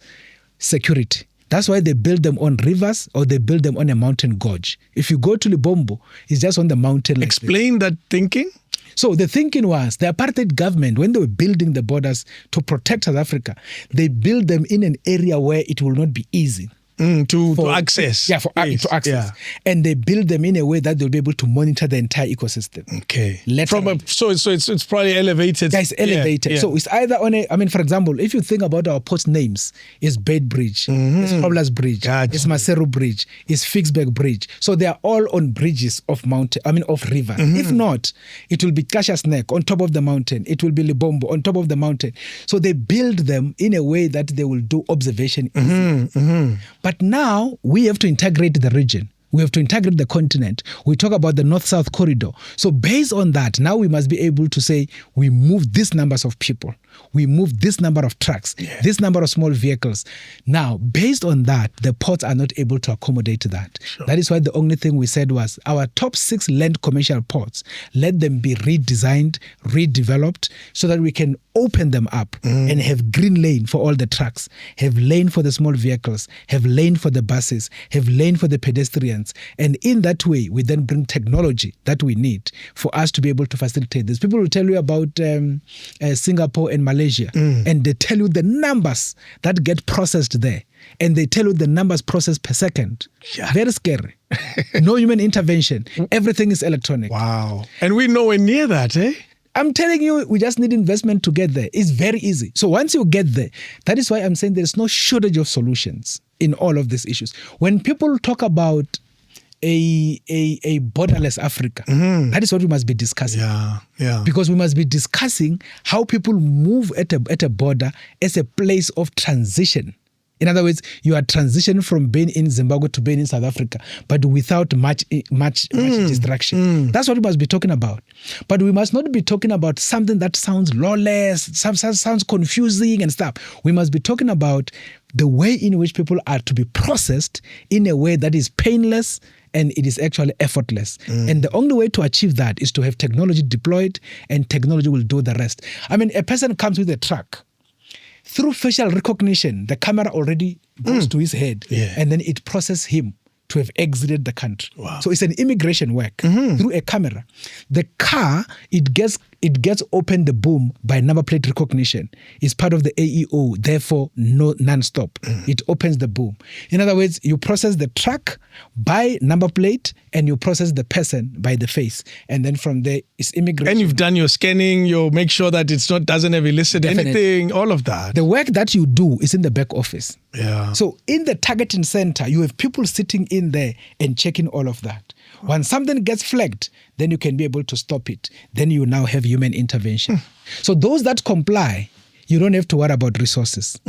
security. That's why they build them on rivers or they build them on a mountain gorge. If you go to Limpopo, it's just on the mountain. Explain that thinking. So the thinking was the apartheid government, when they were building the borders to protect South Africa, they built them in an area where it will not be easy. To access. Yeah, to access. Yeah. And they build them in a way that they'll be able to monitor the entire ecosystem. Okay. So it's probably elevated. Yeah, it's elevated. Yeah. So it's either for example, if you think about our port names, it's Bait Bridge, it's Grobler's Bridge, it's Maseru Bridge, it's Fixberg Bridge. So they are all on bridges of rivers. If not, it will be Kasha's Neck on top of the mountain. It will be Libombo on top of the mountain. So they build them in a way that they will do observation easy. But now we have to integrate the region. We have to integrate the continent. We talk about the North-South corridor. So based on that, now we must be able to say we move these numbers of people. We move this number of trucks, this number of small vehicles. Now, based on that, the ports are not able to accommodate that. Sure. That is why the only thing we said was our top 6 land commercial ports, let them be redesigned, redeveloped, so that we can open them up and have green lane for all the trucks, have lane for the small vehicles, have lane for the buses, have lane for the pedestrians. And in that way, we then bring technology that we need for us to be able to facilitate this. People will tell you about Singapore and Malaysia, and they tell you the numbers that get processed there, and they tell you the numbers processed per second. Yeah. Very scary. No human intervention. Everything is electronic. Wow. And we're nowhere near that, eh? I'm telling you, we just need investment to get there. It's very easy. So once you get there, that is why I'm saying there is no shortage of solutions in all of these issues. When people talk about a borderless Africa, that is what we must be discussing. Yeah. Because we must be discussing how people move at a border as a place of transition. In other words, you are transitioning from being in Zimbabwe to being in South Africa, but without much distraction. That's what we must be talking about. But we must not be talking about something that sounds lawless, sounds confusing and stuff. We must be talking about the way in which people are to be processed in a way that is painless and it is actually effortless. And the only way to achieve that is to have technology deployed, and technology will do the rest. I mean, a person comes with a truck. Through facial recognition, the camera already goes to his head, and then it processes him to have exited the country. Wow. So it's an immigration work through a camera. The car, it gets open the boom by number plate recognition. It's part of the AEO, therefore non-stop. It opens the boom. In other words, you process the truck by number plate and you process the person by the face. And then from there, it's immigration. And you've done your scanning, you make sure that doesn't have illicit anything, all of that. The work that you do is in the back office. Yeah. So in the targeting center, you have people sitting in there and checking all of that. When something gets flagged, then you can be able to stop it. Then you now have human intervention. So those that comply, you don't have to worry about resources.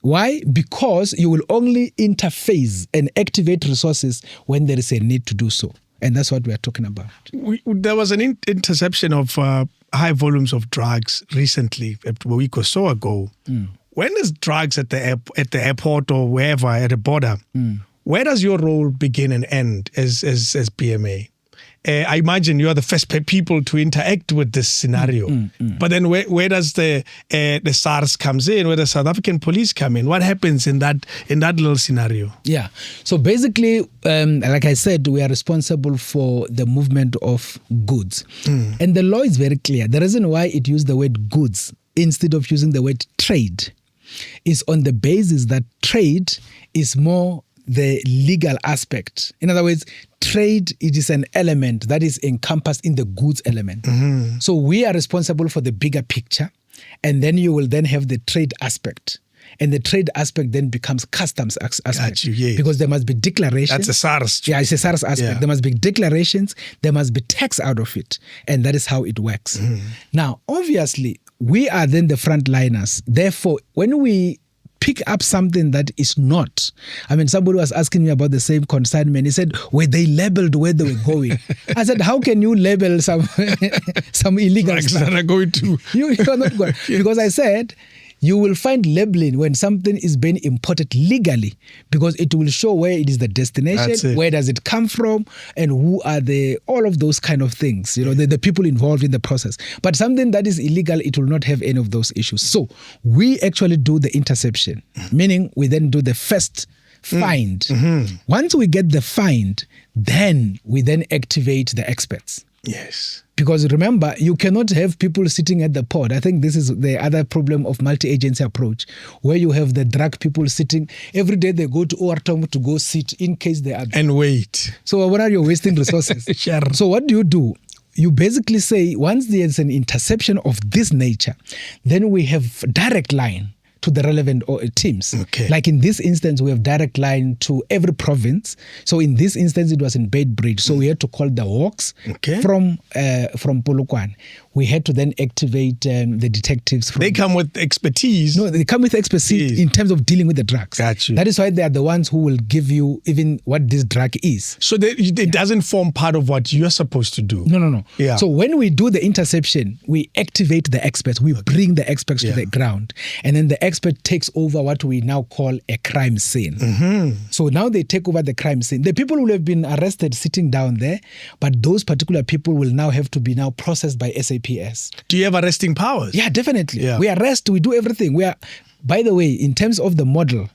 Why? Because you will only interface and activate resources when there is a need to do so. And that's what we are talking about. There was an interception of high volumes of drugs recently, a week or so ago. When is drugs at the airport or wherever at a border? Where does your role begin and end as BMA? I imagine you are the first people to interact with this scenario. But then where does the SARS comes in? Where does South African police come in? What happens in that little scenario? Yeah. So basically, like I said, we are responsible for the movement of goods. And the law is very clear. The reason why it used the word goods instead of using the word trade is on the basis that trade is more the legal aspect. In other words, trade, it is an element that is encompassed in the goods element. So we are responsible for the bigger picture, and then you will then have the trade aspect. And the trade aspect then becomes customs aspect. Yes. Because there must be declarations. That's a SARS. Yeah, it's a SARS aspect. Yeah. There must be declarations. There must be tax out of it. And that is how it works. Now, obviously, we are then the frontliners. Therefore, when we pick up something that is not. I mean, somebody was asking me about the same consignment. He said, were they labeled where they were going? I said, how can you label some illegal stuff? That are going to. You are not going. Because I said, you will find labeling when something is being imported legally, because it will show where it is the destination, where does it come from, and who are all of those kind of things, the people involved in the process. But something that is illegal, it will not have any of those issues. So we actually do the interception, meaning we then do the first find. Once we get the find, then we then activate the experts. Yes. Because remember, you cannot have people sitting at the port. I think this is the other problem of multi-agency approach, where you have the drug people sitting. Every day they go to Oartom to go sit in case they are... And wait. So what are you wasting resources? Sure. So what do? You basically say, once there's an interception of this nature, then we have direct line to the relevant teams. Okay. Like in this instance, we have direct line to every province. So in this instance, it was in Beitbridge. So we had to call the Hawks from Polokwane. We had to then activate the detectives. They come with expertise. No, they come with expertise in terms of dealing with the drugs. Got you. That is why they are the ones who will give you even what this drug is. So it doesn't form part of what you're supposed to do. No. Yeah. So when we do the interception, we activate the experts. We bring the experts to the ground. And then the expert takes over what we now call a crime scene. So now they take over the crime scene. The people will have been arrested sitting down there, but those particular people will now have to be now processed by SAPS. Do you have arresting powers? Yeah, definitely. Yeah. We arrest, we do everything. We are, by the way, in terms of the model,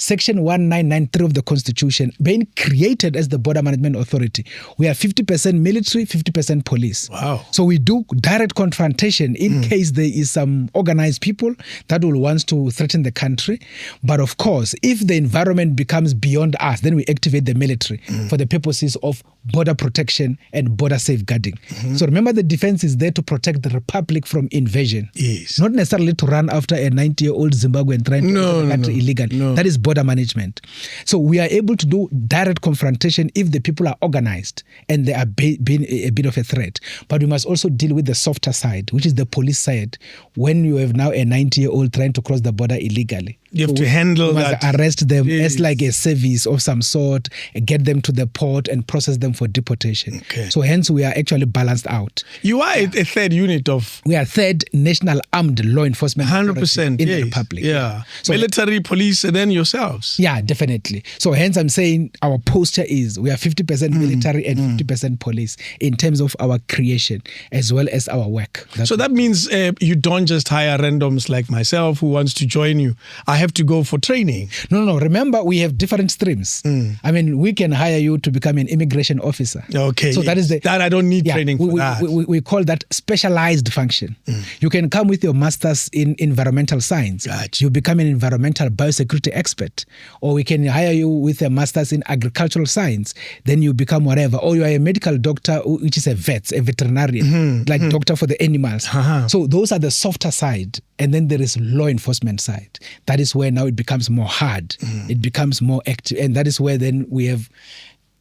Section 1993 of the Constitution, being created as the Border Management Authority, we are 50% military, 50% police. Wow. So we do direct confrontation in case there is some organized people that will want to threaten the country. But of course, if the environment becomes beyond us, then we activate the military for the purposes of border protection and border safeguarding. So remember, the defense is there to protect the republic from invasion. Yes. Not necessarily to run after a 90-year-old Zimbabwean trying to enter the country illegally. No. That is border management. So we are able to do direct confrontation if the people are organized and they are being a bit of a threat. But we must also deal with the softer side, which is the police side. When you have now a 90-year-old trying to cross the border illegally, you have to handle that. Arrest them as like a service of some sort, get them to the port and process them for deportation. Okay. So hence we are actually balanced out. You are a third unit of... We are third national armed law enforcement 100% in the Republic. Yeah. So military, police, and then yourselves. Yeah, definitely. So hence I'm saying our posture is we are 50% military and 50% police in terms of our creation as well as our work. So that means you don't just hire randoms like myself who wants to join you. I have to go for training. No. Remember, we have different streams. I mean, we can hire you to become an immigration officer. Okay. So that is that I don't need training for that. We call that specialized function. You can come with your master's in environmental science. Gotcha. You become an environmental biosecurity expert. Or we can hire you with a master's in agricultural science. Then you become whatever. Or you are a medical doctor, which is a veterinarian, like doctor for the animals. So those are the softer side. And then there is law enforcement side. That is where now it becomes more hard. It becomes more active. And that is where then we have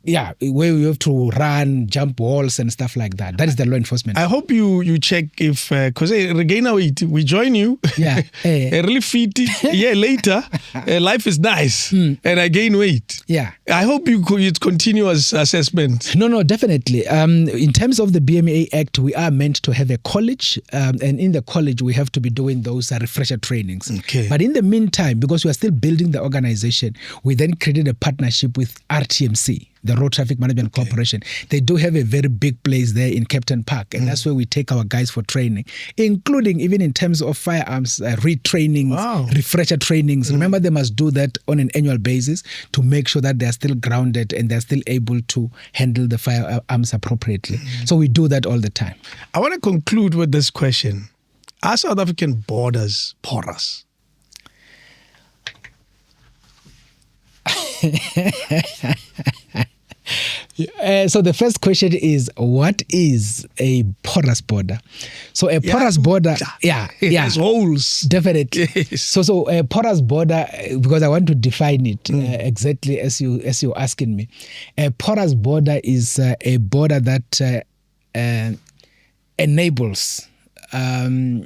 Yeah, where you have to run, jump walls and stuff like that. That is the law enforcement. I hope you check if, because regain weight, we join you. Yeah. Really fit. Yeah, later, life is nice and I gain weight. Yeah. I hope it's continuous assessment. No, definitely. In terms of the BMA Act, we are meant to have a college, and in the college, we have to be doing those refresher trainings. Okay. But in the meantime, because we are still building the organization, we then created a partnership with RTMC, the Road Traffic Management Corporation. They do have a very big place there in Captain Park, and that's where we take our guys for training, including even in terms of firearms retrainings, refresher trainings. Remember, they must do that on an annual basis to make sure that they are still grounded and they're still able to handle the firearms appropriately. So we do that all the time. I want to conclude with this question. Are South African borders porous? So the first question is, what is a porous border? So a porous border, it has holes. Definitely. Yes. So a porous border, because I want to define it exactly as you're asking me. A porous border is a border that enables a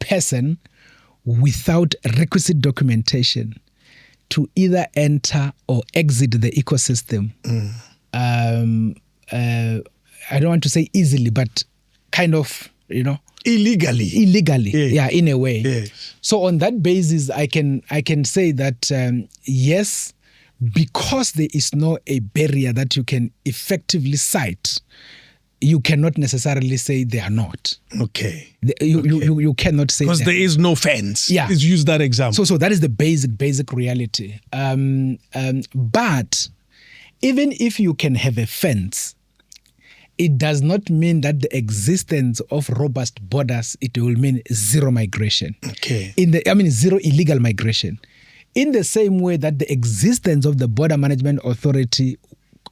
person without requisite documentation to either enter or exit the ecosystem. I don't want to say easily, but kind of, Illegally. Yeah, in a way. Yes. So on that basis, I can say that yes, because there is no a barrier that you can effectively cite, you cannot necessarily say they are not. Okay. You cannot say because there is no fence. Yeah. Let's use that example. So that is the basic reality. But even if you can have a fence, it does not mean that the existence of robust borders, it will mean zero migration. Okay. Zero illegal migration. In the same way that the existence of the Border Management Authority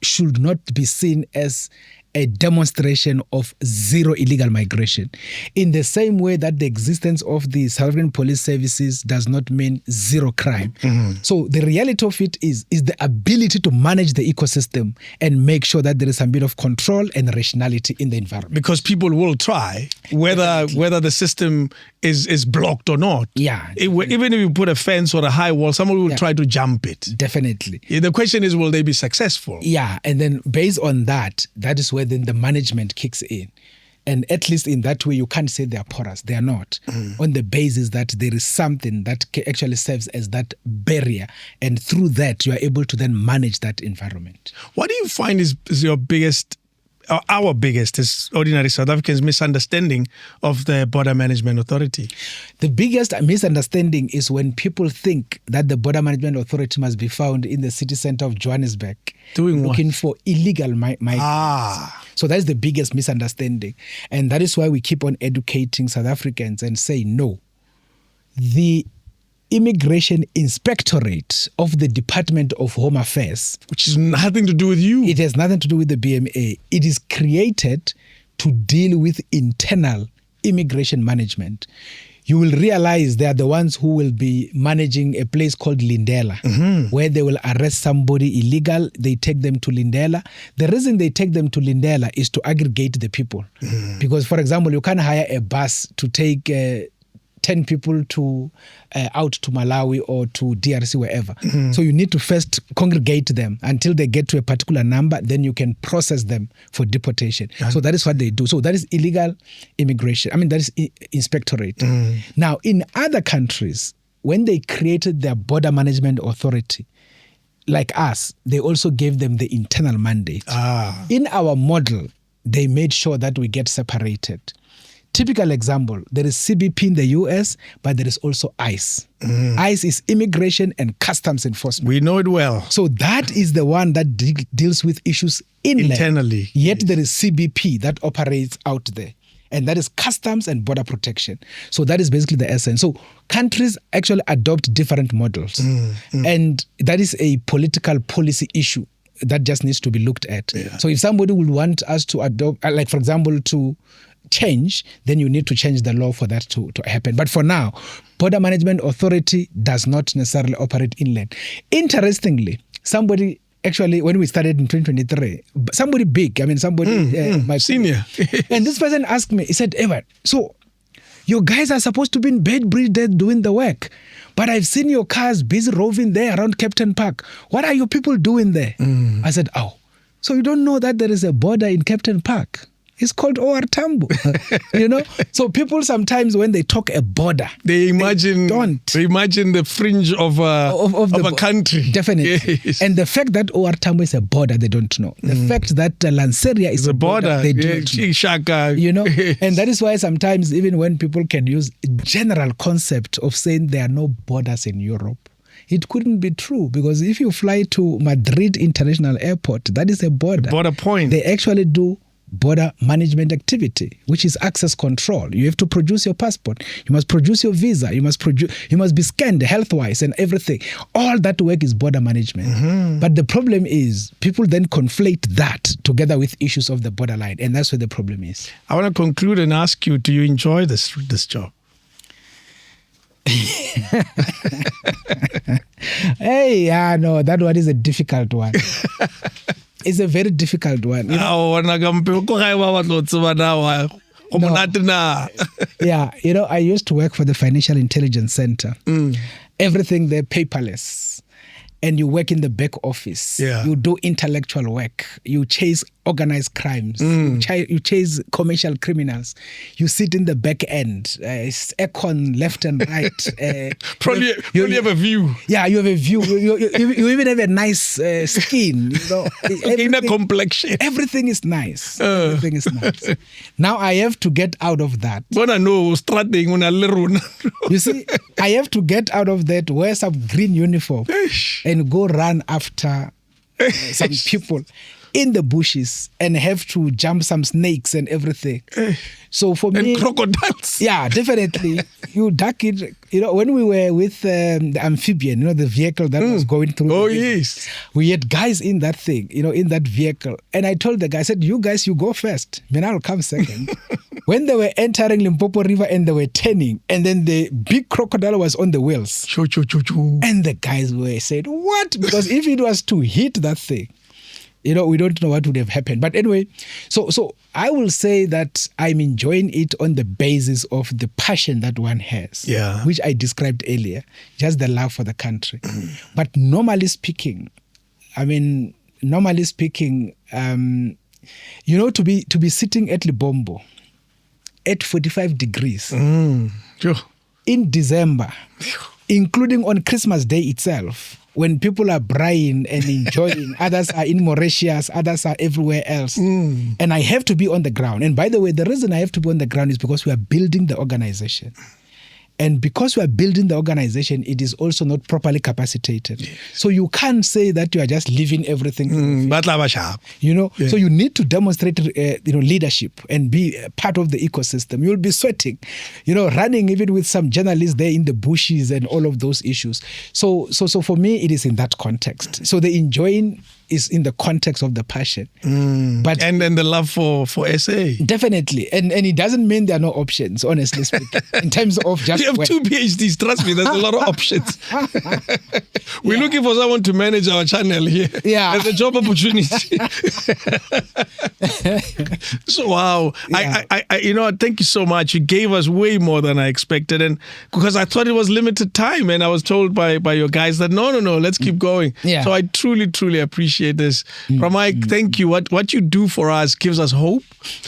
should not be seen as a demonstration of zero illegal migration. In the same way that the existence of the sovereign police services does not mean zero crime. So the reality of it is the ability to manage the ecosystem and make sure that there is some bit of control and rationality in the environment. Because people will try, whether the system is blocked or not. Yeah. Even if you put a fence or a high wall, someone will try to jump it. Definitely. The question is, will they be successful? Yeah, and then based on that is where then the management kicks in. And at least in that way, you can't say they are porous. They are not. On the basis that there is something that actually serves as that barrier. And through that, you are able to then manage that environment. What do you find is your biggest, or our biggest, as ordinary South Africans, misunderstanding of the Border Management Authority? The biggest misunderstanding is when people think that the Border Management Authority must be found in the city center of Johannesburg. Doing looking what? for illegal migrants. So that is the biggest misunderstanding. And that is why we keep on educating South Africans and say, no, the Immigration Inspectorate of the Department of Home Affairs, which has nothing to do with you. It has nothing to do with the BMA. It is created to deal with internal immigration management. You will realize they are the ones who will be managing a place called Lindela, where they will arrest somebody illegal. They take them to Lindela. The reason they take them to Lindela is to aggregate the people. Because, for example, you can't hire a bus to take 10 people to out to Malawi or to DRC, wherever. So you need to first congregate them until they get to a particular number, then you can process them for deportation. So that is what they do. So that is illegal immigration. That is inspectorate. Now, in other countries, when they created their Border Management Authority, like us, they also gave them the internal mandate. In our model, they made sure that we get separated. Typical example, there is CBP in the US, but there is also ICE. ICE is Immigration and Customs Enforcement. We know it well. So that is the one that deals with issues internally. Yet there is CBP that operates out there. And that is Customs and Border Protection. So that is basically the essence. So countries actually adopt different models. And that is a political policy issue that just needs to be looked at. So if somebody would want us to adopt, like for example, to change, then you need to change the law for that to happen. But for now, Border Management Authority does not necessarily operate inland. Interestingly, somebody, actually, when we started in 2023, somebody big, my senior. And this person asked me, he said, Evan, so you guys are supposed to be in Bedbridge doing the work, but I've seen your cars busy roving there around Captain Park. What are you people doing there? I said, oh, so you don't know that there is a border in Captain Park? It's called OR Tambo. So people sometimes when they talk a border, they imagine the fringe of a country. Definitely. Yes. And the fact that OR Tambo is a border, they don't know. The fact that Lanseria is a border, they don't know. Shaka. Yes. And that is why sometimes even when people can use a general concept of saying there are no borders in Europe, it couldn't be true, because if you fly to Madrid International Airport, that is a border. Border point. They actually do border management activity, which is access control. You have to produce your passport. You must produce your visa. You must be scanned health-wise and everything. All that work is border management. But the problem is people then conflate that together with issues of the borderline, and that's where the problem is. I want to conclude and ask you, do you enjoy this job? No, that one is a difficult one. It's a very difficult one. I used to work for the Financial Intelligence Center. Everything there paperless. And you work in the back office. Yeah. You do intellectual work. You chase organized crimes. You chase commercial criminals. You sit in the back end. Econ left and right. Probably have a view. Yeah, you have a view. You even have a nice skin. Inner complexion. Everything is nice. Everything is nice. Now I have to get out of that. You see, I have to get out of that, wear some green uniform, and go run after some people in the bushes and have to jump some snakes and everything. So for me... And crocodiles. Yeah, definitely. You duck it. When we were with the amphibian, the vehicle that was going through. Oh, yes. We had guys in that thing, in that vehicle. And I told the guy, I said, you guys, you go first. Then I'll come second. When they were entering Limpopo River and they were turning, and then the big crocodile was on the wheels. And the guys were saying, what? Because if it was to hit that thing, we don't know what would have happened. But anyway, so I will say that I'm enjoying it on the basis of the passion that one has, which I described earlier, just the love for the country. But normally speaking, to be sitting at Libombo at 45 degrees in December, including on Christmas Day itself, when people are braying and enjoying, others are in Mauritius, others are everywhere else. And I have to be on the ground. And by the way, the reason I have to be on the ground is because we are building the organization. And because we are building the organization, it is also not properly capacitated. Yes. So you can't say that you are just leaving everything. So you need to demonstrate leadership and be part of the ecosystem. You'll be sweating, running even with some journalists there in the bushes and all of those issues. So for me, it is in that context. So the enjoying is in the context of the passion. But and the love for SA. Definitely. And it doesn't mean there are no options, honestly speaking, in terms of just... You have 2 PhDs, trust me, there's a lot of options. We're looking for someone to manage our channel here. Yeah. As a job opportunity. So, wow. Yeah. I thank you so much. You gave us way more than I expected. And because I thought it was limited time, and I was told by your guys that, no, let's keep going. Yeah. So I truly, truly appreciate this. Ramai, thank you. What you do for us gives us hope,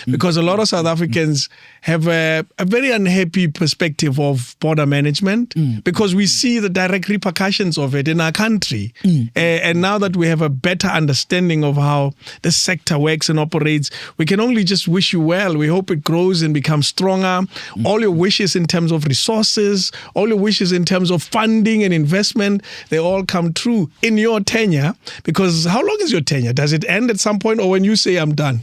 because a lot of South Africans have a very unhappy perspective of border management because we see the direct repercussions of it in our country. And now that we have a better understanding of how the sector works and operates, we can only just wish you well. We hope it grows and becomes stronger. All your wishes in terms of resources, all your wishes in terms of funding and investment, they all come true in your tenure. Because how long is your tenure? Does it end at some point, or when you say I'm done?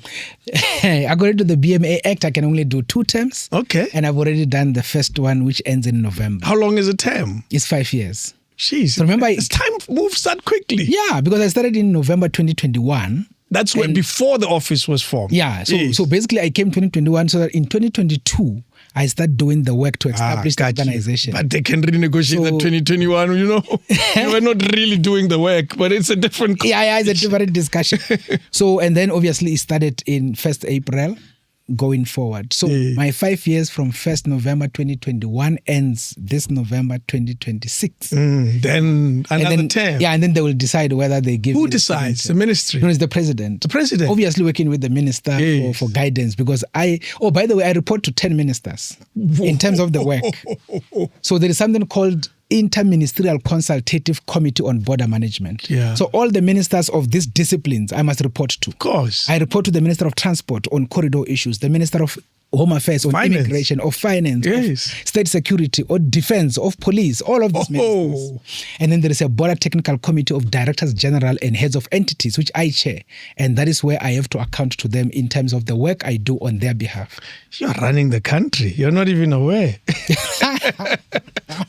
According to the BMA Act, I can only do 2 terms. Okay. And I've already done the first one, which ends in November. How long is a term? It's 5 years. Jeez. So remember, time moves that quickly. Yeah, because I started in November 2021. That's when before the office was formed. Yeah. So basically I came 2021, so that in 2022, I start doing the work to establish the organization. But they can renegotiate the 2021, you know. You were not really doing the work, but it's a different... Yeah, it's a different discussion. So, and then obviously it started in 1st April. Going forward. So my 5 years from 1st November 2021 ends this November 2026. Then another term. Yeah, and then they will decide whether they give... Who decides? The ministry? No, it's the president. The president? Obviously working with the minister for guidance, because by the way, I report to 10 ministers in terms of the work. So there is something called Interministerial Consultative Committee on Border Management. Yeah. So all the ministers of these disciplines I must report to. Of course. I report to the Minister of Transport on corridor issues, the Minister of Home Affairs on immigration, of finance, of state security, or defense, of police, all of these ministers. And then there is a border technical committee of directors general and heads of entities, which I chair. And that is where I have to account to them in terms of the work I do on their behalf. You're running the country. You're not even aware.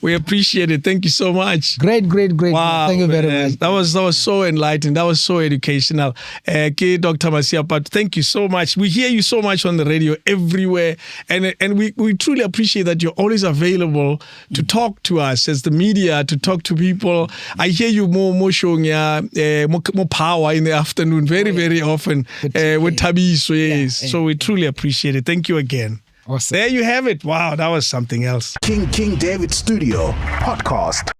We appreciate it. Thank you so much. Great. Wow, thank you very much. That was so enlightening. That was so educational. Dr. Masiapato, thank you so much. We hear you so much on the radio everywhere. And we truly appreciate that you're always available to talk to us as the media, to talk to people. I hear you more showing more power in the afternoon very often with Tabiso. Yes. So we truly appreciate it. Thank you again. Awesome. There you have it. Wow, that was something else. King David Studio Podcast.